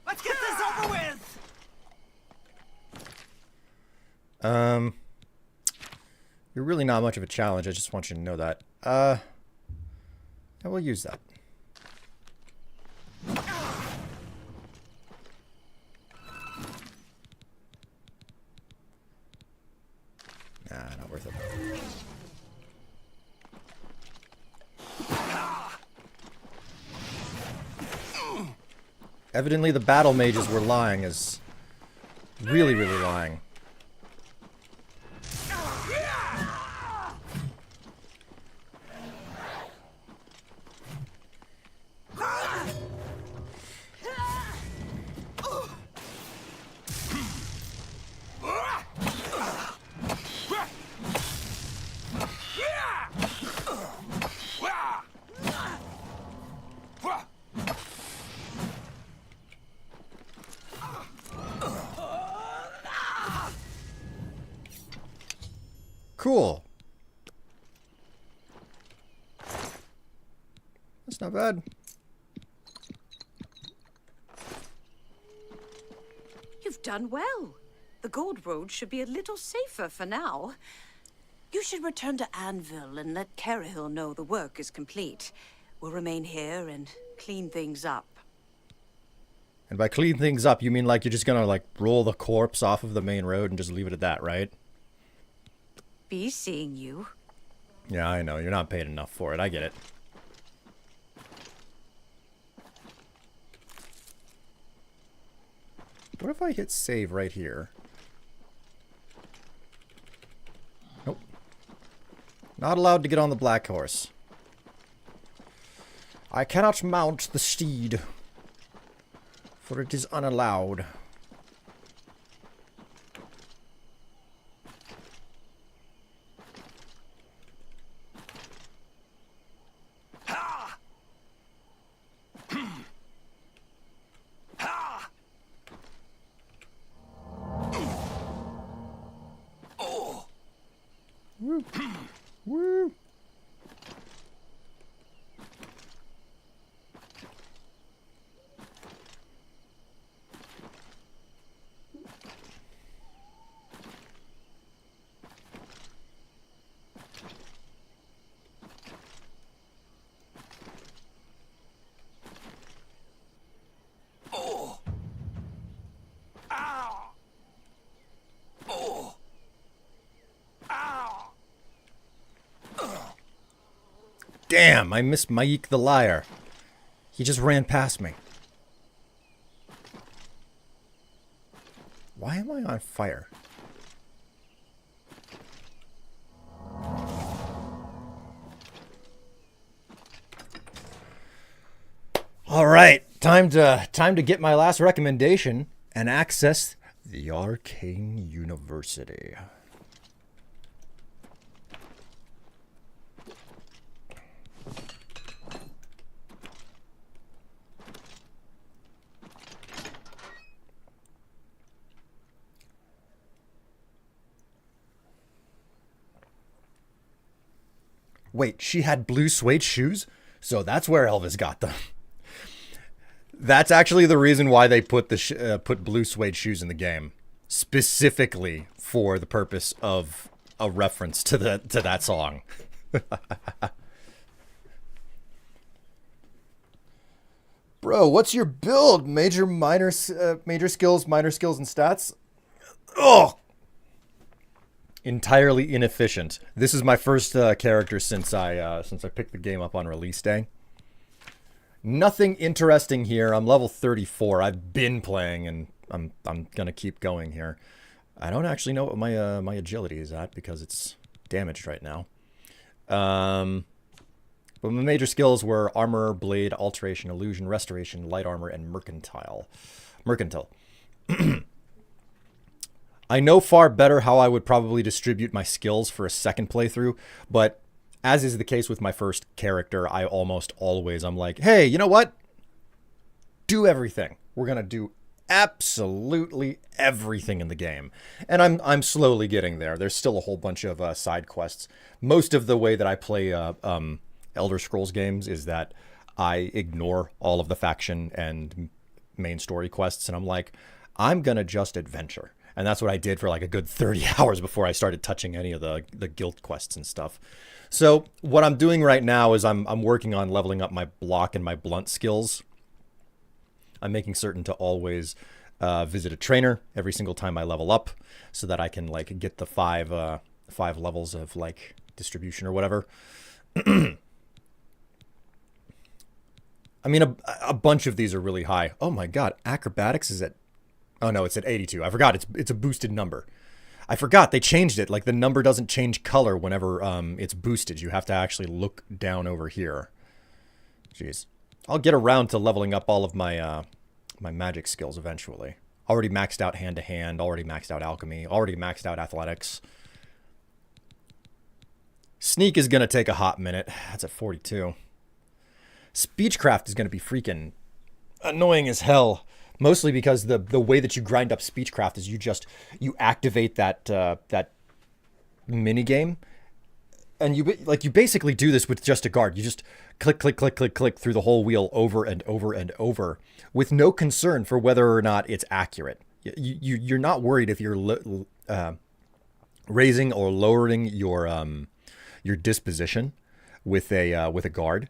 Let's get this over with! You're really not much of a challenge. I just want you to know that. I will use that. Nah, not worth it. Evidently the battle mages were lying, is really, really lying. Cool. That's not bad. You've done well. The Gold Road should be a little safer for now. You should return to Anvil and let Cheydinhal know the work is complete. We'll remain here and clean things up. And by clean things up, you mean like you're just gonna like roll the corpse off of the main road and just leave it at that, right? Be seeing you. Yeah, I know. You're not paid enough for it. I get it. What if I hit save right here? Nope. Not allowed to get on the black horse. I cannot mount the steed, for it is unallowed. Woo. Woo. Damn, I missed Maik the liar. He just ran past me. Why am I on fire? All right, time to get my last recommendation and access the Arcane University. Wait, she had blue suede shoes? So that's where Elvis got them. That's actually the reason why they put put blue suede shoes in the game, specifically for the purpose of a reference to that song. Bro, what's your build? Major skills, minor skills, and stats? Oh, entirely inefficient. This is my first character since I picked the game up on release day. Nothing interesting here. I'm level 34. I've been playing, and I'm gonna keep going here. I don't actually know what my my agility is at because it's damaged right now. But my major skills were armor, blade, alteration, illusion, restoration, light armor, and mercantile. I know far better how I would probably distribute my skills for a second playthrough, but as is the case with my first character, I'm like, hey, you know what? Do everything. We're gonna do absolutely everything in the game, and I'm slowly getting there. There's still a whole bunch of side quests. Most of the way that I play Elder Scrolls games is that I ignore all of the faction and main story quests, and I'm like, I'm gonna just adventure. And that's what I did for like a good 30 hours before I started touching any of the guild quests and stuff. So what I'm doing right now is I'm working on leveling up my block and my blunt skills. I'm making certain to always visit a trainer every single time I level up, so that I can like get the five levels of like distribution or whatever. I mean, a bunch of these are really high. Oh my god, acrobatics is at... Oh no, it's at 82. I forgot, it's a boosted number. I forgot, they changed it. Like, the number doesn't change color whenever it's boosted. You have to actually look down over here. Jeez. I'll get around to leveling up all of my my magic skills eventually. Already maxed out hand-to-hand, already maxed out alchemy, already maxed out athletics. Sneak is going to take a hot minute. That's at 42. Speechcraft is going to be freaking annoying as hell. Mostly because the way that you grind up Speechcraft is you activate that mini game, and you basically do this with just a guard. You just click through the whole wheel over and over and over with no concern for whether or not it's accurate. You're not worried if you're raising or lowering your disposition with a guard.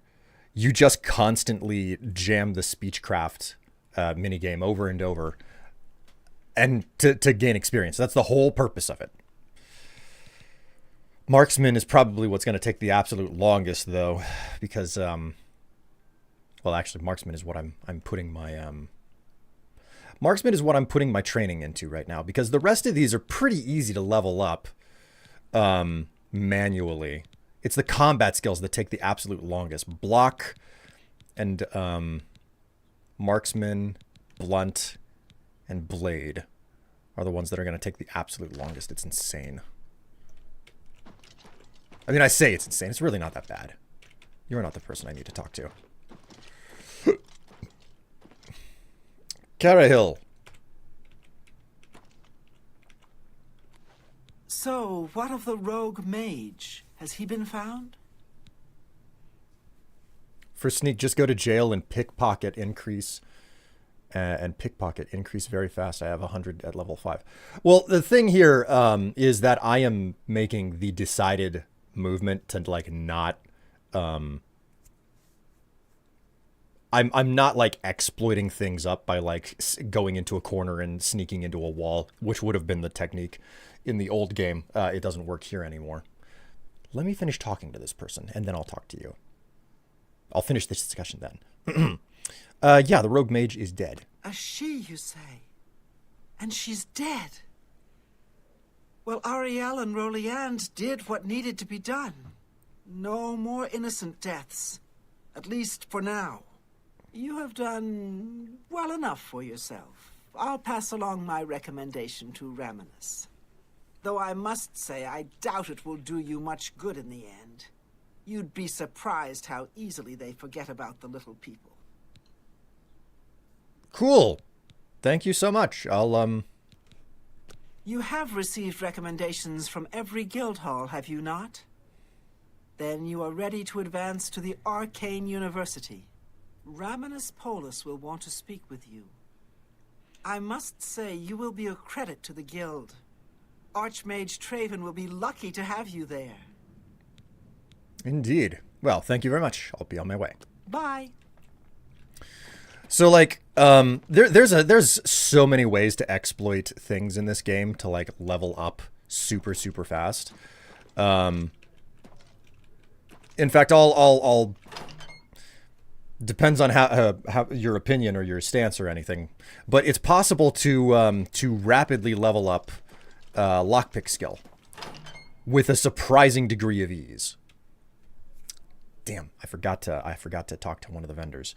You just constantly jam the Speechcraft minigame over and over, and to gain experience. That's the whole purpose of it. Marksman is probably what's going to take the absolute longest, though, because well, actually, Marksman is what I'm putting my Marksman is what I'm putting my training into right now, because the rest of these are pretty easy to level up manually. It's the combat skills that take the absolute longest. Block and Marksman, Blunt, and Blade are the ones that are going to take the absolute longest. It's insane. I mean, I say it's insane. It's really not that bad. You're not the person I need to talk to. Carahill. So, what of the rogue mage? Has he been found? For Sneak, just go to jail and pickpocket increase. And pickpocket increase very fast. I have 100 at level 5. Well, the thing here is that I am making the decided movement to like not... I'm not like exploiting things up by like going into a corner and sneaking into a wall, which would have been the technique in the old game. It doesn't work here anymore. Let me finish talking to this person, and then I'll talk to you. I'll finish this discussion then. Yeah, the rogue mage is dead. A she, you say? And she's dead? Well, Ariel and Roliand did what needed to be done. No more innocent deaths. At least for now. You have done well enough for yourself. I'll pass along my recommendation to Raminus. Though I must say, I doubt it will do you much good in the end. You'd be surprised how easily they forget about the little people. Cool. Thank you so much. I'll, You have received recommendations from every guild hall, have you not? Then you are ready to advance to the Arcane University. Raminus Polus will want to speak with you. I must say, you will be a credit to the guild. Archmage Traven will be lucky to have you there. Indeed. Well, thank you very much. I'll be on my way. Bye. So, like, there's so many ways to exploit things in this game to, like, level up super, super fast. In fact, I'll depends on how your opinion or your stance or anything, but it's possible to rapidly level up lockpick skill with a surprising degree of ease. Damn, I forgot to talk to one of the vendors.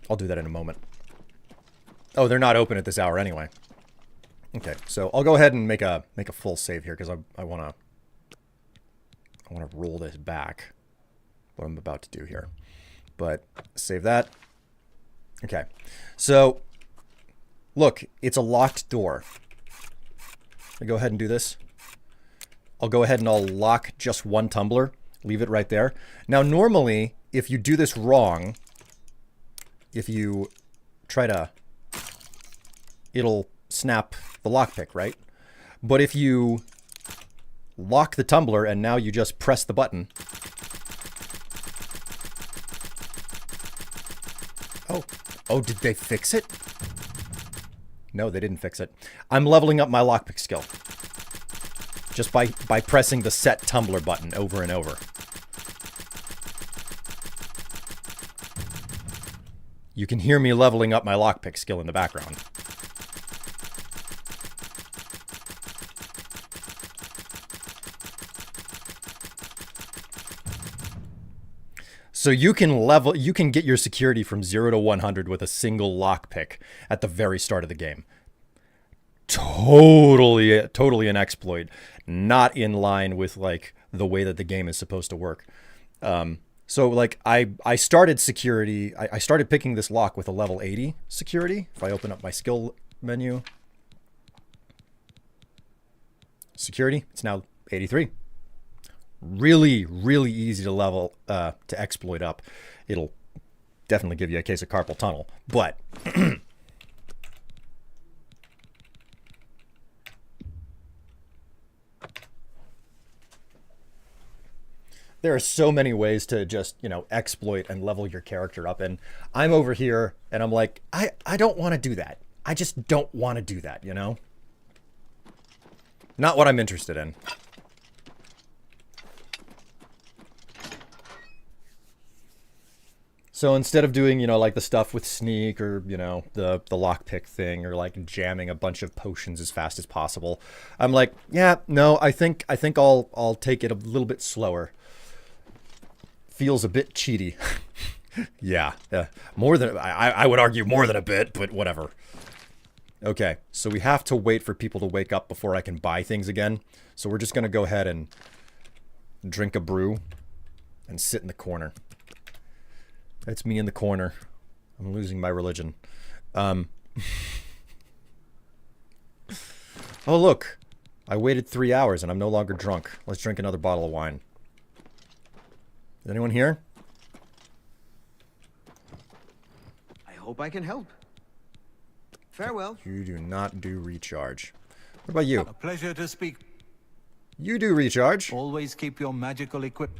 I'll do that in a moment. Oh, they're not open at this hour anyway. Okay, so I'll go ahead and make a full save here because I wanna roll this back. What I'm about to do here, but save that. Okay, so look, it's a locked door. I go ahead and do this. I'll go ahead and I'll lock just one tumbler. Leave it right there. Now, normally, if you do this wrong, if you try to, it'll snap the lockpick, right? But if you lock the tumbler and now you just press the button. Oh, did they fix it? No, they didn't fix it. I'm leveling up my lockpick skill. Just by pressing the set tumbler button over and over. You can hear me leveling up my lockpick skill in the background. So you can get your security from 0 to 100 with a single lockpick at the very start of the game. Totally an exploit, not in line with like the way that the game is supposed to work. So like I started security, I started picking this lock with a level 80 security. If I open up my skill menu, security, it's now 83. Really, really easy to level, to exploit up. It'll definitely give you a case of carpal tunnel, but there are so many ways to just, exploit and level your character up. And I'm over here and I'm like, I don't want to do that. I just don't want to do that, Not what I'm interested in. So instead of doing, like the stuff with sneak or, the lockpick thing or like jamming a bunch of potions as fast as possible, I'm like, yeah, no, I think I'll take it a little bit slower. Feels a bit cheaty. Yeah, more than I would argue more than a bit, but whatever. Okay, so we have to wait for people to wake up before I can buy things again. So we're just gonna go ahead and drink a brew and sit in the corner. That's me in the corner. I'm losing my religion. Oh look, I waited 3 hours and I'm no longer drunk. Let's drink another bottle of wine. Is anyone here? I hope I can help. Farewell. You do not do recharge. What about you? A pleasure to speak. You do recharge. Always keep your magical equipment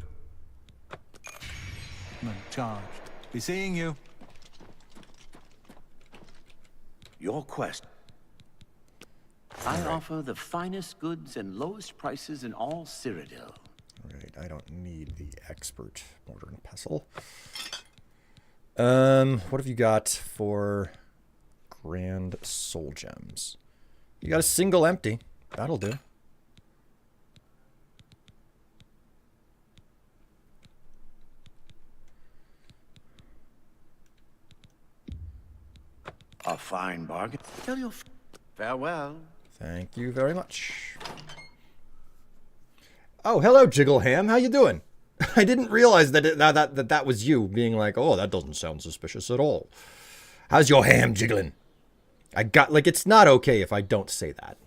charged. Be seeing you. Your quest. I offer the finest goods and lowest prices in all Cyrodiil. Right, I don't need the expert mortar and pestle. What have you got for grand soul gems? You got a single empty. That'll do. A fine bargain. Tell your farewell. Thank you very much. Oh, hello, Jiggleham. How you doing? I didn't realize that was you being like, oh, that doesn't sound suspicious at all. How's your ham jiggling? It's not okay if I don't say that.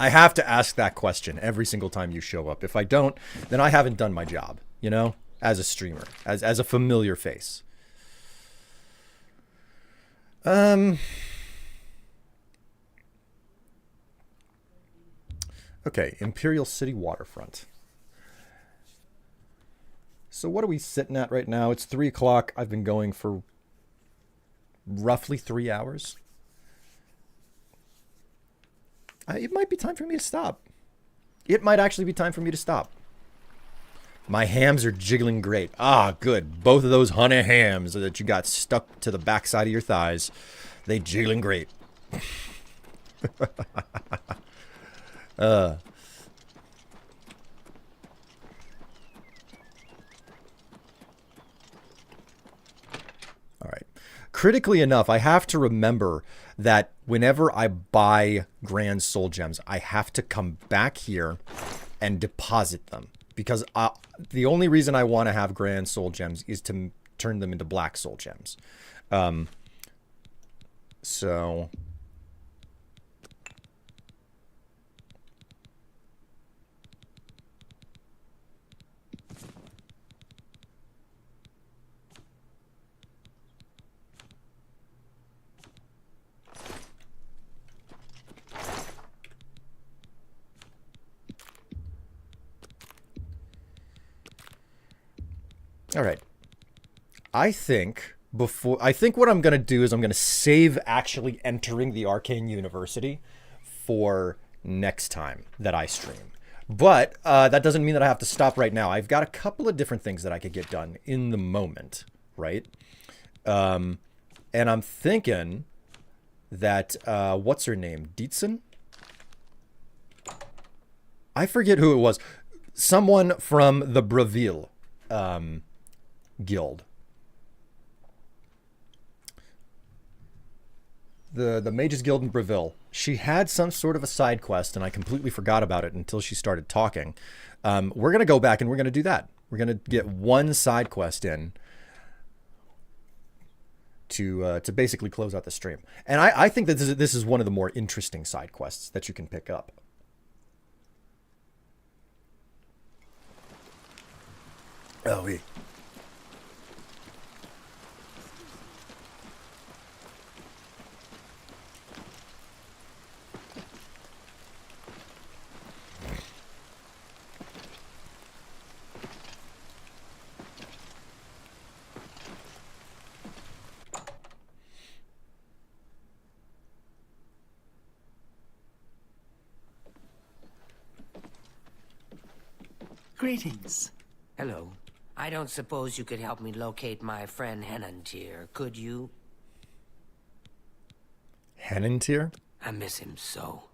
I have to ask that question every single time you show up. If I don't, then I haven't done my job, you know, as a streamer, as a familiar face. Okay, Imperial City waterfront. So what are we sitting at right now? It's 3 o'clock. I've been going for roughly 3 hours. It might be time for me to stop. It might actually be time for me to stop. My hams are jiggling great. Ah, good. Both of those honey hams that you got stuck to the backside of your thighs, they jiggling great. All right. Critically enough, I have to remember that whenever I buy Grand Soul Gems, I have to come back here and deposit them. Because the only reason I want to have Grand Soul Gems is to turn them into Black Soul Gems. So... All right. I think what I'm going to do is I'm going to save actually entering the Arcane University for next time that I stream. But that doesn't mean that I have to stop right now. I've got a couple of different things that I could get done in the moment, right? And I'm thinking that, what's her name? Dietzen? I forget who it was. Someone from the Bravil guild. The Mages Guild in Bravil. She had some sort of a side quest, and I completely forgot about it until she started talking. We're going to go back and we're going to do that. We're going to get one side quest in to basically close out the stream. And I think that this is one of the more interesting side quests that you can pick up. Oh, oui. Greetings. Hello. I don't suppose you could help me locate my friend Henantier, could you? Henantier? I miss him so.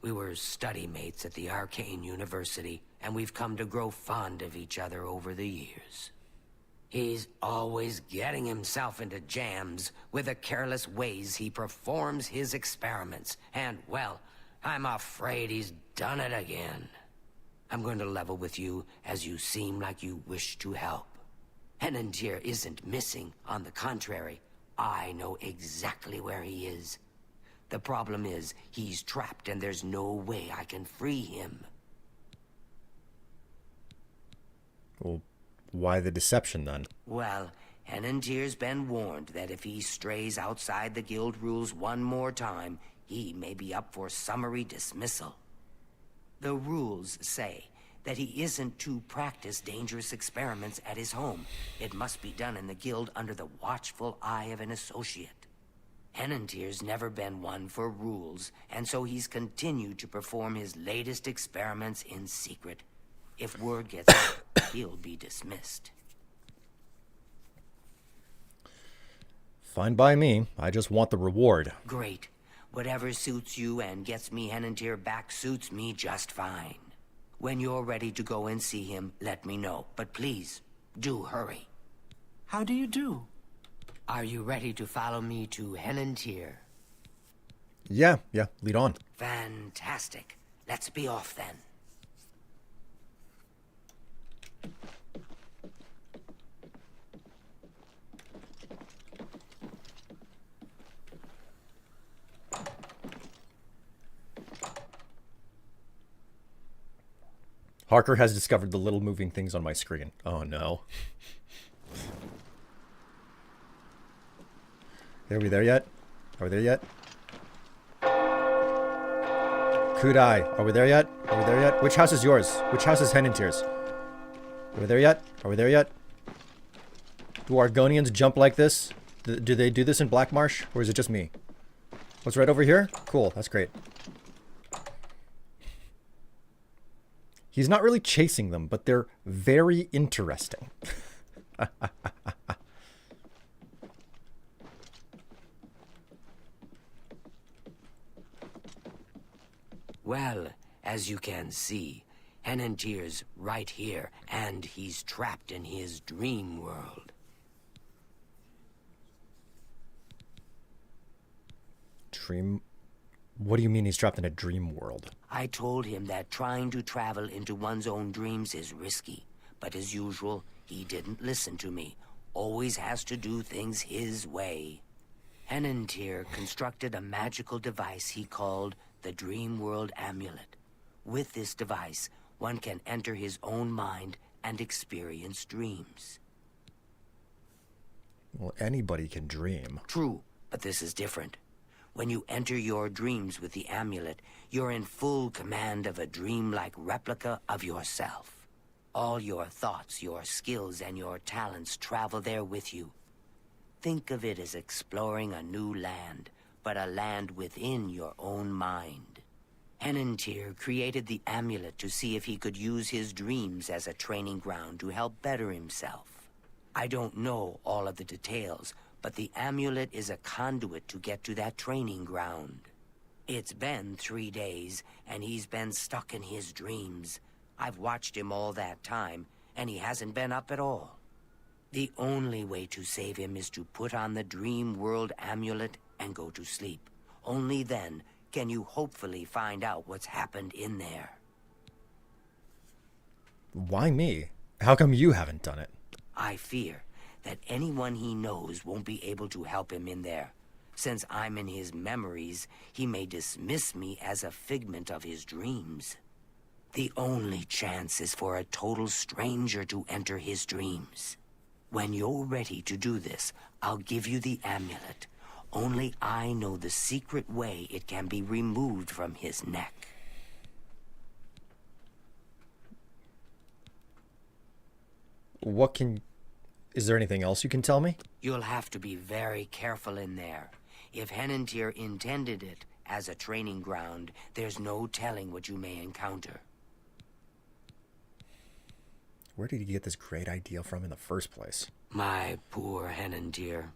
We were study mates at the Arcane University, and we've come to grow fond of each other over the years. He's always getting himself into jams with the careless ways he performs his experiments, and, well, I'm afraid he's done it again. I'm going to level with you, as you seem like you wish to help. Henantier isn't missing. On the contrary, I know exactly where he is. The problem is, he's trapped and there's no way I can free him. Well, why the deception then? Well, Henantier's been warned that if he strays outside the guild rules one more time, he may be up for summary dismissal. The rules say that he isn't to practice dangerous experiments at his home. It must be done in the guild under the watchful eye of an associate. Henantier's never been one for rules, and so he's continued to perform his latest experiments in secret. If word gets out, he'll be dismissed. Fine by me. I just want the reward. Great. Whatever suits you and gets me Henantier back suits me just fine. When you're ready to go and see him, let me know. But please, do hurry. How do you do? Are you ready to follow me to Henantier? Yeah, lead on. Fantastic. Let's be off then. Harker has discovered the little moving things on my screen. Oh no. Are we there yet? Are we there yet? Kudai, are we there yet? Are we there yet? Which house is yours? Which house is Henenteer's? Are we there yet? Are we there yet? Do Argonians jump like this? Do they do this in Black Marsh? Or is it just me? What's right over here? Cool, that's great. He's not really chasing them, but they're very interesting. Well, as you can see, Henenteer's right here, and he's trapped in his dream world. Dream? What do you mean he's trapped in a dream world? I told him that trying to travel into one's own dreams is risky, but as usual, he didn't listen to me. Always has to do things his way. Henenteer constructed a magical device he called the Dream World Amulet. With this device, one can enter his own mind and experience dreams. Well, anybody can dream. True, but this is different. When you enter your dreams with the amulet, you're in full command of a dream-like replica of yourself. All your thoughts, your skills, and your talents travel there with you. Think of it as exploring a new land, but a land within your own mind. Henenteer created the amulet to see if he could use his dreams as a training ground to help better himself. I don't know all of the details, but the amulet is a conduit to get to that training ground. It's been 3 days, and he's been stuck in his dreams. I've watched him all that time, and he hasn't been up at all. The only way to save him is to put on the Dream World Amulet and go to sleep. Only then can you hopefully find out what's happened in there. Why me? How come you haven't done it? I fear that anyone he knows won't be able to help him in there. Since I'm in his memories, he may dismiss me as a figment of his dreams. The only chance is for a total stranger to enter his dreams. When you're ready to do this, I'll give you the amulet. Only I know the secret way it can be removed from his neck. Is there anything else you can tell me? You'll have to be very careful in there. If Henenteer intended it as a training ground, there's no telling what you may encounter. Where did he get this great idea from in the first place? My poor Henenteer.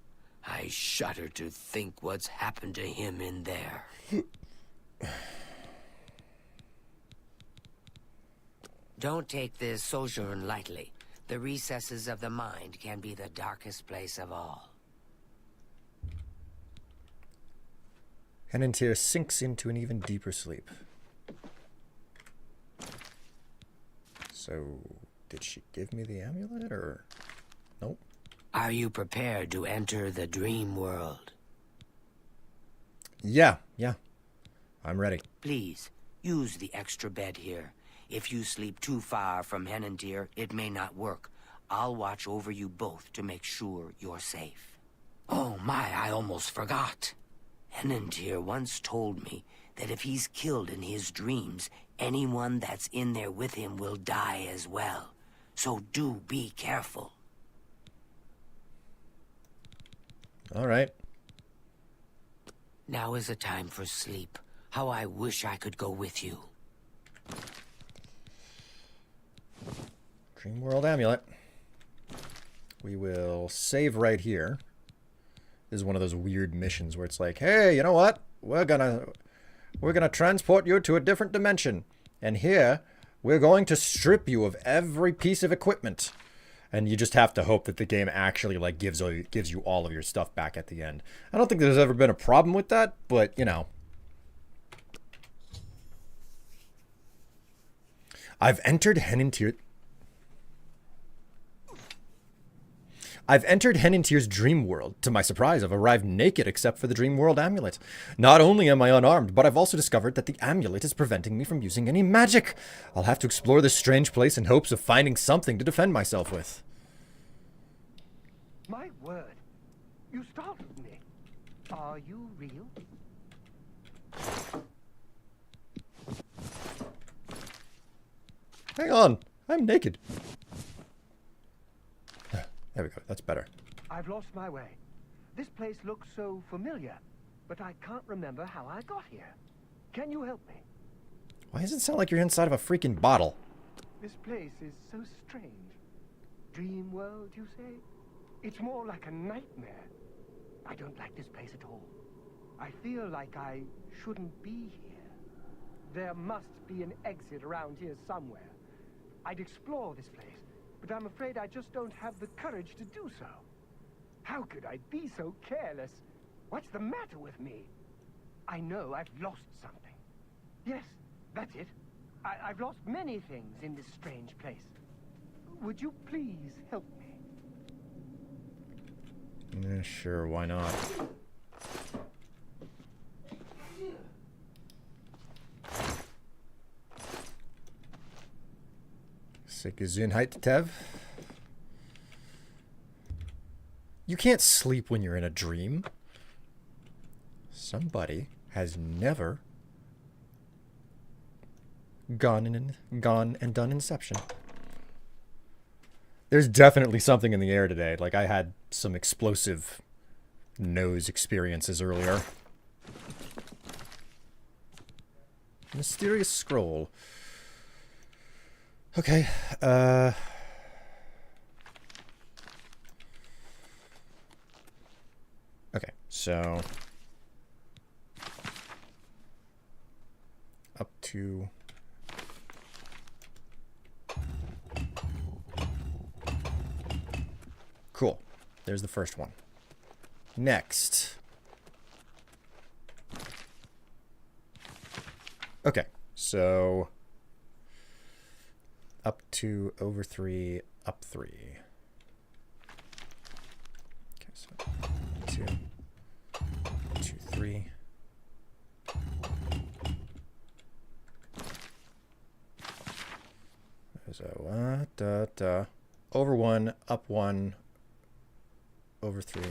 I shudder to think what's happened to him in there. Don't take this sojourn lightly. The recesses of the mind can be the darkest place of all. Henenteer sinks into an even deeper sleep. So, did she give me the amulet, or... Nope. Are you prepared to enter the dream world? Yeah. I'm ready. Please, use the extra bed here. If you sleep too far from Henenteer, it may not work. I'll watch over you both to make sure you're safe. Oh my, I almost forgot. Henenteer once told me that if he's killed in his dreams, anyone that's in there with him will die as well. So do be careful. All right. Now is a time for sleep. How I wish I could go with you. Dream World Amulet. We will save right here. This is one of those weird missions where it's like, hey, you know what? We're gonna transport you to a different dimension. And here, we're going to strip you of every piece of equipment. And you just have to hope that the game actually like gives you all of your stuff back at the end. I don't think there's ever been a problem with that, but you know. I've entered Henenteer. I've entered Henintier's dream world. To my surprise, I've arrived naked except for the dream world amulet. Not only am I unarmed, but I've also discovered that the amulet is preventing me from using any magic. I'll have to explore this strange place in hopes of finding something to defend myself with. My word, you startled me. Are you real? Hang on, I'm naked. There we go, that's better. I've lost my way. This place looks so familiar, but I can't remember how I got here. Can you help me? Why does it sound like you're inside of a freaking bottle? This place is so strange. Dream world, you say? It's more like a nightmare. I don't like this place at all. I feel like I shouldn't be here. There must be an exit around here somewhere. I'd explore this place, but I'm afraid I just don't have the courage to do so. How could I be so careless? What's the matter with me? I know I've lost something. Yes, that's it. I've lost many things in this strange place. Would you please help me? Yeah, sure, why not? Gesundheit, Tev. You can't sleep when you're in a dream. Somebody has never gone and done Inception. There's definitely something in the air today. Like, I had some explosive nose experiences earlier. Mysterious scroll. Okay, okay, so up to cool. There's the first one. Next. Okay, so up to over 3, up 3. Okay, so 2, 2, 3. So over 1, up 1, over 3.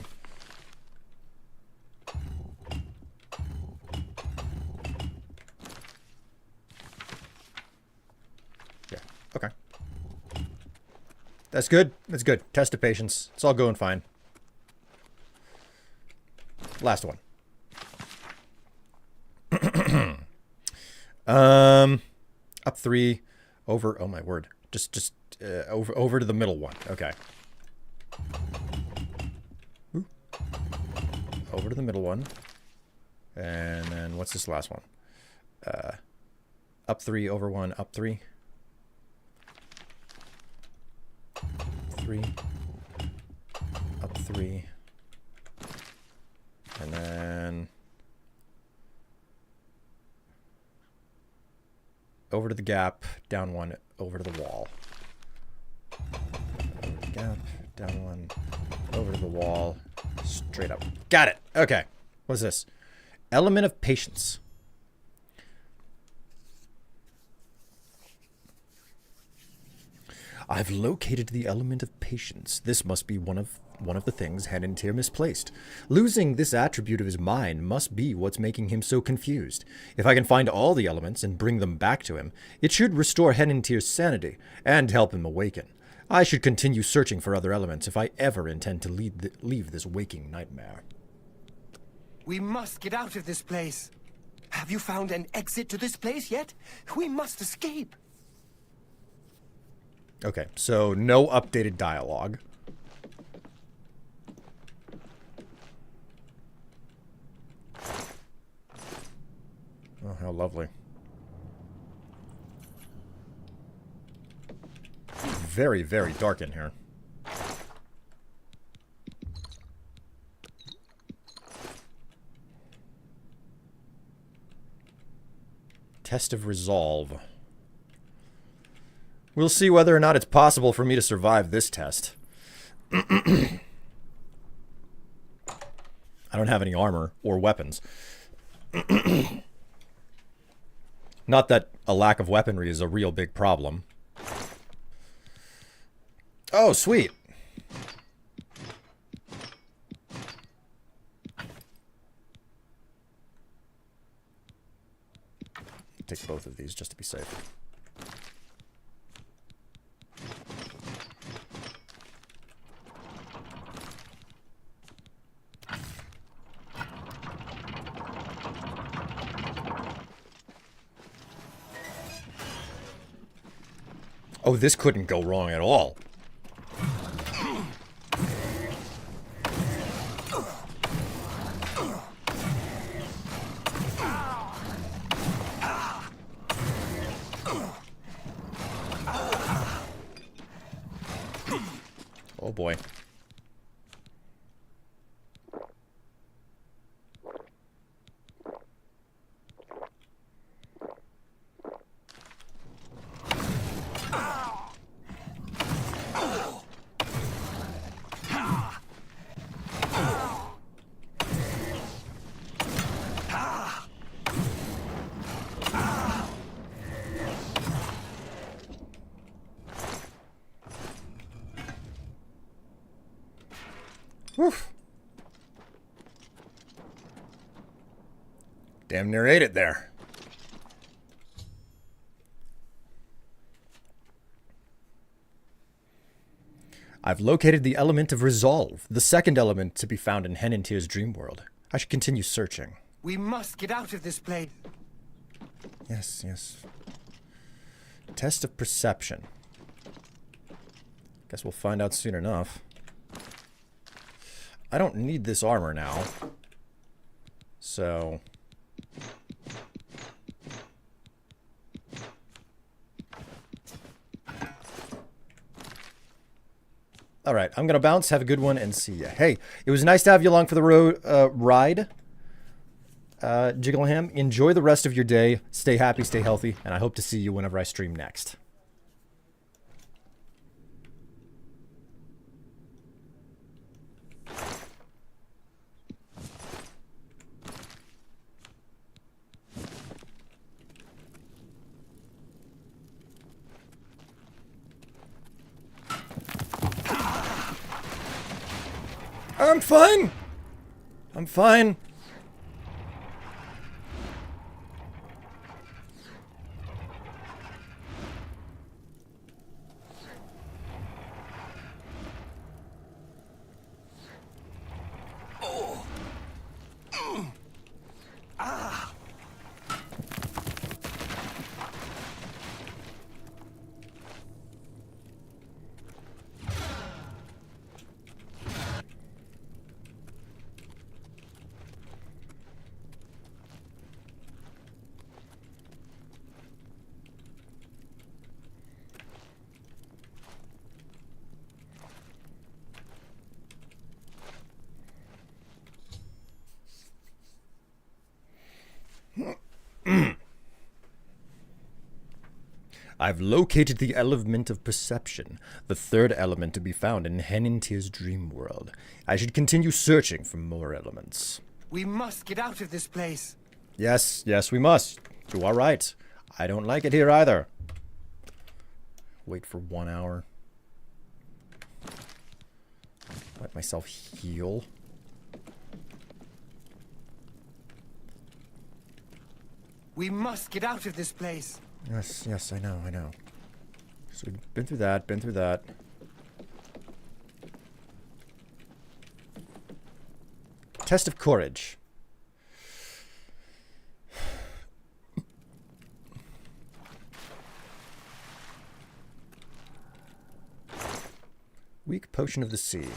Okay. That's good. That's good. Test of patience. It's all going fine. Last one. Up 3, over. Oh my word. Just over to the middle one. Okay. Ooh. Over to the middle one, and then what's this last one? Up 3, over 1, up 3. 3, up 3, and then over to the gap, down 1, over to the wall. Over to the gap, down 1, over to the wall, straight up. Got it. Okay. What's this? Element of patience. I've located the element of patience. This must be one of the things Hennintir misplaced. Losing this attribute of his mind must be what's making him so confused. If I can find all the elements and bring them back to him, it should restore Hennintir's sanity and help him awaken. I should continue searching for other elements if I ever intend to leave this waking nightmare. We must get out of this place. Have you found an exit to this place yet? We must escape. Okay, so no updated dialogue. Oh, how lovely. Very, very dark in here. Test of resolve. We'll see whether or not it's possible for me to survive this test. I don't have any armor or weapons. Not that a lack of weaponry is a real big problem. Oh, sweet. Take both of these just to be safe. Oh, this couldn't go wrong at all. Oh boy. Woof. Damn near ate it there. I've located the element of resolve, the second element to be found in Henintier's dream world. I should continue searching. We must get out of this place. Yes, yes. Test of perception. Guess we'll find out soon enough. I don't need this armor now. So... Alright, I'm gonna bounce, have a good one, and see ya. Hey, it was nice to have you along for the ride. Jiggleham, enjoy the rest of your day. Stay happy, stay healthy, and I hope to see you whenever I stream next. I'm fine. I'm fine. I've located the element of perception, the third element to be found in Henintier's dream world. I should continue searching for more elements. We must get out of this place. Yes, yes, we must. You are right. I don't like it here either. Wait for 1 hour. Let myself heal. We must get out of this place. Yes, yes, I know, I know. So we've been through that, been through that. Test of courage. Weak potion of the sea.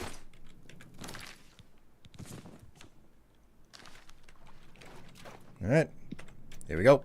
All right, here we go.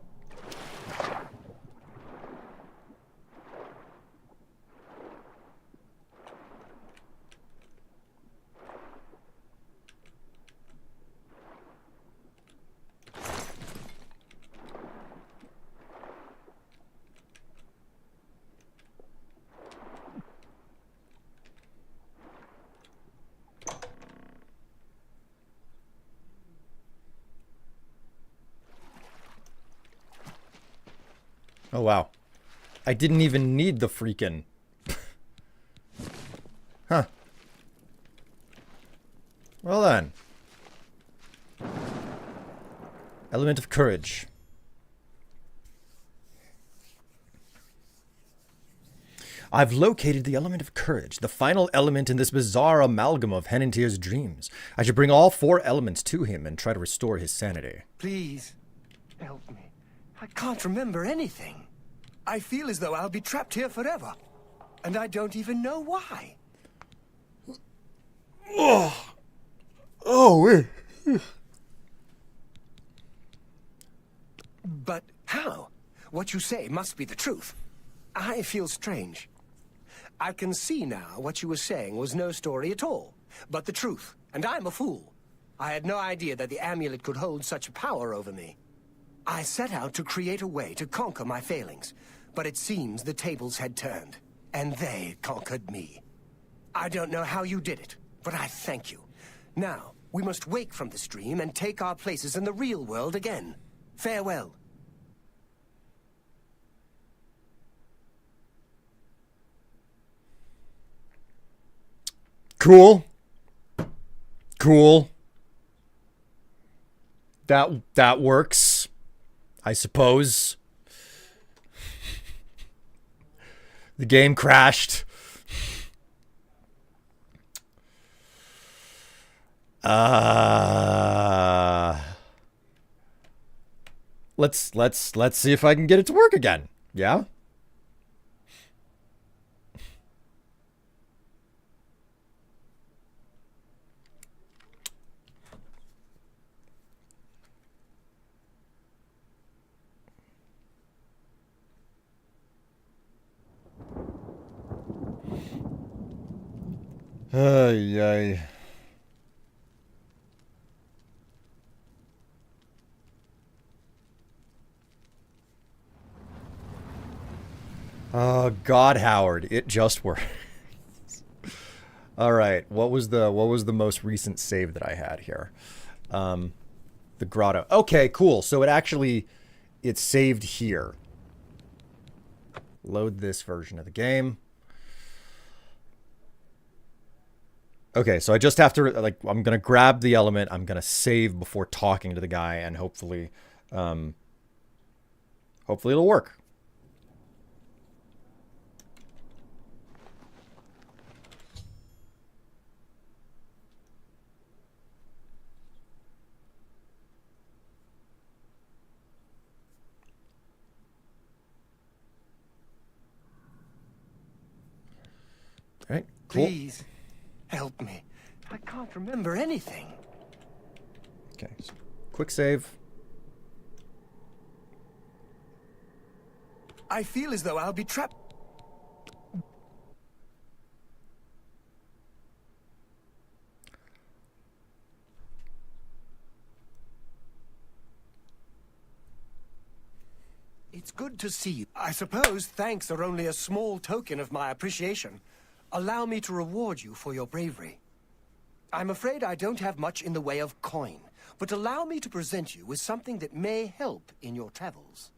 Oh, wow. I didn't even need the freaking... Huh. Well then. Element of courage. I've located the element of courage, the final element in this bizarre amalgam of Henintier's dreams. I should bring all 4 elements to him and try to restore his sanity. Please, help me. I can't remember anything. I feel as though I'll be trapped here forever. And I don't even know why. Oh, wait. But how? What you say must be the truth. I feel strange. I can see now what you were saying was no story at all, but the truth, and I'm a fool. I had no idea that the amulet could hold such power over me. I set out to create a way to conquer my failings, but it seems the tables had turned, and they conquered me. I don't know how you did it, but I thank you. Now, we must wake from this dream and take our places in the real world again. Farewell. Cool. Cool. That works, I suppose. The game crashed. Let's see if I can get it to work again. Yeah? Ay, ay. Oh God, Howard, it just worked. All right, what was the most recent save that I had here? The grotto. Okay, cool. So it's saved here. Load this version of the game. Okay, so I just have to, like, I'm going to grab the element, I'm going to save before talking to the guy, and hopefully it'll work. All right, cool. Please, help me. I can't remember anything. Okay, so quick save. I feel as though I'll be trapped. It's good to see you. I suppose thanks are only a small token of my appreciation. Allow me to reward you for your bravery. I'm afraid I don't have much in the way of coin, but allow me to present you with something that may help in your travels.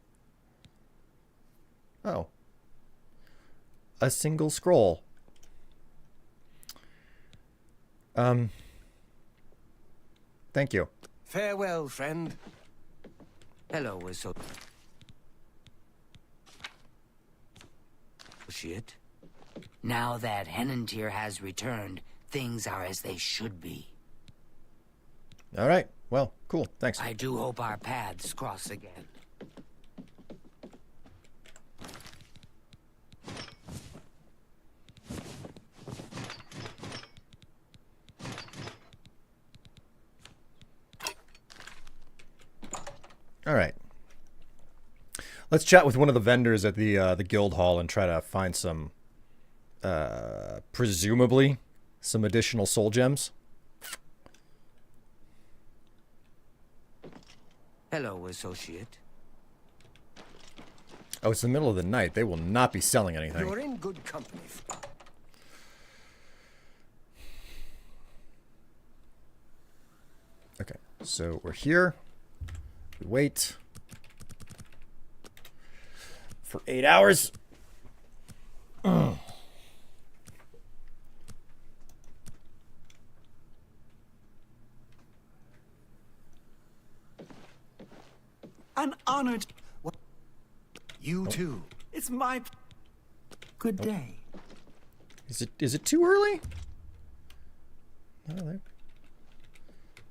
Oh. A single scroll. Thank you. Farewell, friend. Hello, associate. Now that Hennintier has returned, things are as they should be. All right. Well, cool. Thanks. I do hope our paths cross again. All right. Let's chat with one of the vendors at the guild hall and try to find some, presumably, some additional soul gems. Hello, associate. Oh, it's the middle of the night. They will not be selling anything. You're in good company. Okay, so we're here. We wait for 8 hours. An honored. You too. It's my. Good day. Is it too early? No,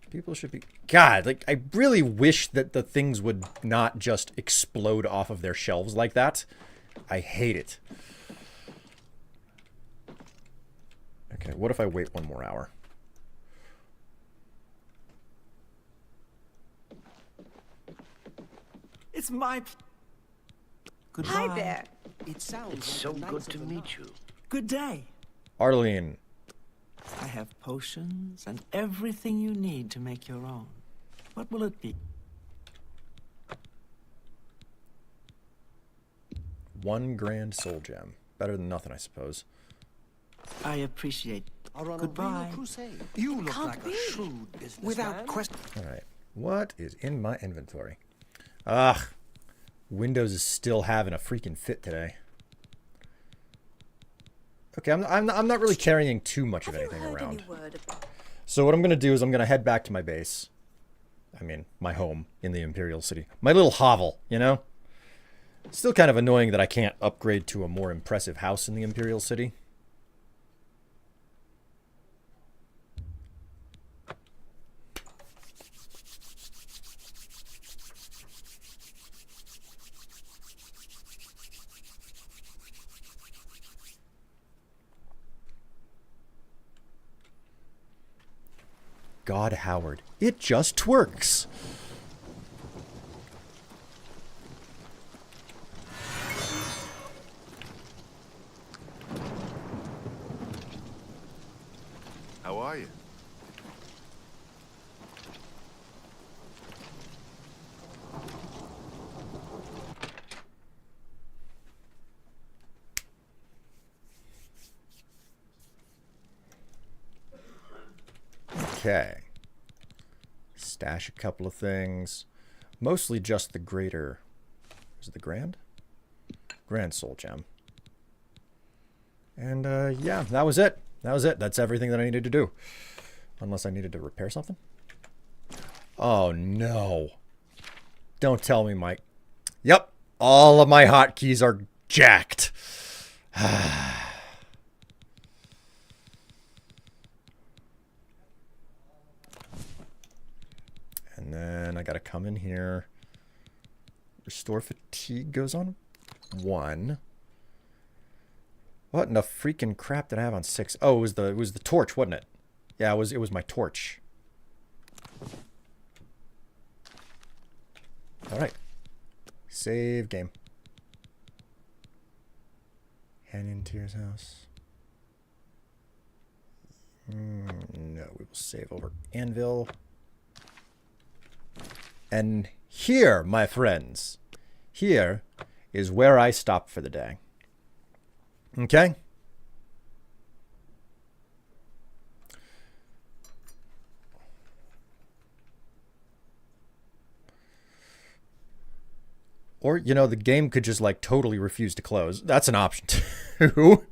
people should be. God, like I really wish that the things would not just explode off of their shelves like that. I hate it. Okay, what if I wait 1 more hour? It's my. Goodbye. Hi there. It sounds. It's so good to meet you. Good day. Arlene. I have potions and everything you need to make your own. What will it be? 1 grand soul gem. Better than nothing, I suppose. I appreciate. Goodbye. You look like a shrewd businessman. Without question. All right. What is in my inventory? Ugh. Windows is still having a freaking fit today. Okay, I'm not really carrying too much of anything around. So what I'm going to do is I'm going to head back to my base. I mean, my home in the Imperial City. My little hovel, you know? Still kind of annoying that I can't upgrade to a more impressive house in the Imperial City. God, Howard, it just works. How are you? Okay. Stash a couple of things. Mostly just the greater... Is it the Grand? Grand Soul Gem. And, yeah, that was it. That was it. That's everything that I needed to do. Unless I needed to repair something. Oh, no. Don't tell me, Mike. Yep. All of my hotkeys are jacked. And then I gotta come in here. Restore fatigue goes on 1. What in the freaking crap did I have on 6? Oh, it was the torch, wasn't it? Yeah, it was my torch. All right. Save game. Head into your house. No, we will save over Anvil. And here, my friends, here is where I stop for the day. Okay? Or, you know, the game could just, like, totally refuse to close. That's an option, too.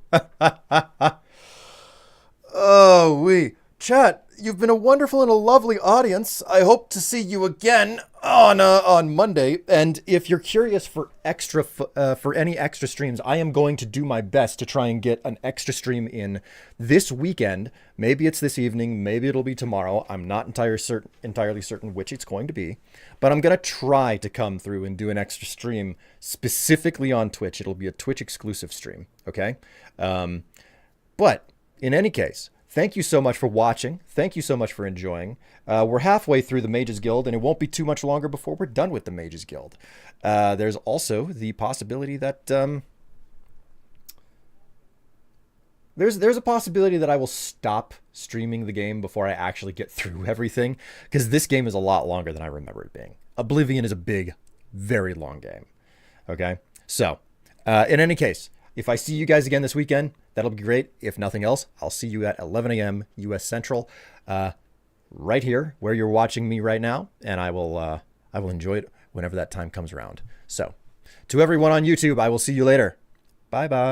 Oh, chat, you've been a wonderful and a lovely audience. I hope to see you again on Monday. And if you're curious for any extra streams, I am going to do my best to try and get an extra stream in this weekend. Maybe it's this evening. Maybe it'll be tomorrow. I'm not entirely certain which it's going to be. But I'm going to try to come through and do an extra stream specifically on Twitch. It'll be a Twitch exclusive stream. Okay? But in any case, thank you so much for watching. Thank you so much for enjoying. We're halfway through the Mages Guild, and it won't be too much longer before we're done with the Mages Guild. There's also the possibility that... There's a possibility that I will stop streaming the game before I actually get through everything, because this game is a lot longer than I remember it being. Oblivion is a big, very long game. Okay? So, in any case, if I see you guys again this weekend, that'll be great. If nothing else, I'll see you at 11 a.m. U.S. Central, right here where you're watching me right now, and I will enjoy it whenever that time comes around. So, To everyone on YouTube, I will see you later. Bye-bye.